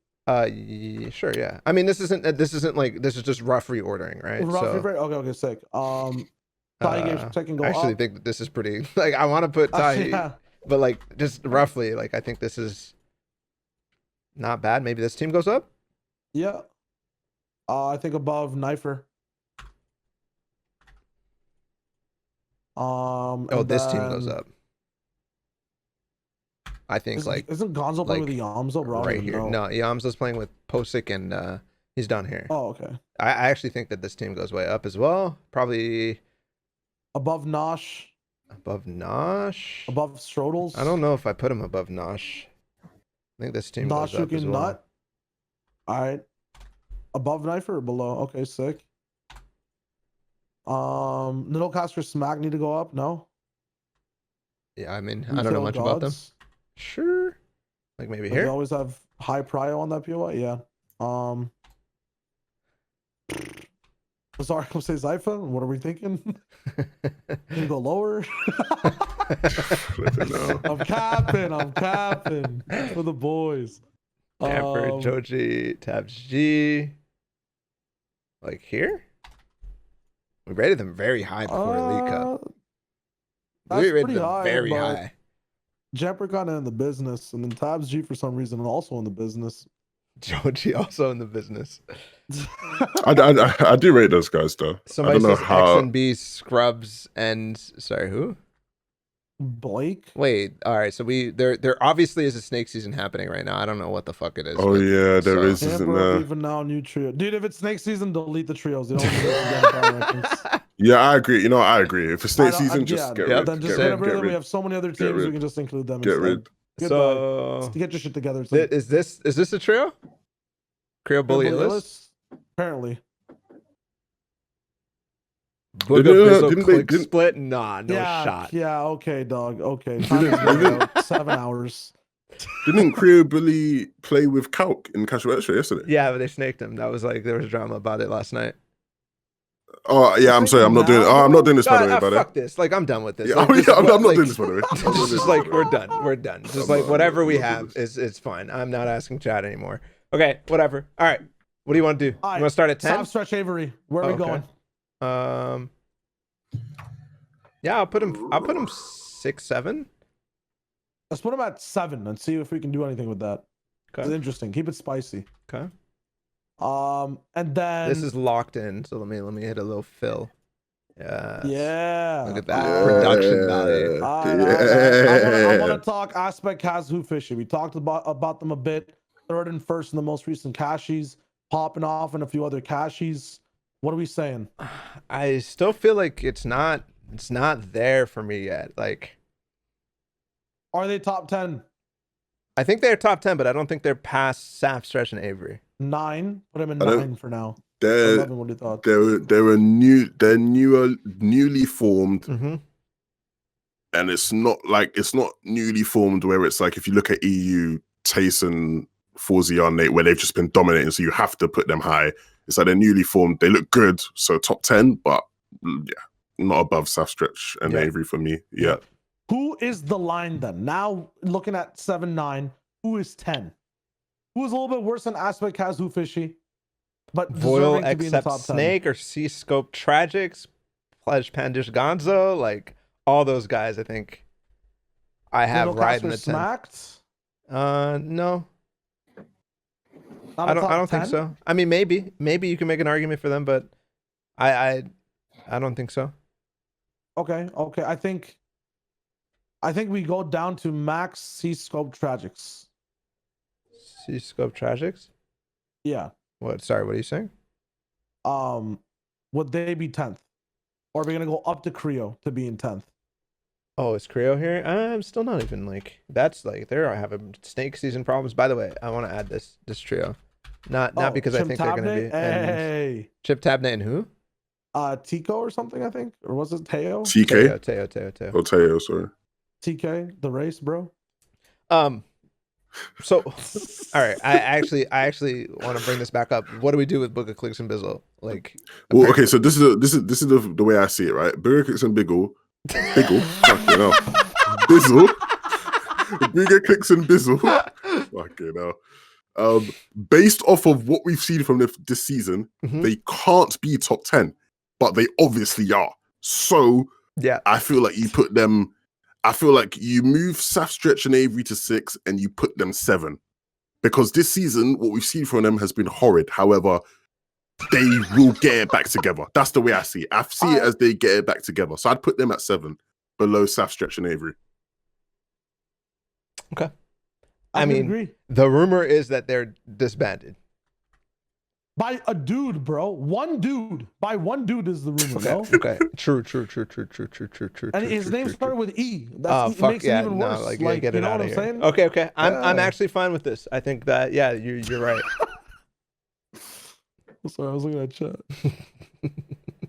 Sure. Yeah. I mean, this isn't this is just rough reordering, right? Okay. Sick. I actually think that this is pretty. I want to put Ty, but just roughly, I think this is not bad. Maybe this team goes up. Yeah. I think above Knifer. This team goes up. I think isn't Gonzo playing with Yamzo, bro? Right here. No, Yamzo's playing with Posick and he's down here. Oh, okay. I actually think that this team goes way up as well. Probably above Nosh. Above Nosh. Above Strodels. I don't know if I put him above Nosh. I think this team goes up as well. Nut. All right. Above Knifer or below? Okay, sick. Niddlecaster Smack need to go up? No. Yeah, I mean, I don't know much about them. Sure. Maybe here. They always have high prio on that POI. Yeah. Sorry, come say Zypha. What are we thinking? Can you go lower? I'm capping for the boys. Camper, Joji, Tabs G. Here? We rated them very high before Elite Cup. We rated them very high. Jumper kind of in the business, and then Tabs G for some reason also in the business. Joji also in the business. I do rate those guys though. Somebody says X and B, Scrubs, and sorry, who? Blake. Wait, all right. So there obviously is a snake season happening right now. I don't know what the fuck it is. Oh yeah, there is, isn't there? Even now, new trio. Dude, if it's snake season, delete the trios. They don't need to Yeah, I agree. I agree. If it's snake season, just get rid. Then just get rid. We have so many other teams, we can just include them. Get rid. So get your shit together. Is this a trio? Creo Bully Apparently. Didn't split? Nah, no shot. Yeah, okay, dog. Okay. 7 hours. Didn't Creo Bully play with Kalk in Casual Extra yesterday? Yeah, but they snaked him. That was there was drama about it last night. Oh yeah, I'm sorry. I'm not doing. I'm not doing this by the way, buddy. Fuck this. I'm done with this. Yeah, I'm not doing this by the way. It's just we're done. We're done. Just whatever we have is fine. I'm not asking chat anymore. Okay, whatever. All right. What do you want to do? You want to start at 10? Stop, Stretch, Avery. Where are we going? Yeah, I'll put him 6, 7. Let's put him at 7 and see if we can do anything with that. It's Okay. interesting. Keep it spicy. Okay. And then This is locked in, so let me hit a little fill. Yes. yeah. Look at that production value. I want to talk aspect Kazu Fishy. We talked about them a bit. 3rd and 1st in the most recent cashies, popping off in a few other cashies. What are we saying? I still feel like it's not there for me yet. Like, Are they top 10? I think they're top 10, but I don't think they're past Saf, Stretch, and Avery. 9. Put them in I don't- 9 for now. They're 11. What do you thought? they're newly formed, Mm-hmm. and it's not newly formed where it's like if you look at EU, Tayson, FNTASIA, Nate, where they've just been dominating, so you have to put them high. It's like they're newly formed. They look good, so top 10, but yeah, not above Saf, Stretch, and Yeah. Avery for me. Yeah. Who is the line then? Now looking at 7, 9. Who is 10? Who is a little bit worse than Aspect Kazu Fishy, but Voil deserving to be in the except top 10? Snake or C-Scope Tragics, Pledge Pandish Gonzo, like all those guys. I think I have Little right in Casper the 10. Smacked? No, Not I a top don't think 10? so. I mean, maybe you can make an argument for them, but I don't think so. Okay. I think we go down to Max C Scope Tragics. C-Scope Tragics. Yeah. What? Sorry, what are you saying? Would they be 10th? Or are we gonna go up to Creo to be in 10th? Oh, is Creo here? I'm still not even like that's like they're having Snake season problems. By the way, I want to add this trio, not because I think they're gonna be. Hey. Chip Tabney and who? Tico or something, I think. Or was it Teo? TK? Teo. Oh, Teo, sorry. TK, the race, bro. So, all right. I actually want to bring this back up. What do we do with Booker Clicks and Bizzle? Like, Well, okay, so this is the way I see it, right? Booger Clicks and Biggle, fucking hell, Bizzle, Booger Clicks and Bizzle, fucking hell. Based off of what we've seen from this season, Mhm. they can't be top 10, but they obviously are. So yeah, I feel like you put them. I feel like you move Saf, Stretch, and Avery to 6, and you put them 7, because this season what we've seen from them has been horrid. However, they will get it back together. That's the way I see it. I see it as they get it back together. So I'd put them at 7, below Saf, Stretch, and Avery. okay. I I mean, agree. the rumor is that they're disbanded. By a dude, bro. One dude. By one dude is the rumor, no? Okay. True. And his name started with E. Oh, It fuck makes yeah, it even no, worse. like, you get it know out what of I'm here. saying? Okay. I'm Yeah. actually fine with this. I think that you're right. Sorry, I was looking at chat.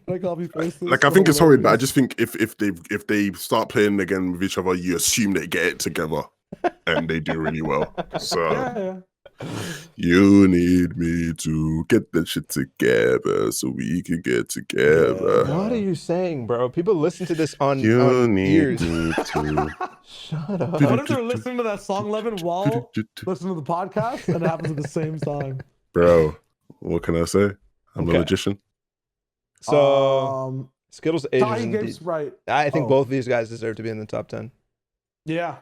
I copy paste this? Like, I think it's horrid, but I just think if they start playing again with each other, you assume they get it together, and they do really well. So Yeah. you need me to get that shit together so we can get together. Yeah. What are you saying, bro? People listen to this on You need ears. me to. Shut up. What if they're listening to that song, Levin, while listening to the podcast, and it happens at the same time? Bro, what can I say? I'm a Okay. magician. So Skittles Ty ages Gibbs, right? I think both of these guys deserve to be in the top 10. Yeah.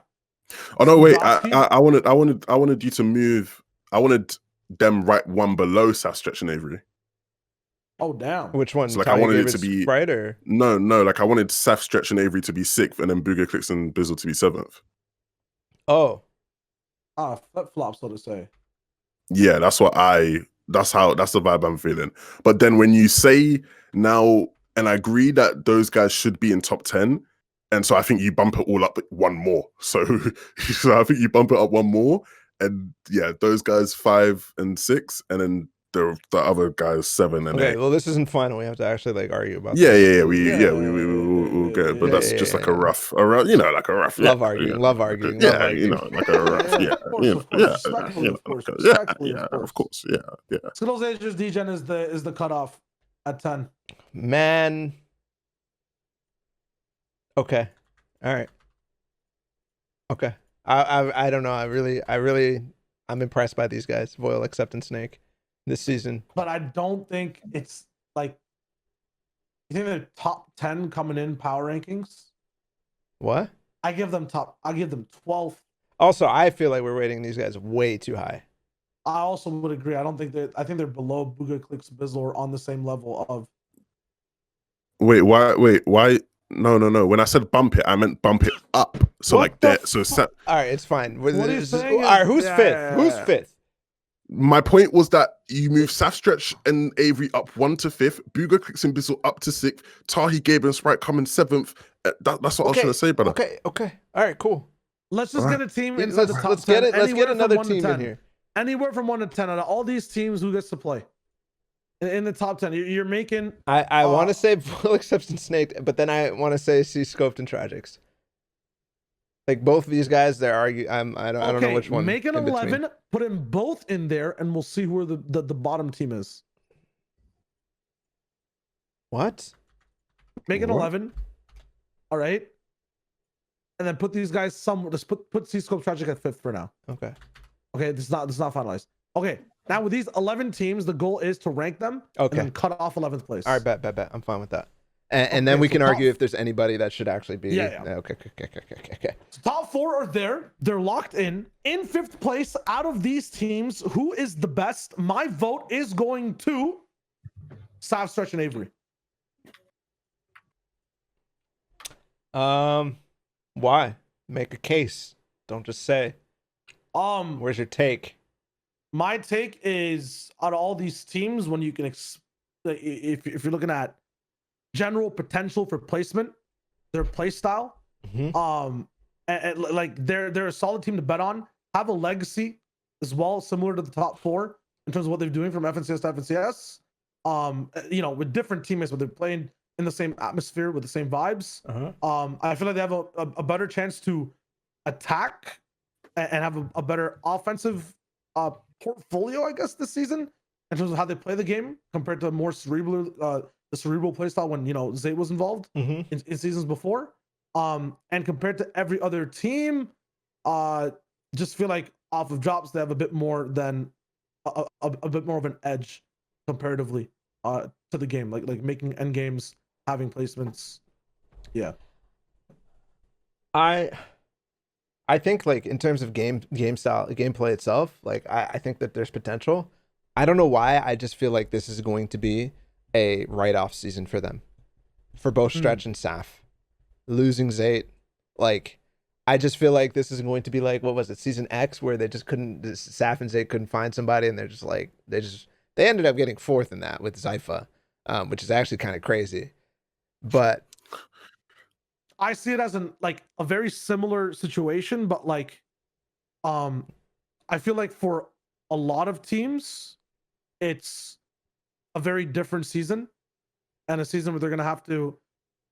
Oh no, wait. Godsky? I wanted you to move. I wanted them right one below Saf, Stretch, and Avery. Oh, damn. Which one? So, like, I wanted it to be right or no. Like, I wanted Saf, Stretch, and Avery to be 6th, and then Booger Clicks and Bizzle to be 7th. oh. Flip flop, so to say. Yeah, that's the vibe I'm feeling. But then when you say now, and I agree that those guys should be in top 10, and so I think you bump it all up one more. So I think you bump it up one more, and yeah, those guys 5 and 6, and then the other guys 7 and 8. Well, this isn't final. We have to actually like argue about Yeah, this. we'll get it. But that's just like a rough, you know, like a rough. Love arguing. Yeah, you know, like a rough. Yeah, of course. Yeah. Skittles Ages Degen is the cutoff at 10. Man. Okay. All right. Okay. I don't know. I'm impressed by these guys, Voil, Accept, and Snake, this season. But I don't think it's like You think they're top 10 coming in power rankings? What? I give them 12th. Also, I feel like we're rating these guys way too high. I also would agree. I think they're below Bugha Clicks Bizzle or on the same level of. Wait, why? No. When I said bump it, I meant bump it up. So What like the that. So All right, it's fine. What he's saying all right, is- who's yeah, fifth? yeah, Who's yeah. fifth? my point was that you move Saf Stretch and Avery up 1 to 5th, Bugha Clicks and Bizzle up to 6th, Tahi, Gabe, and Sprite coming 7th. That's what I was trying to say, brother. Okay. All right, cool. Let's just get a team Yeah, inside the top 10. let's get anywhere from another 1 to team 10. in here. Anywhere from 1 to 10 out of all these teams, who gets to play in the top 10? You're making. I want to say Full Acceptance Snake, but then I want to say C Scoped and Tragics. Like both of these guys, they're I don't know which one. Make an in between. 11, put them both in there, and we'll see who the bottom team is. What? Make an What? 11. All right. And then put these guys somewhere. Just put C Scope Tragic at 5th for now. Okay. Okay, this is not finalized. Okay, now with these 11 teams, the goal is to rank them. Okay. And then cut off 11th place. All right, bet. I'm fine with that. And then Okay, we so can top- argue if there's anybody that should actually be. Yeah. Okay. So top 4 are there. They're locked in. In 5th place, out of these teams, who is the best? My vote is going to Sav, Stretch, and Avery. Why? Make a case. Don't just say. Where's your take? My take is out of all these teams, when you can, if you're looking at general potential for placement, their play style, and like they're a solid team to bet on. Have a legacy as well, similar to the top 4 in terms of what they're doing from FNCS to FNCS. You know, with different teammates, but they're playing in the same atmosphere with the same vibes. I feel like they have a better chance to attack and have a better offensive portfolio, I guess, this season in terms of how they play the game compared to more cerebral, the cerebral play style when, you know, Zay was involved in seasons before. And compared to every other team, just feel like off of drops, they have a bit more than a bit more of an edge comparatively to the game, like making end games, having placements. Yeah. I think like in terms of game style, gameplay itself, like I think that there's potential. I don't know why. I just feel like this is going to be a write-off season for them, for both Stretch and Saf. Losing Zayt, like I just feel like this is going to be like, what was it, season X, where they just couldn't, Saf and Zayt couldn't find somebody, and they're just like they ended up getting 4th in that with Zypha, which is actually kind of crazy, but. I see it as a very similar situation, but like, I feel like for a lot of teams, it's a very different season, and a season where they're gonna have to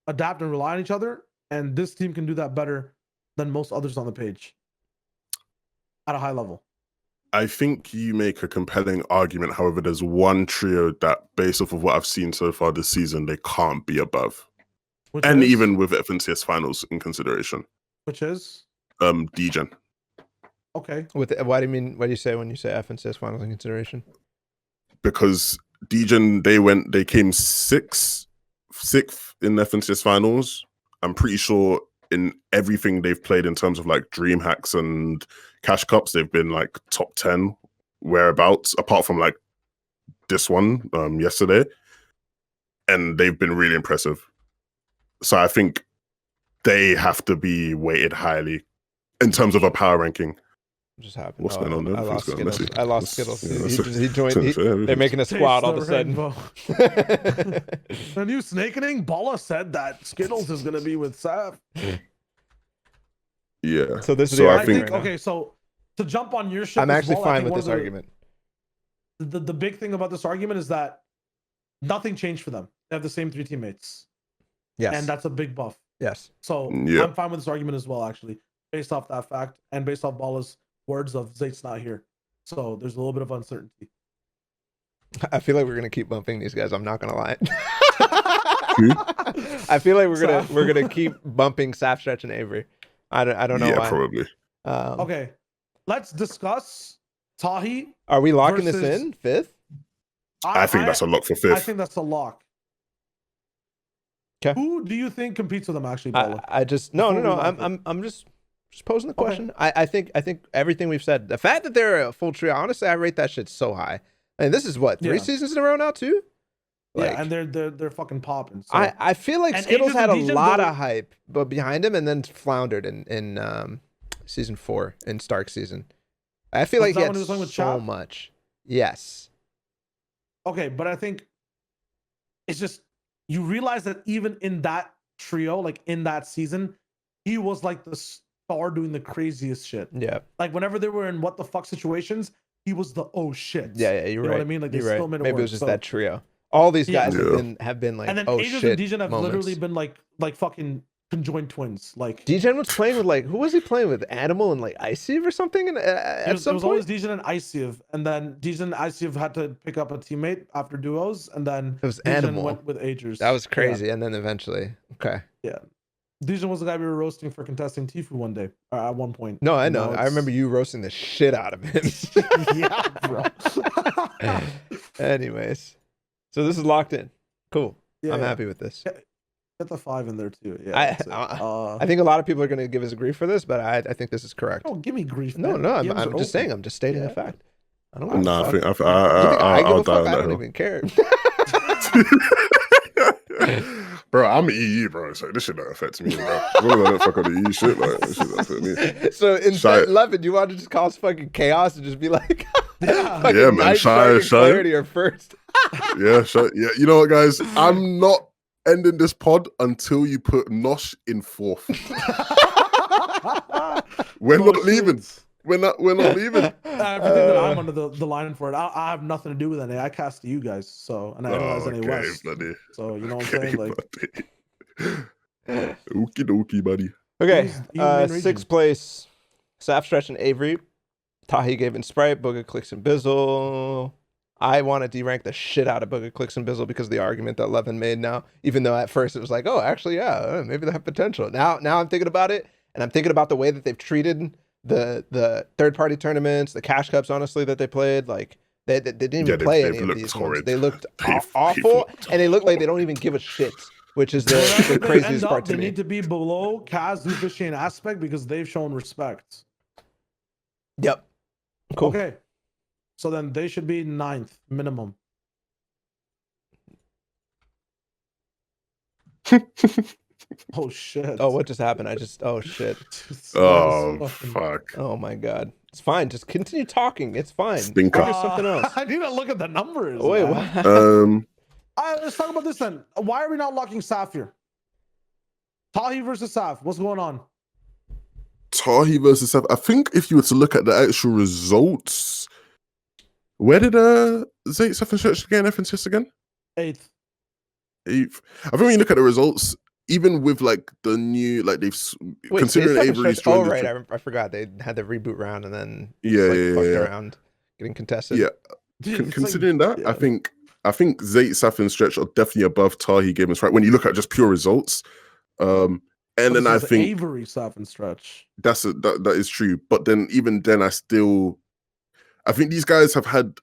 adapt and rely on each other. And this team can do that better than most others on the page at a high level. I think you make a compelling argument. However, there's one trio that, based off of what I've seen so far this season, they can't be above. Which And is, even with FNCS finals in consideration. which is Degen. okay. Why do you say when you say FNCS finals in consideration? Because Degen, they came sixth in FNCS finals. I'm pretty sure in everything they've played in terms of like Dream Hacks and Cash Cups, they've been like top 10 whereabouts, apart from like this one yesterday. And they've been really impressive. So I think they have to be weighted highly in terms of a power ranking. What just happened? What's going on there? I lost Things going Skittles. messy. I lost Skittles. Yeah, He joined. They're making a squad all of a sudden. The new Snakening, Balla said that Skittles is gonna be with Sav. Yeah. So this is So the I I argument think right now. okay, so to jump on your ship, I'm as actually well, I fine think with one this of argument. The big thing about this argument is that nothing changed for them. They have the same 3 teammates, Yes. and that's a big buff. Yes. So Yeah. I'm fine with this argument as well, actually, based off that fact and based off Balla's words of Zayt's not here. So there's a little bit of uncertainty. I feel like we're gonna keep bumping these guys. I'm not gonna lie. Who? I feel like we're Saf. gonna keep bumping Saf, Stretch, and Avery. I don't know Yeah, why. probably. Okay, let's discuss Tahi. Are we locking this versus- in 5th? I think that's a lock for I 5th. think that's a lock. Who do you think competes with them actually, Paolo? I just no. I'm just posing the question. I think everything we've said. The fact that they're a full trio, honestly, I rate that shit so high. And this is what 3 seasons in a row now too. Like, yeah, and they're fucking popping. So. I feel like Skittles had a lot of hype, but behind him, and then floundered in season 4 in Stark season. I feel like he had so much. Yes. Okay, but I think it's just you realize that even in that trio, like in that season, he was like the star doing the craziest shit. Yeah. Like whenever they were in what the fuck situations, he was the oh shit. Yeah, you're right. What I mean? Like they still made it Maybe work, it was just that trio. All these guys have been like, and then oh Aegis shit. and Degen have moments. literally been like fucking conjoined twins. Like Degen was playing with like, who was he playing with? Animal and like Icy or something? And it was always Degen and Iciev, and then Degen and Iciev had to pick up a teammate after duos, and then it was Degen Animal went with Aegis. That was crazy, and then eventually, okay. Yeah. Degen was the guy we were roasting for contesting Tfue one day, at one point. No, I know. I remember you roasting the shit out of him. Yeah, bro. Anyways, so this is locked in. Cool. Yeah, I'm happy with this. Get the 5 in there too. Yeah. I think a lot of people are going to give us grief for this, but I think this is correct. Oh, give me grief. No, man. no, DMs I'm are just saying. open. I'm just stating the fact. I don't. Nah, I think I I'll die on I that don't hill. even care. Bro, I'm EU, bro, so this shit don't affect me, bro. As long as I don't fuck on the EU shit, like, this shit don't affect me. So in set 11, you want to just cause fucking chaos and just be like, yeah, man, shy. Clarity or first. Yeah, you know what, guys? I'm not ending this pod until you put Nosh in 4th. We're not leaving. We're not leaving. Everything that I'm under the line for it. I have nothing to do with NA. I cast to you guys. So, and I analyze NA West. Buddy. So, you know what I'm saying? Like, okie dokie, buddy. Okay, 6th place, Saf Stretch and Avery. Tahi gave in Sprite, Booga Clicks and Bizzle. I want to derank the shit out of Booga Clicks and Bizzle because of the argument that Levin made now. Even though at first it was like, oh, actually, yeah, maybe they have potential. Now I'm thinking about it, and I'm thinking about the way that they've treated the third-party tournaments, the Cash Cups, honestly, that they played. Like, they didn't even play any of these ones. They looked awful, and they look like they don't even give a shit, which is the craziest part to me. They need to be below Kaz, Lufishi, and Aspect because they've shown respect. Yep. Cool. Okay. So then they should be 9th minimum. Oh shit. Oh, what just happened? Oh shit. Fuck. Oh my god. It's fine. Just continue talking. It's fine. Stinker. Figure something else. I need to look at the numbers. Wait, man. what? Let's talk about this then. Why are we not locking Sapphire? Tahi versus Saf. What's going on? Tahi versus Saf. I think if you were to look at the actual results, where did Zayt, Saf, and Stretch again? FNTASIA again? 8th. I think when you look at the results, even with like the new, like they've considering Avery's joined. Oh right, I forgot they had the reboot round and then fucked around getting contested. Yeah, considering that, I think Zayt, Saf, and Stretch are definitely above Tahi, Games, right? When you look at just pure results, and then I think Avery, Saf, and Stretch. That is true, but then even then, I think these guys have had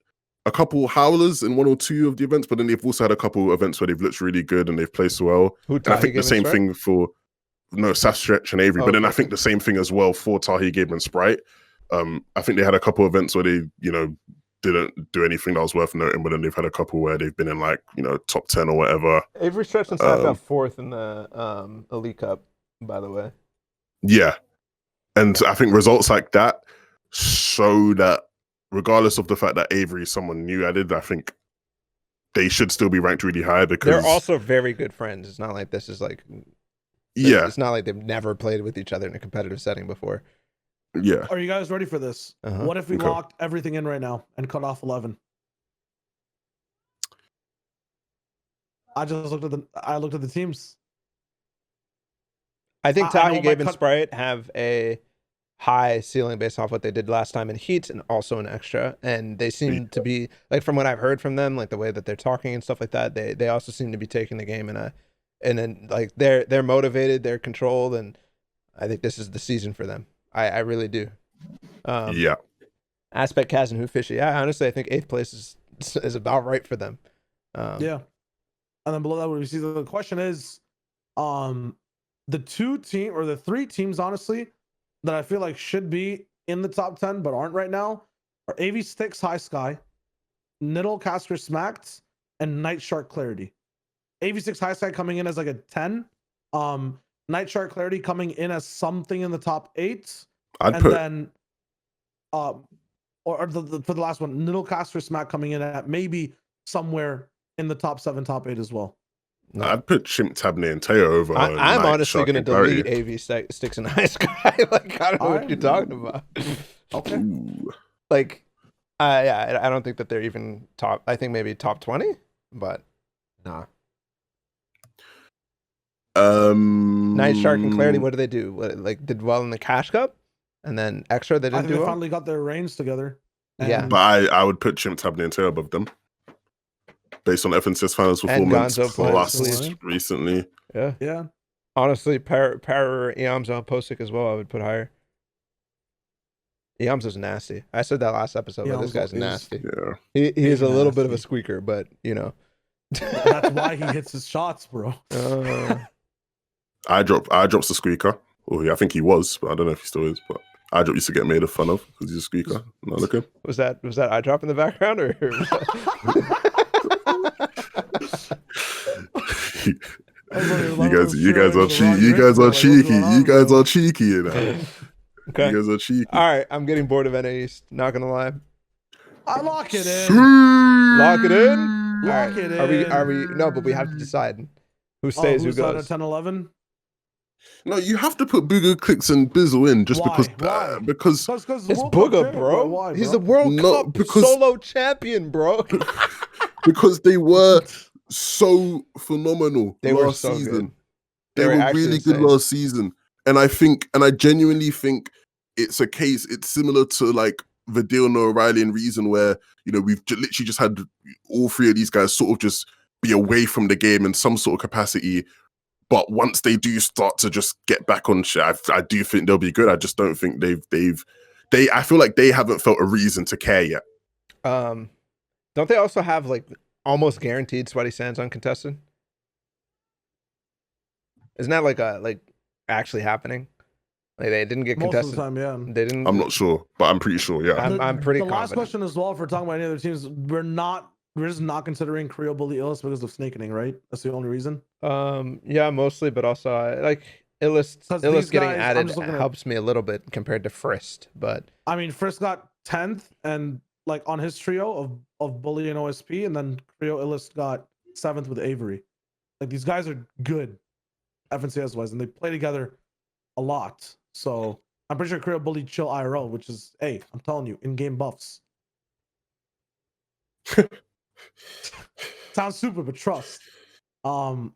a couple howlers in 1 or 2 of the events, but then they've also had a couple events where they've looked really good and they've placed well. And I think the same thing for Saf, Stretch, and Avery. But then I think the same thing as well for Tahi, Gabe, and Sprite. I think they had a couple events where they, didn't do anything that was worth noting, but then they've had a couple where they've been in like, top 10 or whatever. Avery, Stretch, and Saf got 4th in the Elite Cup, by the way. Yeah. And I think results like that show that regardless of the fact that Avery is someone new added, I think they should still be ranked really high because they're also very good friends. It's not like this is like, it's not like they've never played with each other in a competitive setting before. Yeah. Are you guys ready for this? What if we locked everything in right now and cut off 11? I looked at the teams. I think Tahi, Gabe, and Sprite have a high ceiling based off what they did last time in Heat and also in Extra, and they seem to be, like, from what I've heard from them, like the way that they're talking and stuff like that, they also seem to be taking the game and then like they're motivated, they're controlled, and I think this is the season for them. I really do. Yeah. Aspect, Kaz, and Fishy. Yeah, honestly, I think 8th place is about right for them. Yeah. And then below that, we see the question is, The the three teams, honestly, that I feel like should be in the top 10 but aren't right now are AV Sticks High Sky, Niddle Caster Smacked, and Night Shark Clarity. AV Sticks High Sky coming in as like a 10. Night Shark Clarity coming in as something in the top 8. Then for the last one, Niddle Caster Smack coming in at maybe somewhere in the top 7, top 8 as well. No. I'd put Chimp Tabney and Teo over. I'm honestly going to delete AV Sticks in High Sky. Like, I don't know what you're talking about. Okay. Ooh. Like, yeah, I don't think that they're even top. I think maybe top 20, but nah. Night Shark and Clarity, what do they do? Like, did well in the Cash Cup, and then Extra they didn't do well? Finally got their reigns together. Yeah, but I would put Chimp Tabney and Teo above them, based on FNTASIA finals performance plus recently. Yeah. Honestly, Eamzo Posick as well, I would put higher. Eamzo's nasty. I said that last episode, but this guy's nasty. Yeah. He's a little bit of a squeaker, but you know. That's why he hits his shots, bro. I drops the squeaker. Oh, yeah, I think he was, but I don't know if he still is. But I drop used to get made fun of because he's a squeaker. Not looking. Was that I drop in the background or? You guys are cheeky. You guys are cheeky. You guys are cheeky, you know. Okay. You guys are cheeky. All right, I'm getting bored of NA East. Not gonna lie. I lock it in. Lock it in. Lock it in. Are we? No, but we have to decide who stays, who goes. 10, 11. No, you have to put Booger Clicks and Bizzle in just because. Why? Because it's Booger, bro. Why, bro. He's the World Cup solo champion, bro. Because they were so phenomenal last season. Good. They were really good last season. And I genuinely think it's a case, it's similar to like Vidil, O'Reilly and Reason, where, you know, we've literally just had all three of these guys sort of just be away from the game in some sort of capacity. But once they do start to just get back on shit, I do think they'll be good. I just don't think I feel like they haven't felt a reason to care yet. Don't they also have like almost guaranteed Sweaty Sands uncontested? Isn't that like actually happening? Like they didn't get contested. Most of the time, yeah. They didn't. I'm not sure, but I'm pretty sure. Yeah, I'm pretty. The confident. last question as well, if we're talking about any other teams, we're just not considering Creo Bully Illust because of snakening, right? That's the only reason. Yeah, mostly, but also like Illust getting added helps me a little bit compared to Frist, but I mean Frist got 10th and like on his trio of Bully and OSP, and then Creo Illust got 7th with Avery. Like these guys are good FNCS wise, and they play together a lot. So I'm pretty sure Creo Bully chill IRL, which is, hey, I'm telling you, in-game buffs. Sounds stupid, but trust. I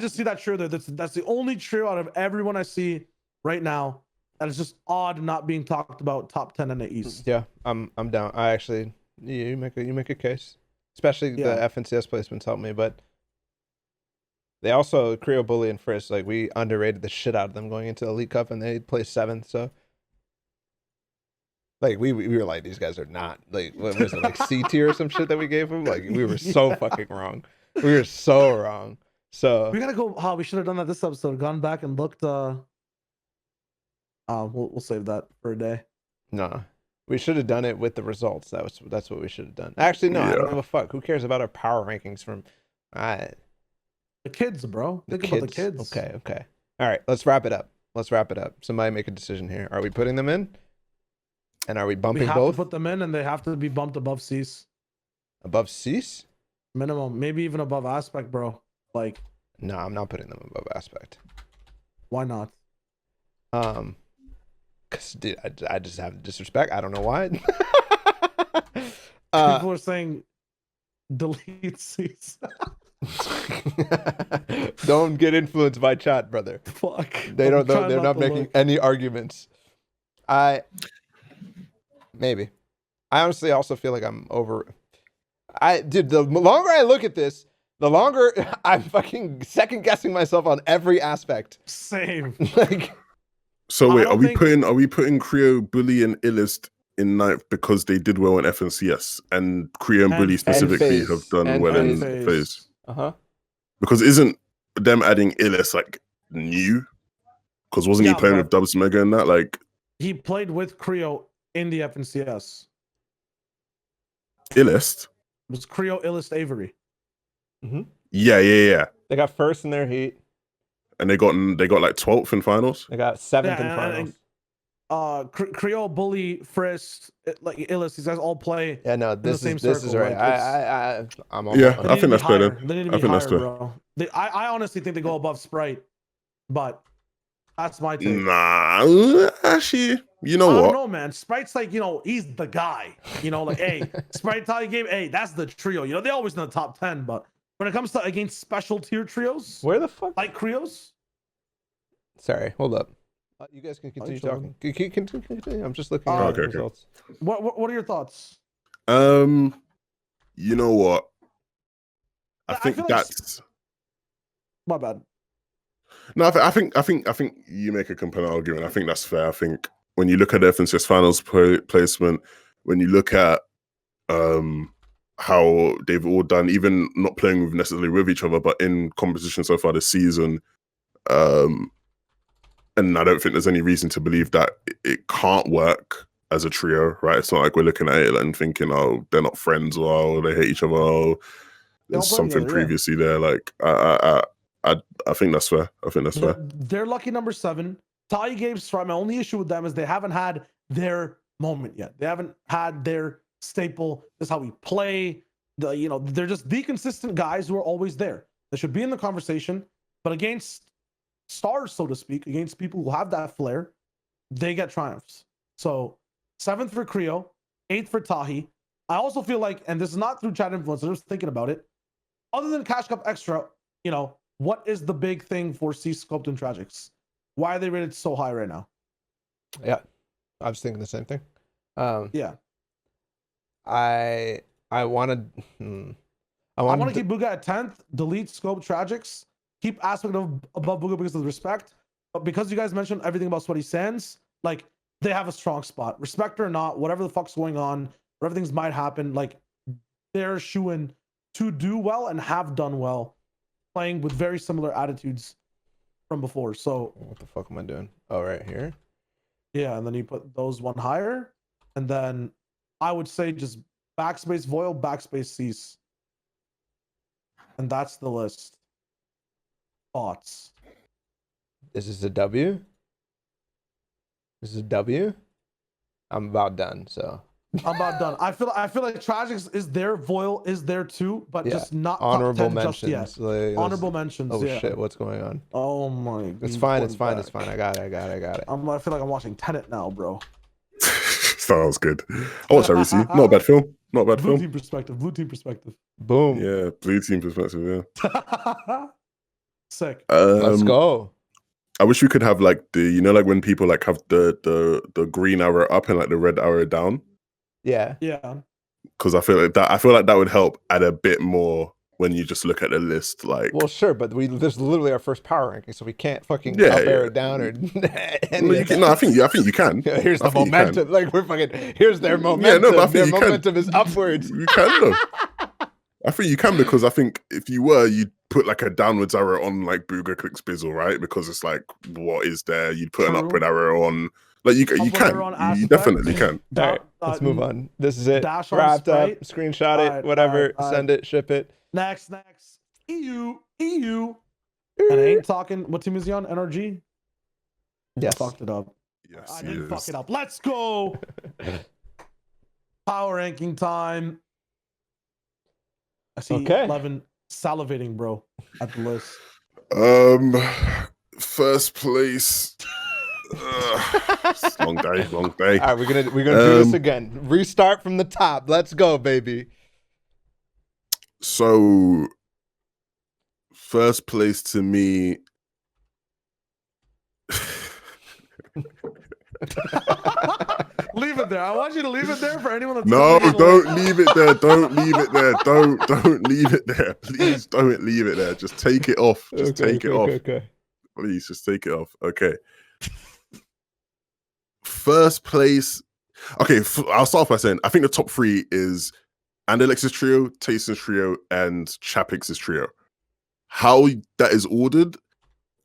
just see that trio there. That's the only trio out of everyone I see right now that is just odd not being talked about top 10 in the East. Yeah, I'm down. I actually you make a case. Especially the FNCS placements help me, but they also Creo Bully and Frisk, like we underrated the shit out of them going into the Elite Cup and they placed 7th, so like we were like, these guys are not like, what was it, like C tier or some shit that we gave them? Like we were so fucking wrong. We were so wrong. So we gotta go. We should have done that this episode. Gone back and looked. We'll save that for a day. No, we should have done it with the results. That's what we should have done. Actually, no, I don't give a fuck. Who cares about our power rankings from? The kids, bro. Think about the kids. Okay. All right, let's wrap it up. Somebody make a decision here. Are we putting them in? And are we bumping both? We have to put them in, and they have to be bumped above Cease. Above Cease? Minimum, maybe even above Aspect, bro. Like, no, I'm not putting them above Aspect. Why not? Cause dude, I just have disrespect. I don't know why. People are saying delete Cease. Don't get influenced by chat, brother. Fuck. They're not making any arguments. Maybe. I honestly also feel like I'm over. Dude, the longer I look at this, the longer I'm fucking second guessing myself on every aspect. Same. Like. So wait, are we putting Creo, Bully, and Illust in 9th because they did well in FNCS, and Creo and Bully specifically have done well in FaZe? Uh-huh. Because isn't them adding Illis like new, because wasn't he Yeah, playing but- with Dubs Mega and that? Like He played with Creo in the FNCS. Illist? It was Creo, Illist, Avery. Yeah. They got first in their heat. And they got like 12th in finals. They got 7th in Yeah, finals. Creo, Bully, Frist, like Illis, these guys all play. Yeah, no, the this same is circle, right. like, I'm Yeah, They I need think to be that's fair then. higher. They need to I be think that's higher, fair. bro. I honestly think they go above Sprite, but that's my take. Nah, actually, you know I what? don't know, man. Sprite's like, he's the guy. Like, hey, Sprite Tally game, hey, that's the trio. They always in the top 10, but when it comes to against special tier trios, Where the fuck? like Creos, Sorry, hold up. You guys can continue talking. Continue. I'm just looking at Okay, the okay. results. what are your thoughts? You know what? I I think feel like- that's My bad. no. I think you make a compelling argument. I think that's fair. I think when you look at the FNCS finals placement, when you look at how they've all done, even not playing necessarily with each other, but in competition so far this season, and I don't think there's any reason to believe that it can't work as a trio, right? It's not like we're looking at it and thinking, oh, they're not friends, or oh, they hate each other, or there's play something together, yeah. previously there. Like, I think that's fair. I think that's fair. They're lucky number 7. Tally Games, my only issue with them is they haven't had their moment yet. They haven't had their staple. This is how we play. They're just the consistent guys who are always there. They should be in the conversation, but against stars, so to speak, against people who have that flair, they get triumphs. So 7th for Creo, 8th for Tahi. I also feel like, and this is not through chat influence, I'm just thinking about it. Other than Cash Cup Extra, what is the big thing for C Scoped and Tragics? Why are they rated so high right now? Yeah, I was thinking the same thing. Yeah. I wanted. I I want wanted to keep Booga at 10th, delete Scope Tragics, keep Aspect above Booga because of the respect. But because you guys mentioned everything about Sweaty Sands, like, they have a strong spot. Respect or not, whatever the fuck's going on, whatever things might happen, like, they're shooing to do well and have done well, playing with very similar attitudes from before. So, what the fuck am I doing? Oh, right here. yeah, and then you put those one higher, and then I would say just backspace Voil, backspace Cease. And that's the list. Thoughts? This is a W. This is a W. I'm about done. So I'm about done. I feel like Tragics is there, Voil is there too, but Yeah. just not honorable top 10 just mentions. yet. Like, Honorable mentions. Oh yeah. shit! What's going on? Oh my. It's fine. It's fine. It's fine. I got it. I got it. I feel like I'm watching Tenet now, bro. Sounds good. I watched REC. Not a bad film. Not a bad Blue film. team perspective. Blue team perspective. Boom. Yeah, blue team perspective. Yeah. Sick. Let's go. I wish we could have like like when people like have the green arrow up and like the red arrow down, Yeah. Yeah. because I feel like that would help add a bit more when you just look at the list. Like, Well, sure, but this is literally our first power ranking, so we can't fucking Yeah, up yeah. arrow down or. I think you can. Here's I the think you can. momentum. Like we're fucking. Here's their momentum. no, but I think Their you can. momentum is upwards. You can though. I think you can, because I think if you were, you'd put like a downwards arrow on like Booga Clicks Bizzle, right? Because it's like, what is there? You'd put an True. upward arrow on. Like you Upward can. arrow on You Aspect. definitely can. All right, let's move on. This is it. dash on Wrapped up. Sprite. Screenshot it. Alright, Whatever. alright. Send it. Ship it. Next. EU. And I ain't talking. What team is he on? NRG? Yes. Fucked it up. Yes, I he didn't is. fuck it up. Let's go. Power ranking time. I see Okay. 11 salivating, bro, at the list. First place. Long day. All right, we're gonna do this again. Restart from the top. Let's go, baby. So, first place to me. Leave it there. I want you to leave it there for anyone that's No, listening. don't leave it there. Don't leave it there. Don't leave it there. Please don't leave it there. Just take it off. Just take it off. Okay. Please, just take it off. Okay. First place. Okay, I'll start off by saying I think the top 3 is Andelex's trio, Tayson's trio, and Chapix's trio. how that is ordered,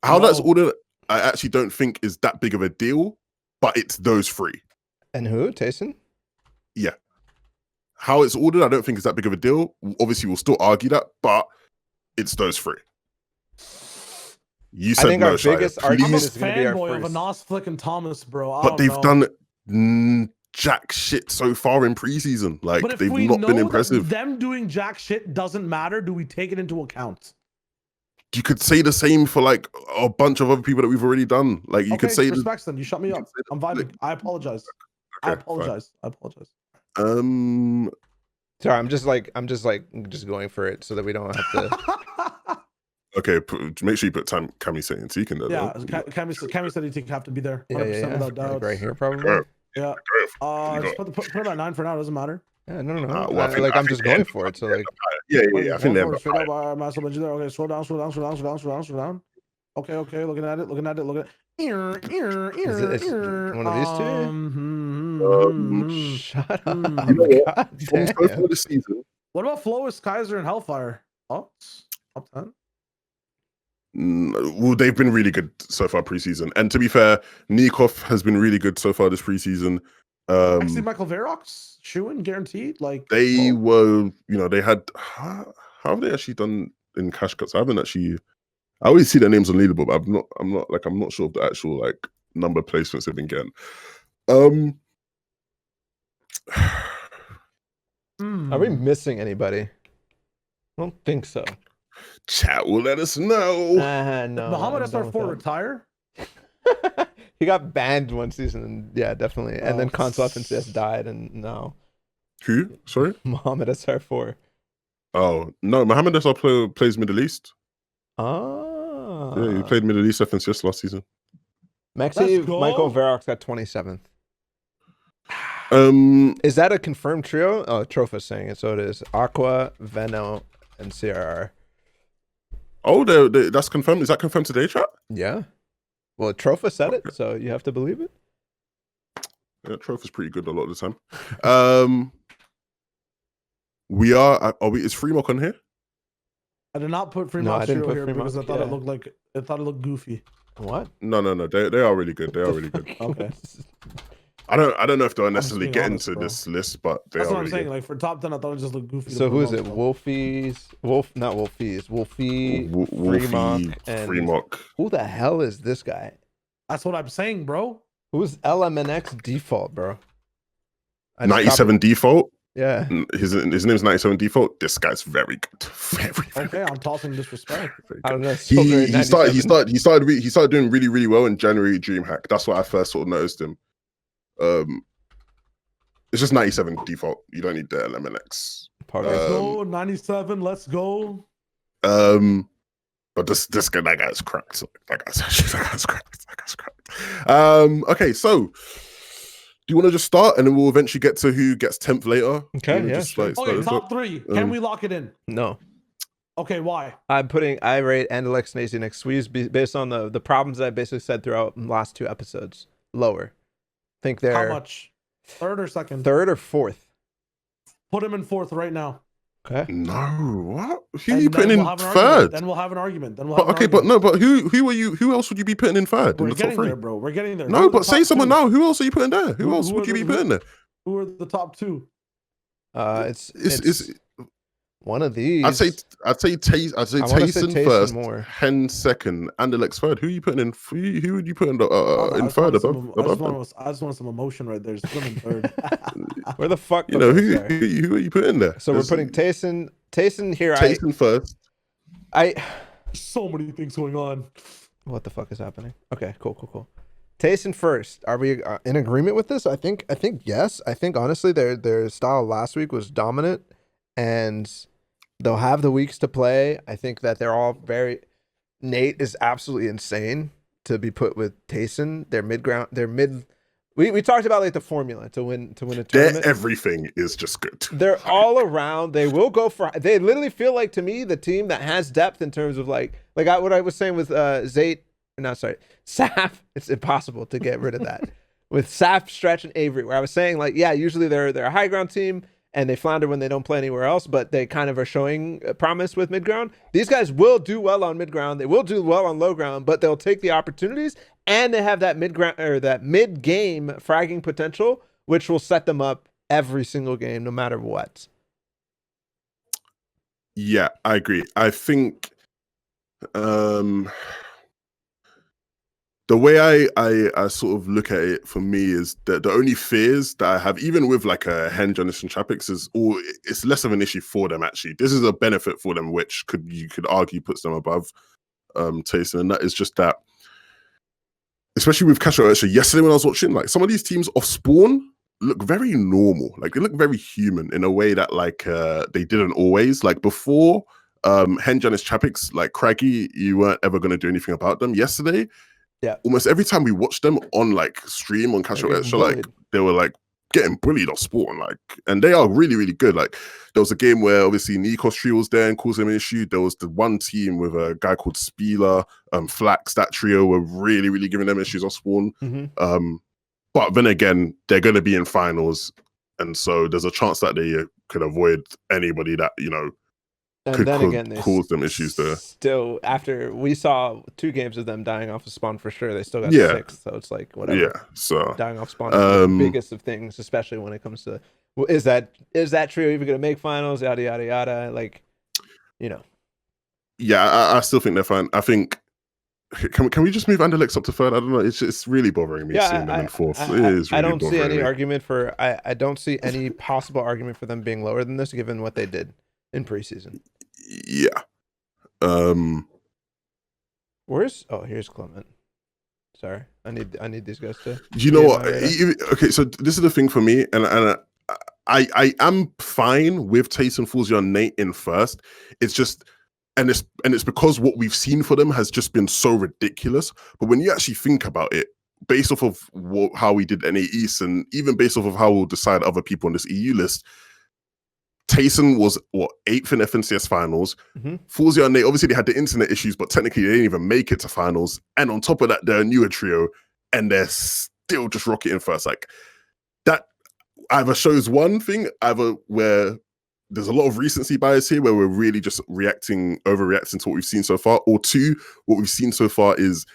that's No. ordered, I actually don't think is that big of a deal, but it's those three. And who? Tayson? Yeah. How it's ordered, I don't think is that big of a deal. Obviously, we'll still argue that, but it's those three. You said I think no, our Shia. biggest Please. argument I'm a is going to be our fanboy of a first. Nas Flick and Thomas, bro. I But don't they've know. done jack shit so far in preseason. Like, But if they've we not know been that impressive. them doing jack shit doesn't matter, do we take it into account? You could say the same for like a bunch of other people that we've already done. Like, you could say respects then. You shut me you up. could say I'm vibing. I apologize. I Okay, fine. apologize. I apologize. Sorry, I'm just going for it so that we don't have to. Okay, make sure you put Cammy saying Teak in there. Yeah, though. Cammy said he'd have to be there. 100% Yeah. without doubt. Like right here, probably. Okay. Yeah. You Just got- put him at 9 for now. Doesn't matter. Yeah, no. well, I think- like I I'm think just they going end for it. So like, Yeah, I think they're Straight up. Might as well mention there. Okay, scroll down. Okay. Looking at it. is it one of these two? Shut up. You know what? God From so damn. far this season, What about Flois, Kaiser, and Hellfire? Top 10. well, they've been really good so far preseason. And to be fair, Nikov has been really good so far this preseason. Actually, Michael Verox, Shewin, guaranteed. Like They were, they had. How have they actually done in Cash Cups? I haven't actually. I always see their names on leaderboard, but I'm not sure of the actual like number placements they've been getting. Are we missing anybody? I don't think so. Chat will let us know. No. Muhammad I'm done SR4 with retire? that. He got banned one season, and yeah, definitely. And then Oh. console FNTASIA died, and no. Who? Sorry. Muhammad SR4. Oh no, Mohamed SR plays Middle East. Oh. Yeah, he played Middle East FNCS last season. Maxi Let's go. Michael Verox got 27th. Is that a confirmed trio? Oh, Tropha's saying it, so it is. Aqua, Veno, and CRR. Oh, that's confirmed. Is that confirmed today, chat? Yeah. Well, Tropha said it, so you have to believe it. Yeah, Trophy's pretty good a lot of the time. We are we? Is Freemock on here? I did not put No, I Fremont didn't Zero put here Fremont, because I thought yeah. it looked goofy. What? No. They are really good. They are really good. Okay. I don't know if they'll just necessarily being get honest, into bro. this list, but they That's are what I'm really saying. good. Like for top 10, I thought it just looked goofy. to So put who it is on, it? so. Not Wolfies. Wolfie, Wolfie, Freemock, and Freemock. who the hell is this guy? That's what I'm saying, bro. Who's LMNX default, bro? I just 97 default. Yeah. His name's 97 default. This guy's very good. Very Okay, I'm tossing disrespect. very I good. don't know. Still very He started 97. he started doing really, really well in January DreamHack. That's what I first sort of noticed him. It's just 97 default. You don't need the LMNX. Let's go, 97. Let's go. But this guy, that guy's cracked. That guy's cracked. Okay, so do you want to just start and then we'll eventually get to who gets 10th later? Okay, You wanna yeah, just, sure. start Okay, this top up? 3. Can we lock it in? No. Okay, why? I rate Andalex and AZ next squeeze based on the problems that I basically said throughout the last 2 episodes. Lower. Think they're How much? Third or second? third or fourth. Put him in 4th right now. Okay. No, what? Who are And you then putting we'll in have an third? argument. Then we'll have an argument. But who are you? Who else would you be putting in third in We're the top getting 3? there, bro. We're getting there. Who No, are the but say top someone 2? now. Who else are you putting there? Who Who- else who would are you be the- putting there? Who are the top 2? It's one of these. I'd say I wanna say Tayson Tayson first, more. Hen second, and Alex third. Who are you putting in? Who would you put in, I in just third wanted above? I just want some emotion right there. Just put him in third. Where the fuck? You know okay, sorry. who are you putting there? So we're There's putting Tayson here. Tayson first. So many things going on. What the fuck is happening? Okay, cool. Tayson first. Are we in agreement with this? I think yes. I think honestly their style last week was dominant, and they'll have the weeks to play. I think that they're all very. Nate is absolutely insane to be put with Tayson. We talked about like the formula to win a Their tournament. everything is just good. They're all around. They will go for. They literally feel like to me the team that has depth in terms of what I was saying with Saf. It's impossible to get rid of that with Saf, Stretch, and Avery. Where I was saying usually they're a high ground team, and they flounder when they don't play anywhere else, but they kind of are showing promise with mid ground. These guys will do well on mid ground. They will do well on low ground, but they'll take the opportunities, and they have that mid ground or that mid game fragging potential, which will set them up every single game, no matter what. Yeah, I agree. I think the way I sort of look at it for me is that the only fears that I have, even with like a Hen, Jonas, and Chapix, it's less of an issue for them actually. This is a benefit for them, which you could argue puts them above Tayson, and that is just that, especially with Cash Cup. Actually, yesterday when I was watching, like some of these teams off spawn look very normal, like they look very human in a way that like they didn't always. Like before, Hen, Jonas, Chapix, like Craggy, you weren't ever going to do anything about them. Yesterday, yeah, almost every time we watched them on like stream on Cash Cup, like they were like getting bullied off spawn, like, and they are really, really good. Like there was a game where obviously Nikos trio was there and caused them an issue. There was the one team with a guy called Spieler, Flax, that trio were really, really giving them issues off spawn. But then again, they're going to be in finals, and so there's a chance that they could avoid anybody that, you know, and could then again, cause them issues there. Still, after we saw 2 games of them dying off of spawn for sure, they still got 6, so it's like whatever. Yeah, so dying off spawn is the biggest of things, especially when it comes to, well, is that trio even going to make finals? Yada yada yada. Like, you know. Yeah, I still think they're fine. I think can we just move Anderlecht up to third? I don't know. It's really bothering me seeing them in fourth. It is. Really I don't see any me. argument for. I don't see any possible argument for them being lower than this, given what they did in preseason. Yeah. Here's Clement. Sorry, I need these guys to. You know what? Okay, so this is the thing for me, and I am fine with Tayson, FNTASIA, and NAE in first. It's just. And it's because what we've seen for them has just been so ridiculous. But when you actually think about it, based off of how we did NA East, and even based off of how we'll decide other people on this EU list, Tayson was 8th in FNCS finals. FNTASIA and NAE, obviously they had the internet issues, but technically they didn't even make it to finals. And on top of that, they're a newer trio, and they're still just rocketing first. Like that either shows one thing, either where there's a lot of recency bias here where we're really just overreacting to what we've seen so far, or 2, what we've seen so far is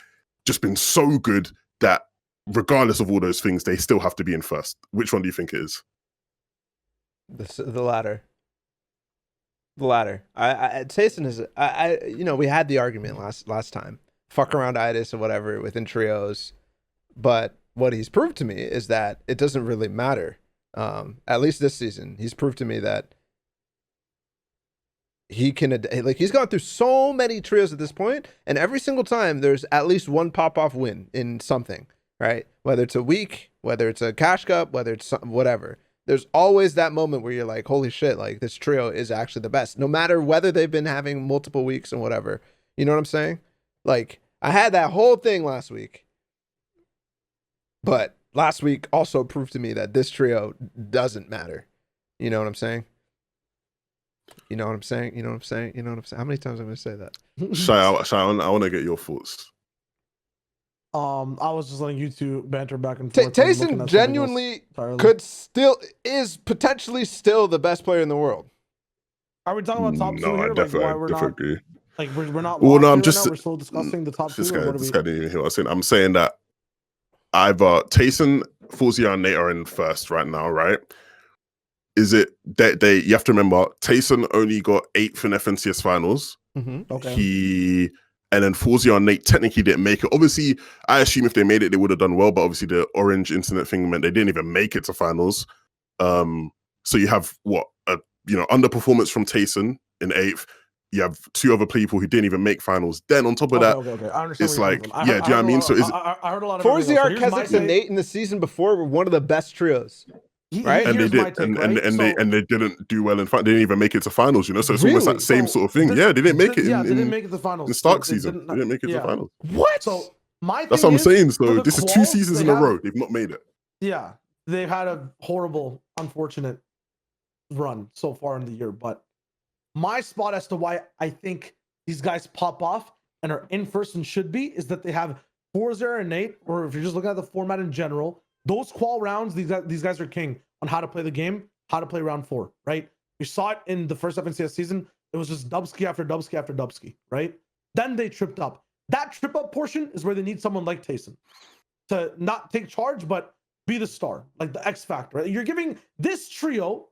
just been so good that regardless of all those things, they still have to be in first. Which one do you think it is? The latter. The latter. Tayson is. You know, we had the argument last time. Fuck around itis or whatever within trios, but what he's proved to me is that it doesn't really matter. At least this season, he's proved to me that he can, like, he's gone through so many trios at this point, and every single time there's at least one pop-off win in something, right? Whether it's a week, whether it's a Cash Cup, whether it's whatever. There's always that moment where you're like, holy shit, like this trio is actually the best, no matter whether they've been having multiple weeks and whatever. You know what I'm saying? Like, I had that whole thing last week, but last week also proved to me that this trio doesn't matter. You know what I'm saying? You know what I'm saying? You know what I'm saying? You know what I'm saying? How many times am I going to say that? Shy, I want to get your thoughts. I was just letting you two banter back and forth. Tayson genuinely is potentially still the best player in the world. Are we talking about top 2 here? Like, why we're not? Agree. Like we're not. Well, no, I'm just. We're still discussing the top 2. This guy didn't hear what I'm saying. I'm saying that either Tayson, FNTASIA, and NAE are in first right now, right? Is it that you have to remember Tayson only got 8th in FNCS finals. Okay. And then FNTASIA and NAE technically didn't make it. Obviously, I assume if they made it, they would have done well. But obviously, the orange internet thing meant they didn't even make it to finals. So you have underperformance from Tayson in 8th. You have 2 other people who didn't even make finals. Then on top of that, I understand it's like, do you know what I mean? So I heard a lot of FNTASIA, Keswick, and NAE in the season before were one of the best trios. Right, and they did, and they didn't do well in fact. They didn't even make it to finals, you know. So it's almost that same sort of thing. They didn't make it. They didn't make it to finals in Stark season. They didn't make it to finals. What? So that's what I'm saying. So this is 2 seasons in a row they've not made it. Yeah, they've had a horrible, unfortunate run so far in the year. But my spot as to why I think these guys pop off and are in first and should be is that they have 4-0 and 8, or if you're just looking at the format in general. Those qual rounds, these guys are king on how to play the game. how to play round 4, right? We saw it in the first FNCS season. It was just dubski after dubski after dubski, right? Then they tripped up. That trip up portion is where they need someone like Tayson to not take charge, but be the star, like the X factor. Right? You're giving this trio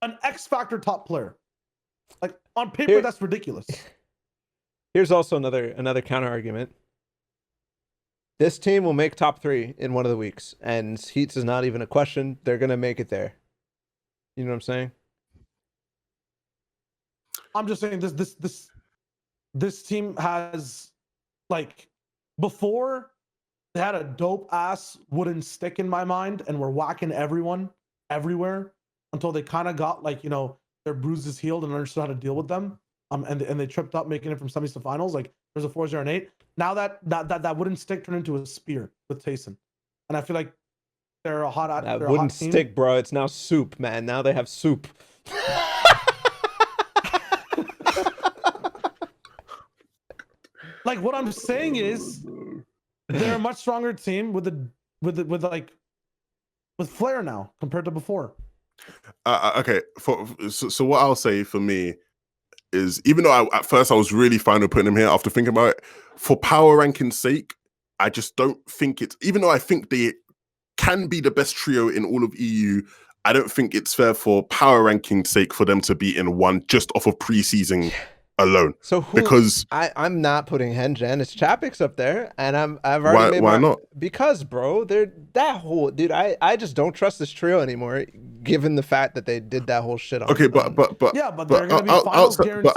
an X factor top player. Like on paper, that's ridiculous. Here's also another counter argument. This team will make top 3 in one of the weeks, and Heats is not even a question. They're gonna make it there. You know what I'm saying? I'm just saying this team has, like, before they had a dope ass wooden stick in my mind and were whacking everyone everywhere until they kind of got, like, you know, their bruises healed and understood how to deal with them. And they tripped up making it from semis to finals. Like there's a 4-0 and 8. Now that wooden stick turned into a spear with Tayson. And I feel like they're a hot that wooden stick, bro. It's now soup, man. Now they have soup. Like what I'm saying is they're a much stronger team with flair now compared to before. Okay, so what I'll say for me is, even though at first I was really fine with putting them here, after thinking about it, for power ranking's sake, I just don't think it's, even though I think they can be the best trio in all of EU, I don't think it's fair for power ranking's sake for them to be in one just off of preseason alone. So because I'm not putting Henjan, it's Chapix up there, and I've already made why not? Because, bro, they're that whole dude. I just don't trust this trio anymore, given the fact that they did that whole shit on. Okay, but they're gonna be finals guaranteed.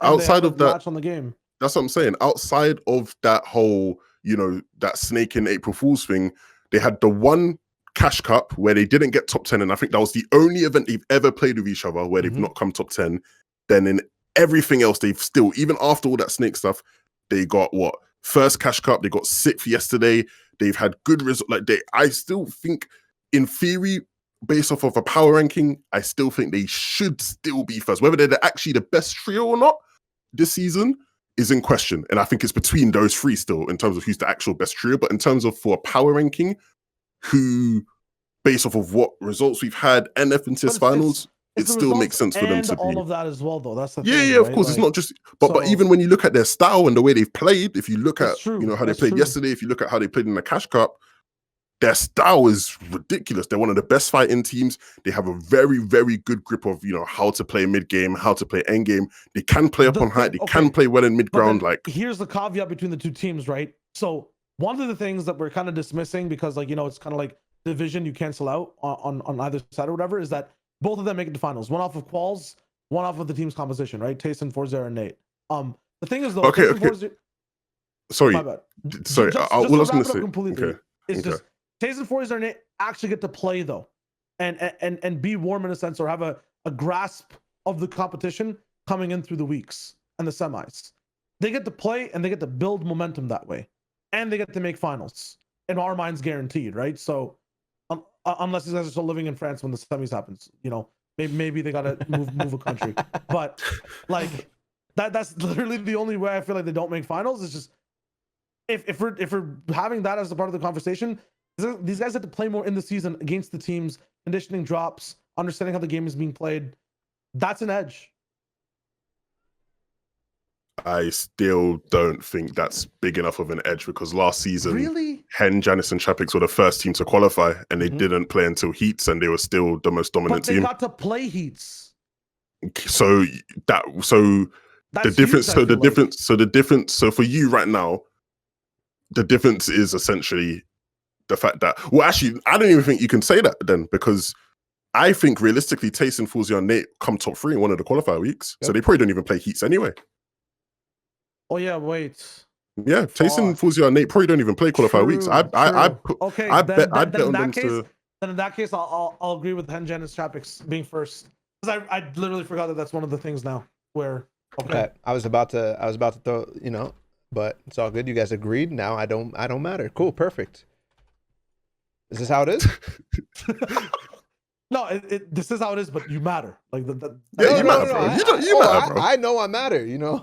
Outside of that, match on the game. That's what I'm saying. Outside of that whole, you know, that snake in April Fool's thing, they had the one Cash Cup where they didn't get top 10, and I think that was the only event they've ever played with each other where they've not come top 10. Then in everything else, they've still, even after all that snake stuff, they got what? First Cash Cup, they got 6th yesterday. They've had good results. Like I still think, in theory, based off of a power ranking, I still think they should still be first. Whether they're actually the best trio or not this season is in question. And I think it's between those 3 still in terms of who's the actual best trio. But in terms of for a power ranking, who, based off of what results we've had and FNTASIA finals, it still makes sense for them to be. All of that as well, though. That's the thing, yeah, of course. Like, it's not just, but even when you look at their style and the way they've played, if you look at you know how they played yesterday, if you look at how they played in the Cash Cup, their style is ridiculous. They're one of the best fighting teams. They have a very, very good grip of, you know, how to play mid game, how to play end game. They can play up on height. They can play well in mid ground. Like, here's the caveat between the two teams, right? So one of the things that we're kind of dismissing, because, like, you know, it's kind of like division you cancel out on either side or whatever, is that both of them make it to finals. One off of quals, one off of the team's composition, right? Tayson, 4-0, and NAE. The thing is, though, okay. Sorry, my bad. Sorry. Just I was going to say completely. It's just Tayson, 4-0, and NAE actually get to play, though, and be warm in a sense, or have a grasp of the competition coming in through the weeks and the semis. They get to play and they get to build momentum that way, and they get to make finals. In our minds, guaranteed, right? So. Unless these guys are still living in France when the semis happens, you know, maybe they gotta move a country. But like that's literally the only way I feel like they don't make finals. Is just if we're having that as a part of the conversation, these guys have to play more in the season against the teams, conditioning drops, understanding how the game is being played. That's an edge. I still don't think that's big enough of an edge, because last season, really? Hen, Janice, and Chapix were the first team to qualify, and they didn't play until Heats, and they were still the most dominant team. But they got to play Heats. So that's the difference. Huge, so for you right now, the difference is essentially the fact that, well, actually, I don't even think you can say that then, because I think realistically, Tayson, FNTASIA, and NAE come top 3 in one of the qualifier weeks, so they probably don't even play Heats anyway. Oh yeah, wait. Yeah, Tayson, FNTASIA, and NAE probably don't even play qualifier weeks. I bet on them to. Then in that case, I'll agree with Henjan and Chapix being first, because I literally forgot that that's one of the things now where. Okay. I was about to throw, you know, but it's all good. You guys agreed. Now I don't matter. Cool, perfect. Is this how it is? No, this is how it is, but you matter. Like you matter, bro. You matter, bro. I know I matter. You know,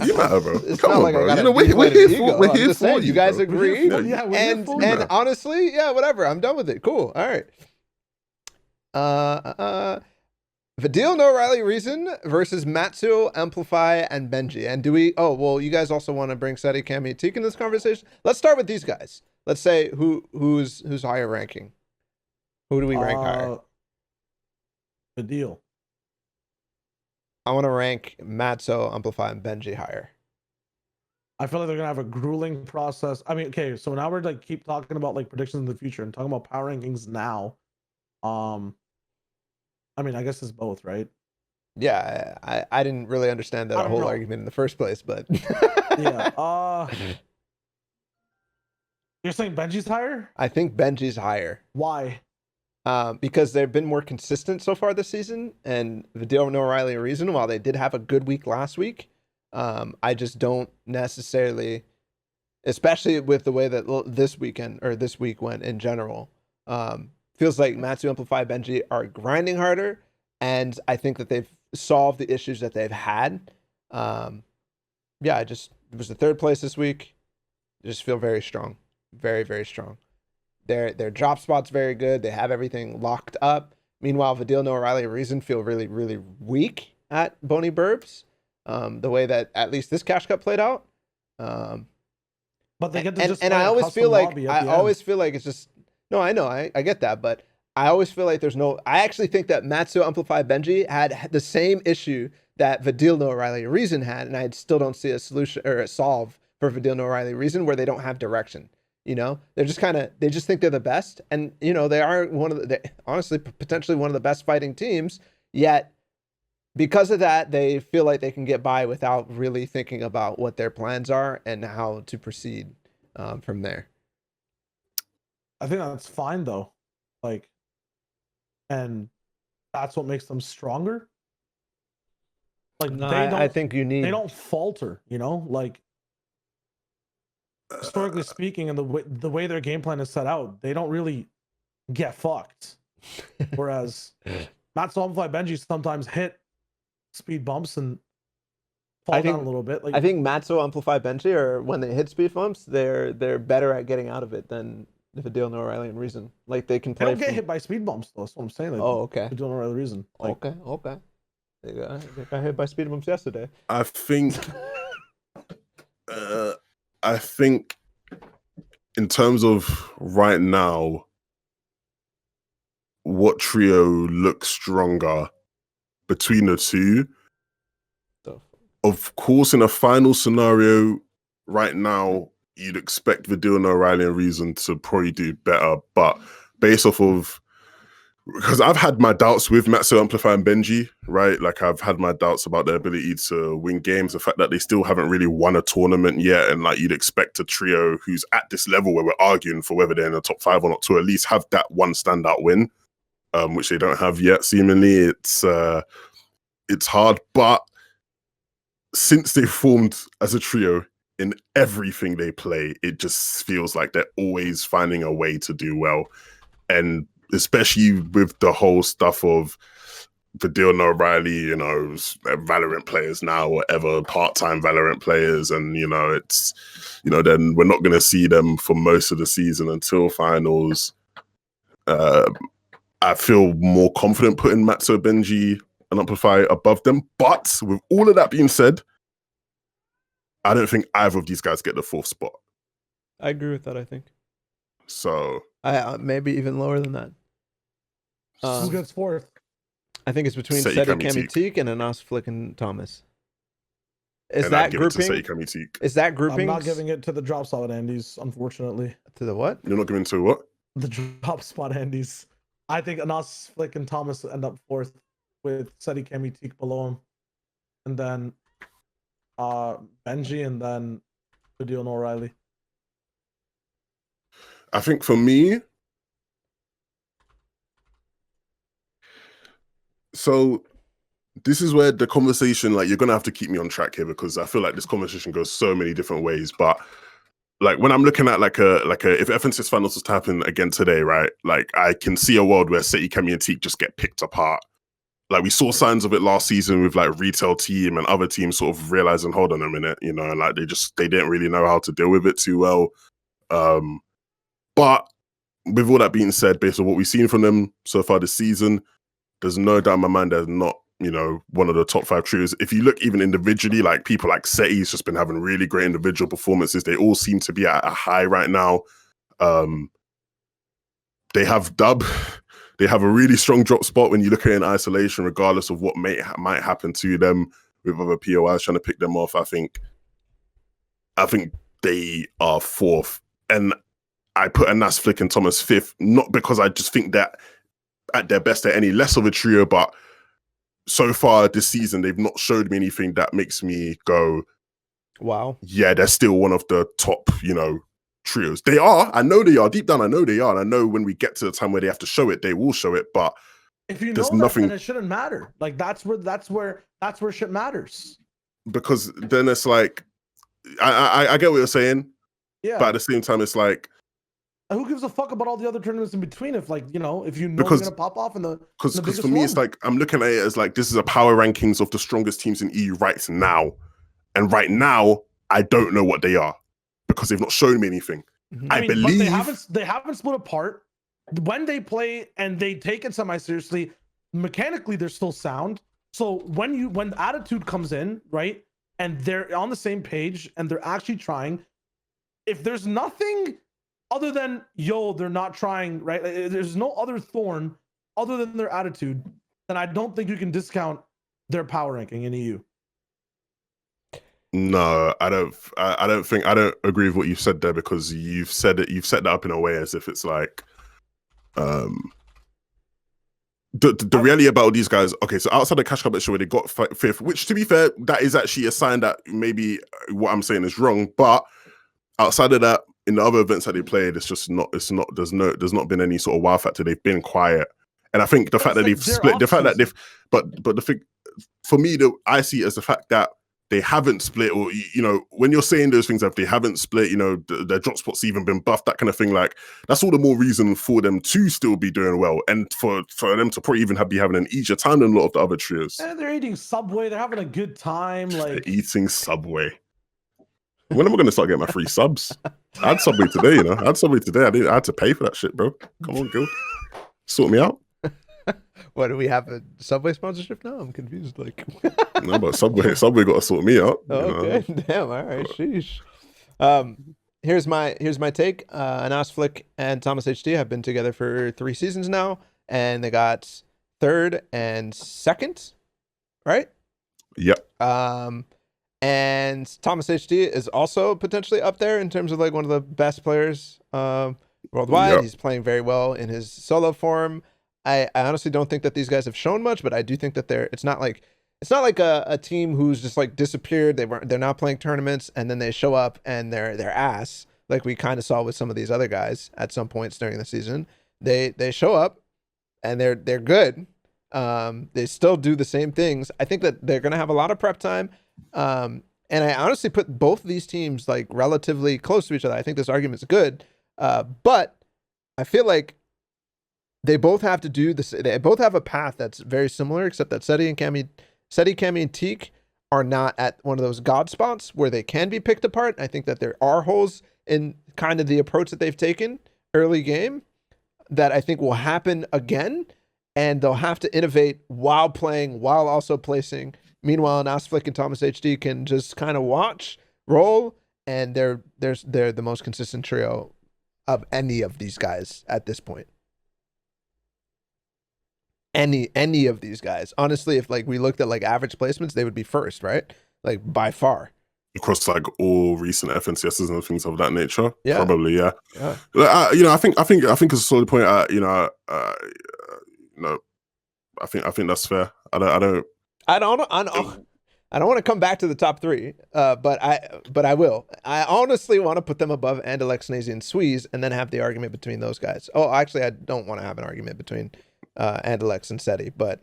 you matter, bro. It's Come not on, like bro. I You know, we're here for you. You guys bro. agree, and honestly, yeah, whatever. I'm done with it. Cool. All right. Vidil, No Riley Reason versus Matsu, Amplify, and Benji. And do we? Oh, well, you guys also want to bring Seti, Cammy, and Teak in this conversation? Let's start with these guys. Let's say who's higher ranking. Who do we rank higher? The deal. I want to rank Matsu, Amplify, and Benji higher. I feel like they're gonna have a grueling process. I mean, okay, so now we're like keep talking about like predictions in the future and talking about power rankings now. I mean, I guess it's both, right? Yeah, I didn't really understand that whole argument in the first place, but yeah. You're saying Benji's higher? I think Benji's higher. Why? Because they've been more consistent so far this season, and Vidil, No Riley Reason, while they did have a good week last week, I just don't necessarily, especially with the way that this week went in general, feels like Matsu, Amplify, Benji are grinding harder, and I think that they've solved the issues that they've had. Yeah, it was the third place this week. I just feel very strong, very, very strong. Their drop spot's very good. They have everything locked up. Meanwhile, Vidil, No Riley Reason feel really, really weak at Boney Burbs. The way that at least this Cash Cup played out. But they get to just and I always feel like it's just no, I know, I get that, but I always feel like there's no. I actually think that Matsu, Amplify, Benji had the same issue that Vidil, No Riley Reason had, and I still don't see a solution or a solve for Vidil, No Riley Reason where they don't have direction. You know, they're just they just think they're the best, and you know they are honestly potentially one of the best fighting teams. Yet, because of that, they feel like they can get by without really thinking about what their plans are and how to proceed from there. I think that's fine though, like, and that's what makes them stronger. Like no, I think they don't falter, you know, like. Historically speaking, and the way their game plan is set out, they don't really get fucked. Whereas Matsu, Amplify, Benji sometimes hit speed bumps and fall down a little bit. Like I think Matsu, Amplify, Benji, or when they hit speed bumps, they're better at getting out of it than Vidil, No Riley Reason. Like they can play. They don't get hit by speed bumps though. That's what I'm saying. Like, okay. Vidil, No Riley Reason. Like, okay. They got hit by speed bumps yesterday. I think. I think in terms of right now, what trio looks stronger between the two? Of course, in a final scenario, right now, you'd expect Vidil, No Riley and Reason to probably do better. But based off of, because I've had my doubts with Matsu, Amplify, and Benji, right? Like I've had my doubts about their ability to win games, the fact that they still haven't really won a tournament yet, and like you'd expect a trio who's at this level where we're arguing for whether they're in the top 5 or not to at least have that one standout win, which they don't have yet. Seemingly, it's hard, but since they formed as a trio, in everything they play, it just feels like they're always finding a way to do well, and especially with the whole stuff of Vidil, No Riley, you know, Valorant players now, whatever, part-time Valorant players, and you know, it's, you know, then we're not going to see them for most of the season until finals. I feel more confident putting Matsu, Benji, and Amplify above them, but with all of that being said, I don't think either of these guys get the 4th spot. I agree with that. I think so. I maybe even lower than that. Who gets 4th? I think it's between Seti, Cammy, Teak, and Anas, Flick, and Thomas. Is and that grouping? Seti, Cammy, Teak. Is that grouping? I'm not giving it to the drop spot Andes, unfortunately. To the what? You're not giving to what? The drop spot Andes. I think Anas, Flick, and Thomas end up 4th with Seti, Cammy, Teak below him, and then Benji, and then Vidil, No Riley. I think for me, so this is where the conversation, like, you're gonna have to keep me on track here because I feel like this conversation goes so many different ways. But like when I'm looking at like a if FNTASIA finals was to happen again today, right? Like I can see a world where Seti, Cammy, and Teak just get picked apart. Like we saw signs of it last season with like Retail Team and other teams sort of realizing, hold on a minute, you know, and like they didn't really know how to deal with it too well. But with all that being said, based on what we've seen from them so far this season, there's no doubt in my mind they're not, you know, one of the top 5 trios. If you look even individually, like people like Seti's just been having really great individual performances. They all seem to be at a high right now. They have Dub. They have a really strong drop spot when you look at it in isolation, regardless of what might happen to them with other POIs trying to pick them off. I think they are 4th. And I put Anas, Flick, and Thomas 5th, not because I just think that at their best they're any less of a trio, but so far this season they've not showed me anything that makes me go, wow, yeah, they're still one of the top, you know, trios. They are. I know they are. Deep down, I know they are. And I know when we get to the time where they have to show it, they will show it. But if you there's know that, nothing, then it shouldn't matter. Like that's where shit matters. Because then it's like, I get what you're saying. Yeah. But at the same time, it's like, who gives a fuck about all the other tournaments in between? If like, you know, if you know because, you're gonna pop off in the because biggest for me, one? it's like I'm looking at it as like this is a power rankings of the strongest teams in EU right now, and right now I don't know what they are because they've not shown me anything. I mean, believe but they haven't split apart. When they play and they take it semi-seriously, mechanically they're still sound. So when attitude comes in, right, and they're on the same page and they're actually trying, if there's nothing other than they're not trying, right? There's no other thorn other than their attitude, then I don't think you can discount their power ranking in EU. No, I don't agree with what you've said there, because you've set that up in a way as if it's like the reality about these guys. Okay, so outside the Cash Cup show where they got 5th, which to be fair, that is actually a sign that maybe what I'm saying is wrong. But outside of that, in the other events that they played, there's not been any sort of wow factor. They've been quiet. And I think the fact that they've split, the fact that they've, but the thing for me, I see it as the fact that they haven't split, or, you know, when you're saying those things, if they haven't split, you know, their drop spot's even been buffed, that kind of thing, like, that's all the more reason for them to still be doing well, and for them to probably even be having an easier time than a lot of the other trios. And they're eating Subway, they're having a good time. Like, they're eating Subway. When am I going to start getting my free subs? I had Subway today, you know. I had Subway today. I had to pay for that shit, bro. Come on, Gil. Sort me out. What, do we have a Subway sponsorship now? I'm confused. Like, no, but Subway got to sort me out. Okay, damn. All right, sheesh. Here's my take. Anas, Flick, and Thomas HD have been together for 3 seasons now, and they got 3rd and 2nd, right? Yep. And Thomas HD is also potentially up there in terms of like one of the best players worldwide. Yep. He's playing very well in his solo form. I honestly don't think that these guys have shown much, but I do think that it's not like a team who's just like disappeared. They're not playing tournaments and then they show up and they're ass, like we kind of saw with some of these other guys at some points during the season. They show up and they're good. They still do the same things. I think that they're gonna have a lot of prep time. And I honestly put both of these teams like relatively close to each other. I think this argument's good, but I feel like they both have to do this. They both have a path that's very similar, except that Seti, Cammy, and Teak are not at one of those god spots where they can be picked apart. I think that there are holes in kind of the approach that they've taken early game that I think will happen again, and they'll have to innovate while playing, while also placing. Meanwhile, Anas, Flick, and Thomas HD can just kind of watch, roll, and they're the most consistent trio of any of these guys at this point. Any of these guys, honestly, if like we looked at like average placements, they would be first, right? Like by far across like all recent FNTASIAs and things of that nature. Yeah, probably. Yeah. You know, I think it's a solid point. You know, I think that's fair. I don't want to come back to the top 3, but I will. I honestly want to put them above Andalex, Nazi, and Sweeze, and then have the argument between those guys. Oh, actually, I don't want to have an argument between Andalex and Seti, but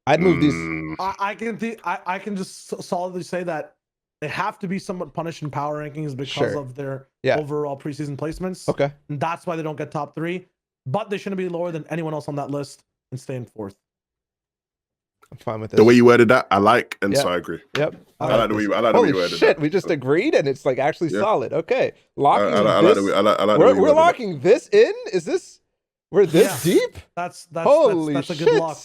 I'd move these. I can just solidly say that they have to be somewhat punished in power rankings because of their overall preseason placements. Okay, and that's why they don't get top 3. But they shouldn't be lower than anyone else on that list and stay in 4th. fine with this. The way you worded that, I like, and Yeah. so I agree. Yep. I like the way you worded shit, that. we just agreed, and it's like actually Yeah. solid. Okay, locking I like this. the way, I like the way you We're worded that. locking this in. Is this? We're this Yeah. deep? That's Holy a shit! good lock.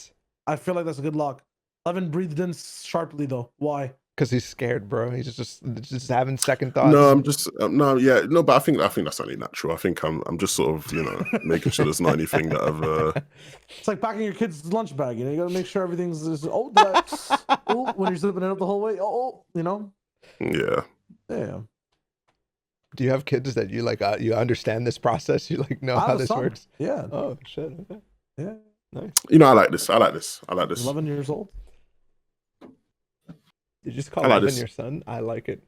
I feel like that's a good lock. Levin breathed in sharply though. Why? Because he's scared, bro. He's just having second thoughts. No, I'm just no, but I think that's only natural. I think I'm just sort of making sure there's not anything that I've. It's like packing your kid's lunch bag. You gotta make sure everything's just, when you're zipping it up the whole way. Yeah. Yeah. Do you have kids that you like? You understand this process? You like know how this works? Yeah. Oh shit. Okay. Yeah. Nice. I like this. 11 years old. You just call like Levin this. your son? I like it.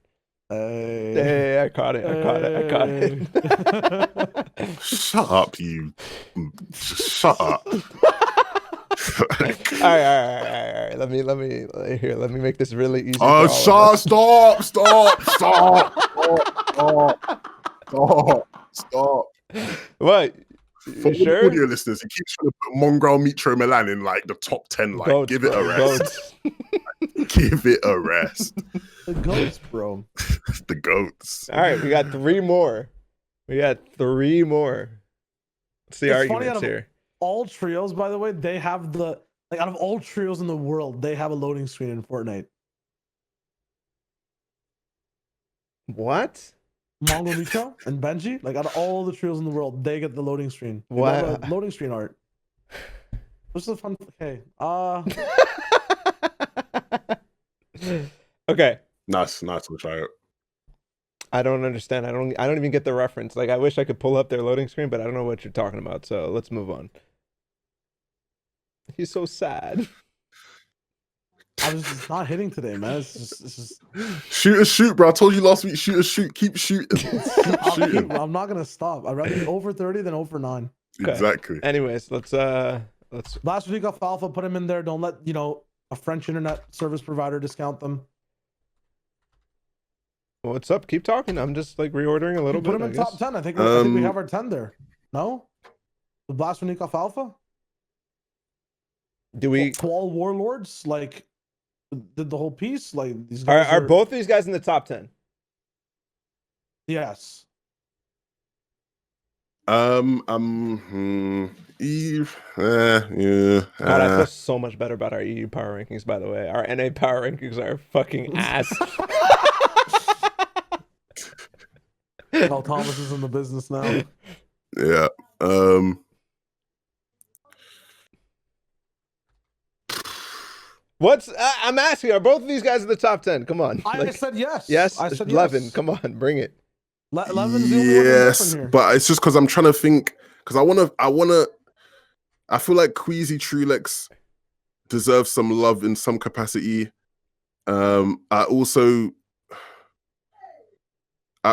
Hey. Hey, I caught it. Shut up, you. Shut up. all right. Let me make this really easy. Oh, stop. What? For You sure? the audio listeners, he keeps trying to put Mongrel Mitro Milan in like the top 10. Like, Goats, give it bro, a rest. Give it a rest. The goats, bro. The goats. All right, we got 3 more. Let's see It's arguments funny, here. All trios, by the way, they have out of all trios in the world, they have a loading screen in Fortnite. What? Mongo Micho and Benji, out of all the trios in the world, they get the loading screen. They Wow. have loading screen art. This is a fun. Okay. Okay. Nice. We'll try it. I don't understand. I don't even get the reference. Like, I wish I could pull up their loading screen, but I don't know what you're talking about. So let's move on. He's so sad. I was just not hitting today, man. It's just Shoot, bro. I told you last week, shoot. Keep shooting. I'm not gonna stop. I'd rather be over 30 than over 9. Okay. Exactly. Anyways, let's Last week off Alpha, put him in there. Don't let a French internet service provider discount them. What's up? Keep talking. I'm just reordering a little bit. Put him in top 10. I think we have our 10 there. No? The Blast Unique off Alpha? Do we Qual Warlords did the whole piece? These guys are both these guys in the top 10? Yes. Eve. God, I feel so much better about our EU power rankings, by the way. Our NA power rankings are fucking ass. Well, Thomas is in the business now. Yeah. I'm asking, are both of these guys in the top 10? Come on. I said yes. Yes? I said 11. yes. Come on, bring it. Levin's the only one that's different here. But it's just because I'm trying to think, because I feel like Queasy Trulex deserves some love in some capacity. I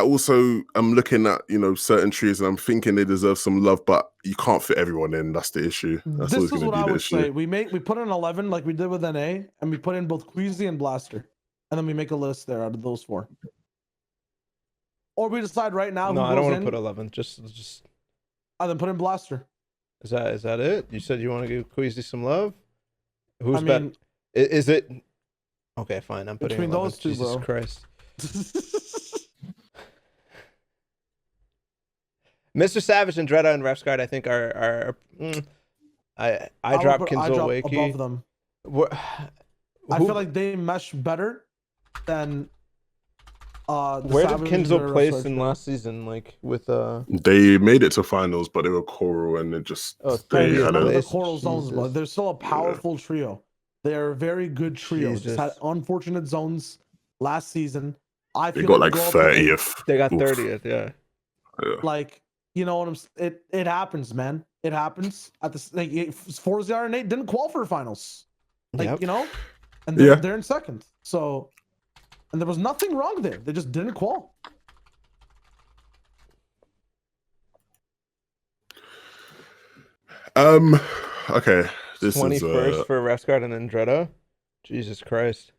also am looking at certain trees and I'm thinking they deserve some love, but you can't fit everyone in. That's the issue. That's This is gonna what be I the would issue. say. We put in 11 like we did with NA, and we put in both Queasy and Blaster, and then we make a list there out of those 4. Or we decide right now. No, who I don't goes want to in, put 11. Just. and then put in Blaster. Is that it? You said you want to give Queasy some love? Who's I mean, is it? Okay, fine. I'm putting between 11. those two, Jesus bro. Christ. Mr. Savage and Dredda and Refsguard, I think I drop Kinzel above Wakey. them. I feel like they mesh better than. Where did Kinzel place in last season? With They made it to finals, but they were Coral and it just they had the a Coral zones, but they're still a powerful trio. They're a very good trio. Just had unfortunate zones last season. I feel they got like 30th. They got 30th, yeah. You know what I'm saying? It happens, man. It happens. At the Forza and Nate didn't qualify for finals. And they're in second. So, and there was nothing wrong there. They just didn't qual. Okay. This 21st is for Refsguard and then Dredda. Jesus Christ.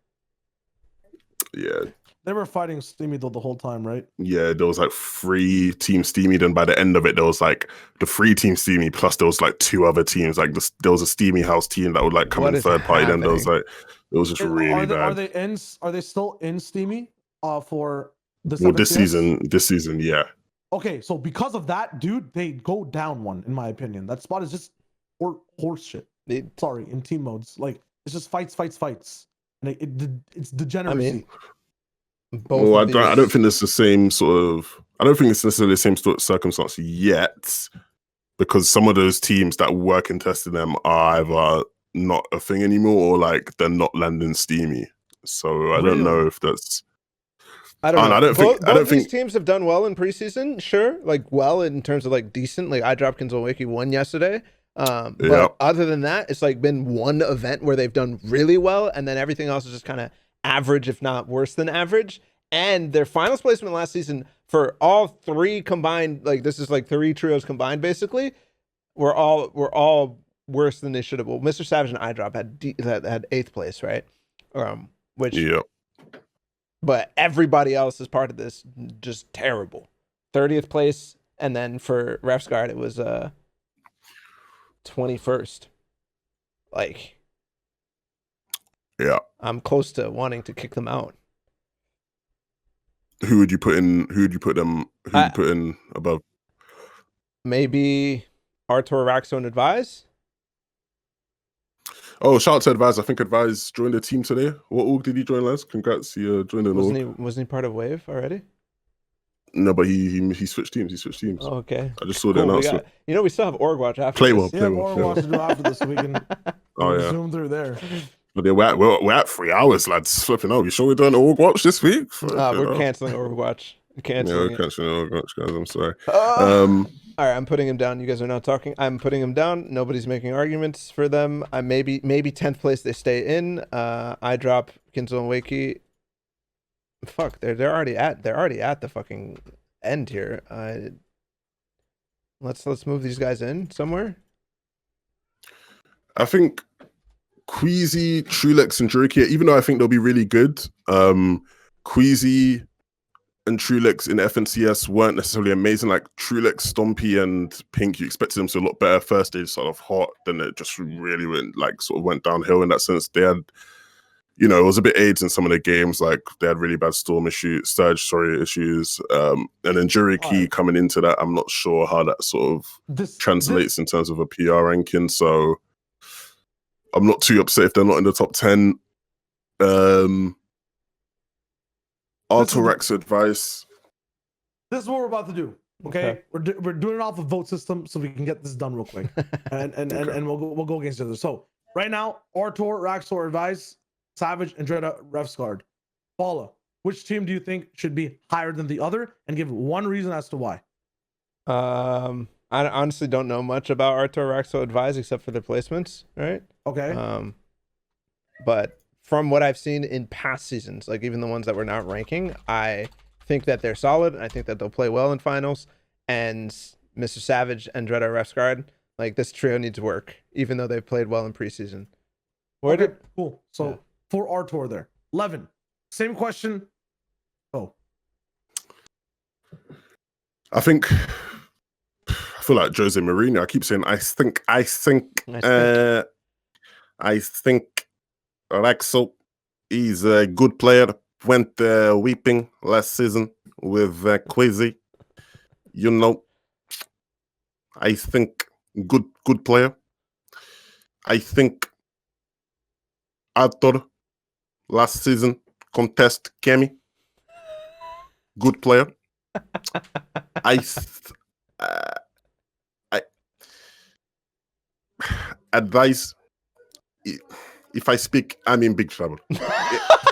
Yeah. They were fighting Steamy though the whole time, right? Yeah, there was like 3 Team Steamy. Then by the end of it, there was like the 3 Team Steamy plus there was like 2 other teams. Like there was a Steamy House team that would like come What in is third party. Then there was happening? like it was just really bad. Are they still in Steamy for this Well, this FNTS? season, yeah. Okay, so because of that, dude, they go down one in my opinion. That spot is just horse shit. Sorry, in team modes, like it's just fights, and it's degeneracy. I mean, both Well, of I don't these- think it's the same sort of. I don't think it's necessarily the same sort of circumstance yet, because some of those teams that were contesting them are either not a thing anymore or like they're not landing Steamy. So I don't know if that's. I don't know. I don't think. Both I don't these think. teams have done well in preseason, sure. Like well in terms of like decent. Like iDropkins and Wiki won yesterday. Yeah. But other than that, it's like been one event where they've done really well, and then everything else is just kind of average, if not worse than average. And their finals placement last season for all 3 combined, like this is like 3 trios combined, basically, were all worse than they should have. Well, Mr. Savage and iDrop had 8th place, right? Which Yeah. But everybody else is part of this just terrible. 30th place, and then for Ref's Guard it was 21st. Like, Yeah. I'm close to wanting to kick them out. Who would you put in? Who would you put them? Who would you put in above? Maybe Artur, Raxo, and Advise. Oh, shout out to Advise. I think Advise joined the team today. What org did he join last? Congrats, he joined an org. Wasn't he part of Wave already? No, but he switched teams. Oh, okay. I just saw the announcement. We still have Org Watch after Play this. well. Yeah, more watch to do after this, so we can zoom through there. But yeah, we're at 3 hours, lads. Flipping out. You sure we're doing Org Watch this week? We're canceling Org Watch. We're canceling Org Watch, guys. I'm sorry. All right, I'm putting him down. You guys are not talking. I'm putting him down. Nobody's making arguments for them. Maybe 10th place they stay in. I drop Kinzo and Wakey. Fuck, they're already at the fucking end here. Let's move these guys in somewhere. I think Queasy, Trulex, and Jurikia, even though I think they'll be really good, Queasy and Trulex in FNCS weren't necessarily amazing. Like Trulex, Stompy, and Pink, you expected them to look better. First, they sort of hot, then it just really went downhill in that sense. They had, it was a bit AIDS in some of the games. Like they had really bad issues. And then Juriki coming into that, I'm not sure how that sort of translates in terms of a PR ranking. So I'm not too upset if they're not in the top 10. Artorex advice. This is what we're about to do. Okay, we're doing it off a vote system so we can get this done real quick, and we'll go against each other. So right now, Artur, Raxor, Advice, Savage, and Dreda, Ref's Guard. Paula, which team do you think should be higher than the other, and give one reason as to why? I honestly don't know much about Artur, Raxo, Advise except for their placements, right? Okay. But from what I've seen in past seasons, like even the ones that we're not ranking, I think that they're solid, and I think that they'll play well in finals. And Mr. Savage and Dreda, Ref's Guard, like this trio needs work, even though they've played well in preseason. Cool. So for Artur there, Levin, same question. Oh, I feel like Jose Mourinho. I keep saying I think Raxo is a good player. Went weeping last season with Quasi. I think good player. I think Arthur last season contest Kemi. Good player. I advise. If I speak, I'm in big trouble.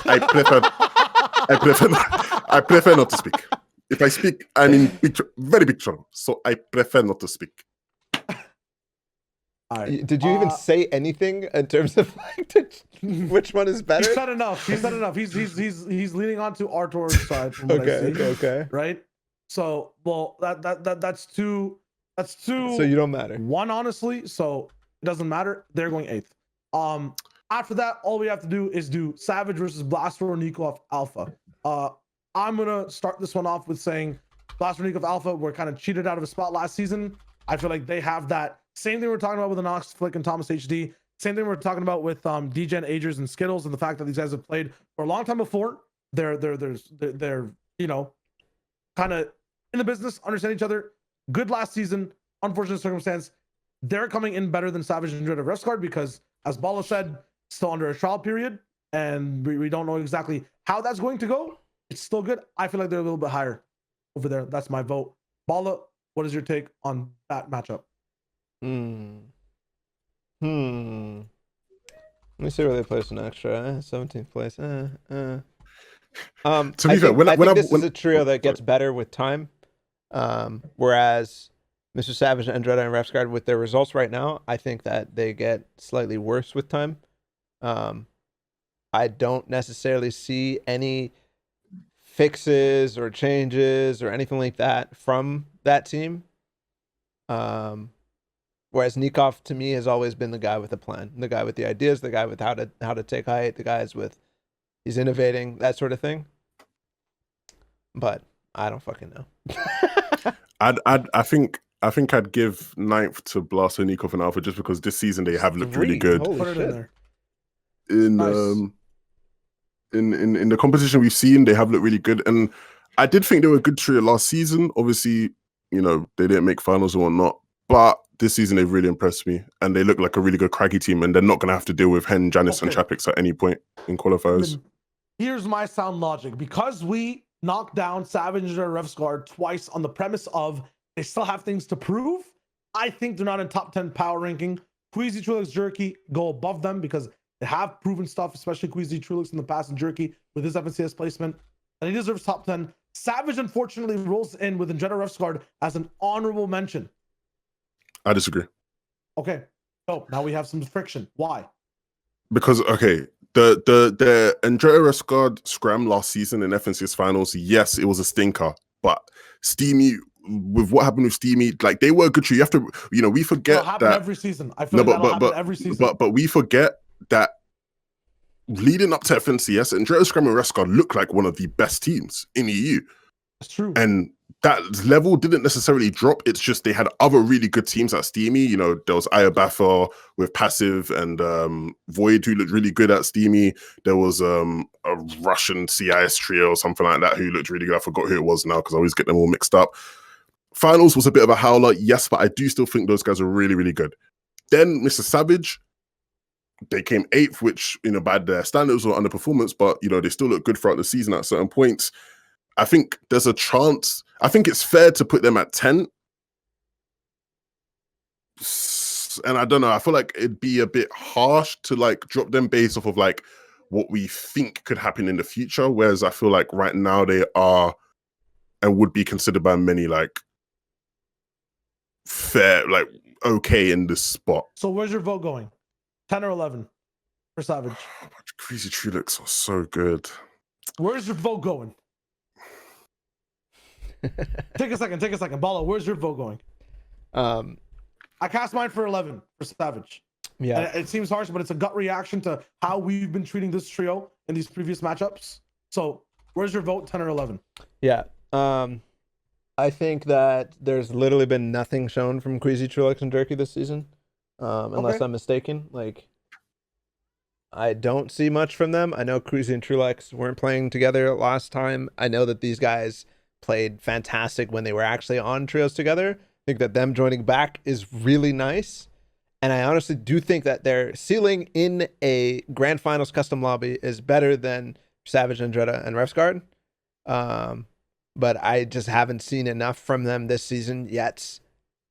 I prefer not to speak. If I speak, I'm in very big trouble. So I prefer not to speak. Did you even say anything in terms of which one is better? He said enough. He's leaning on to Artur's side from what I see. Okay. Right. So that's two. So you don't matter. One honestly. So it doesn't matter. They're going 8th. After that, all we have to do is do Savage versus Blaster or Nico of Alpha. I'm gonna start this one off with saying Blaster Nico of Alpha were kind of cheated out of a spot last season. I feel like they have that same thing we're talking about with Anox Flick and Thomas HD. Same thing we're talking about with DGen, Agers, and Skittles, and the fact that these guys have played for a long time before. They're you know, kind of in the business, understand each other. Good last season. Unfortunate circumstance. They're coming in better than Savage and Dread of Refsguard because, as Bala said, still under a trial period, and we don't know exactly how that's going to go. It's still good. I feel like they're a little bit higher over there. That's my vote. Bala, what is your take on that matchup? Let me see where they place an extra. 17th place. To be I fair, think this is a trio that gets better with time. Whereas Mr. Savage and Andretta and Refsguard, with their results right now, I think that they get slightly worse with time. I don't necessarily see any fixes or changes or anything like that from that team. Whereas Nikov, to me, has always been the guy with a plan, the guy with the ideas, the guy with how to take height, the guys with he's innovating, that sort of thing. But I don't fucking know. I think I'd give 9th to Blaster, Nikov, and Alpha just because this season they have looked really good. Holy Put it shit. in there. In in the competition we've seen, they have looked really good, and I did think they were a good trio last season. Obviously, you know, they didn't make finals and whatnot, but this season they've really impressed me, and they look like a really good craggy team, and they're not going to have to deal with Hen, Janice, and Chapix at any point in qualifiers. Here's my sound logic. Because we knocked down Savage and Refsguard twice on the premise of they still have things to prove, I think they're not in top 10 power ranking. Queasy, Trulix, Jerky go above them because they have proven stuff, especially Queasy, Trulix in the past, and Jerky with his FNCS placement. And he deserves top 10. Savage, unfortunately, rolls in with Injetta Refsguard as an honorable mention. I disagree. Okay. So now we have some friction. Why? Because, okay, the Andrea Rescard scram last season in FNCS finals, yes, it was a stinker, but Steamy, with what happened with Steamy, like they were a good trio. You have to, you know, we forget It'll happen that every season. I feel like that'll happen every season. But we forget that leading up to FNCS, Andrea Scram and Rescard looked like one of the best teams in EU. That's true. And that level didn't necessarily drop. It's just they had other really good teams at Steamy. You know, there was Ayabatha with Passive and Void, who looked really good at Steamy. There was a Russian CIS trio or something like that who looked really good. I forgot who it was now because I always get them all mixed up. Finals was a bit of a howler, yes, but I do still think those guys are really, really good. Then Mr. Savage, they came 8th, which, you know, by their standards or underperformance, but, you know, they still look good throughout the season at certain points. I think there's a chance. I think it's fair to put them at 10. And I don't know, I feel like it'd be a bit harsh to like drop them based off of like what we think could happen in the future. Whereas I feel like right now they are and would be considered by many like fair, like okay in this spot. So where's your vote going? 10 or 11 for Savage? Crazy Trulix was so good. Where's your vote going? Take a second. Bala, where's your vote going? I cast mine for 11 for Savage. Yeah. And it seems harsh, but it's a gut reaction to how we've been treating this trio in these previous matchups. So where's your vote, 10 or 11? Yeah. I think that there's literally been nothing shown from Queasy, Trulix, and Jerky this season. Unless I'm mistaken. Like, I don't see much from them. I know Queasy and Trulix weren't playing together last time. I know that these guys played fantastic when they were actually on trios together. I think that them joining back is really nice. And I honestly do think that their ceiling in a Grand Finals custom lobby is better than Savage, Andretta, and Refsguard. But I just haven't seen enough from them this season yet.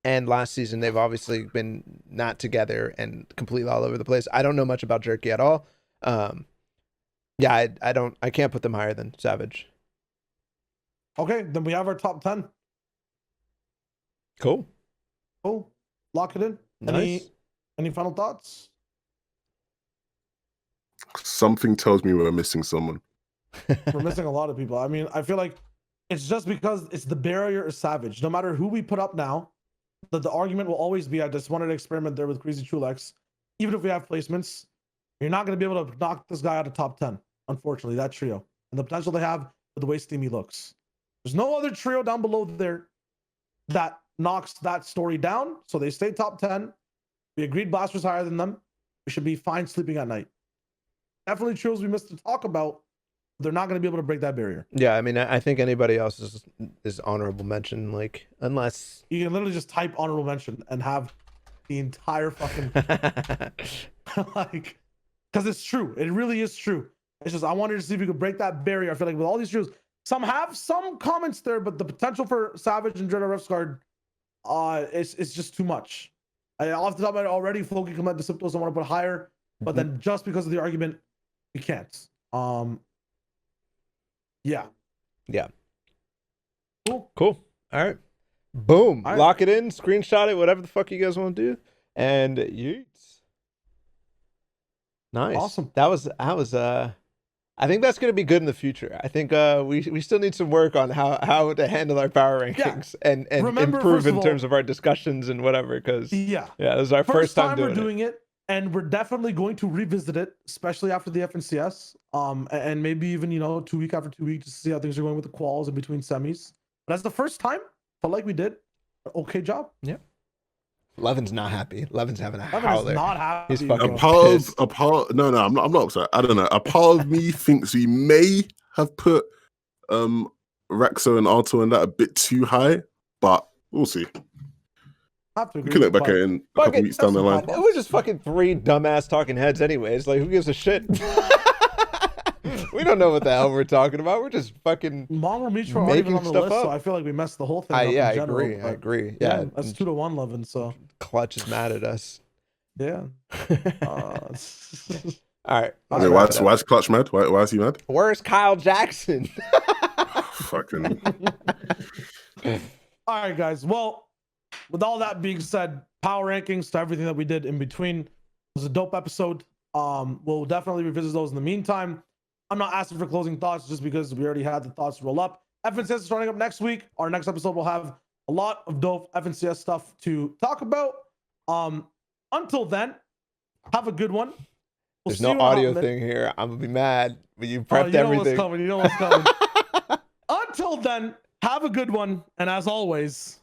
And last season, they've obviously been not together and completely all over the place. I don't know much about Jerky at all. Yeah, I can't put them higher than Savage. Okay, then we have our top 10. Cool. Lock it in. Nice. Any final thoughts? Something tells me we're missing someone. We're missing a lot of people. I mean, I feel like it's just because it's the barrier is Savage. No matter who we put up now, the argument will always be, I just wanted to experiment there with Crazy Trulix. Even if we have placements, You're not going to be able to knock this guy out of top 10, unfortunately, that trio. And the potential they have with the way Steamy looks. There's no other trio down below there that knocks that story down. So they stay top 10. We agreed Blaster's higher than them. We should be fine sleeping at night. Definitely trios we missed to talk about. They're not going to be able to break that barrier. Yeah, I mean, I think anybody else is honorable mention, like, unless you can literally just type honorable mention and have the entire fucking like, because it's true. It really is true. It's just I wanted to see if we could break that barrier. I feel like with all these trios, some have some comments there, but the potential for Savage and Dread Refsguard, it's just too much. Off the top of my head already, Floki come at the Siptos I want to put higher, but then just because of the argument, we can't. Yeah. Cool. All right. Boom. All right. Lock it in, screenshot it, whatever the fuck you guys want to do. And yeets. Nice. Awesome. That was I think that's gonna be good in the future. I think we still need some work on how to handle our power rankings and Remember, improve first of in terms of our discussions and whatever, because yeah, this is our first time we're doing it. And we're definitely going to revisit it, especially after the FNCS. And maybe even 2 week after 2 weeks to see how things are going with the quals in between semis. But as the first time, felt like we did an okay job. Yeah. Levin's not happy. Levin's having a Levin howler. is not happy. He's fucking no, I'm not upset. I don't know. A part of me thinks we may have put Raxo and Arto and that a bit too high, but we'll see. We can look back at it in a couple weeks down the line. It was just fucking three dumbass talking heads anyways. Like, who gives a shit? We don't know what the hell we're talking about. We're just fucking Mongo Mitra aren't even on the list, so I feel like we messed the whole thing up in general. I agree. Yeah, that's 2-1, Levin, so. Clutch is mad at us. Yeah. All right. Wait, why's Clutch mad? Why is he mad? Where's Kyle Jackson? Fucking. All right, guys. Well, with all that being said, power rankings to everything that we did in between, it was a dope episode. We'll definitely revisit those in the meantime. I'm not asking for closing thoughts just because we already had the thoughts roll up. FNCS is starting up next week. Our next episode will have a lot of dope FNCS stuff to talk about. Until then, have a good one. There's no audio thing here. I'm gonna be mad, but you prepped everything. You know what's coming. Until then, have a good one. And as always,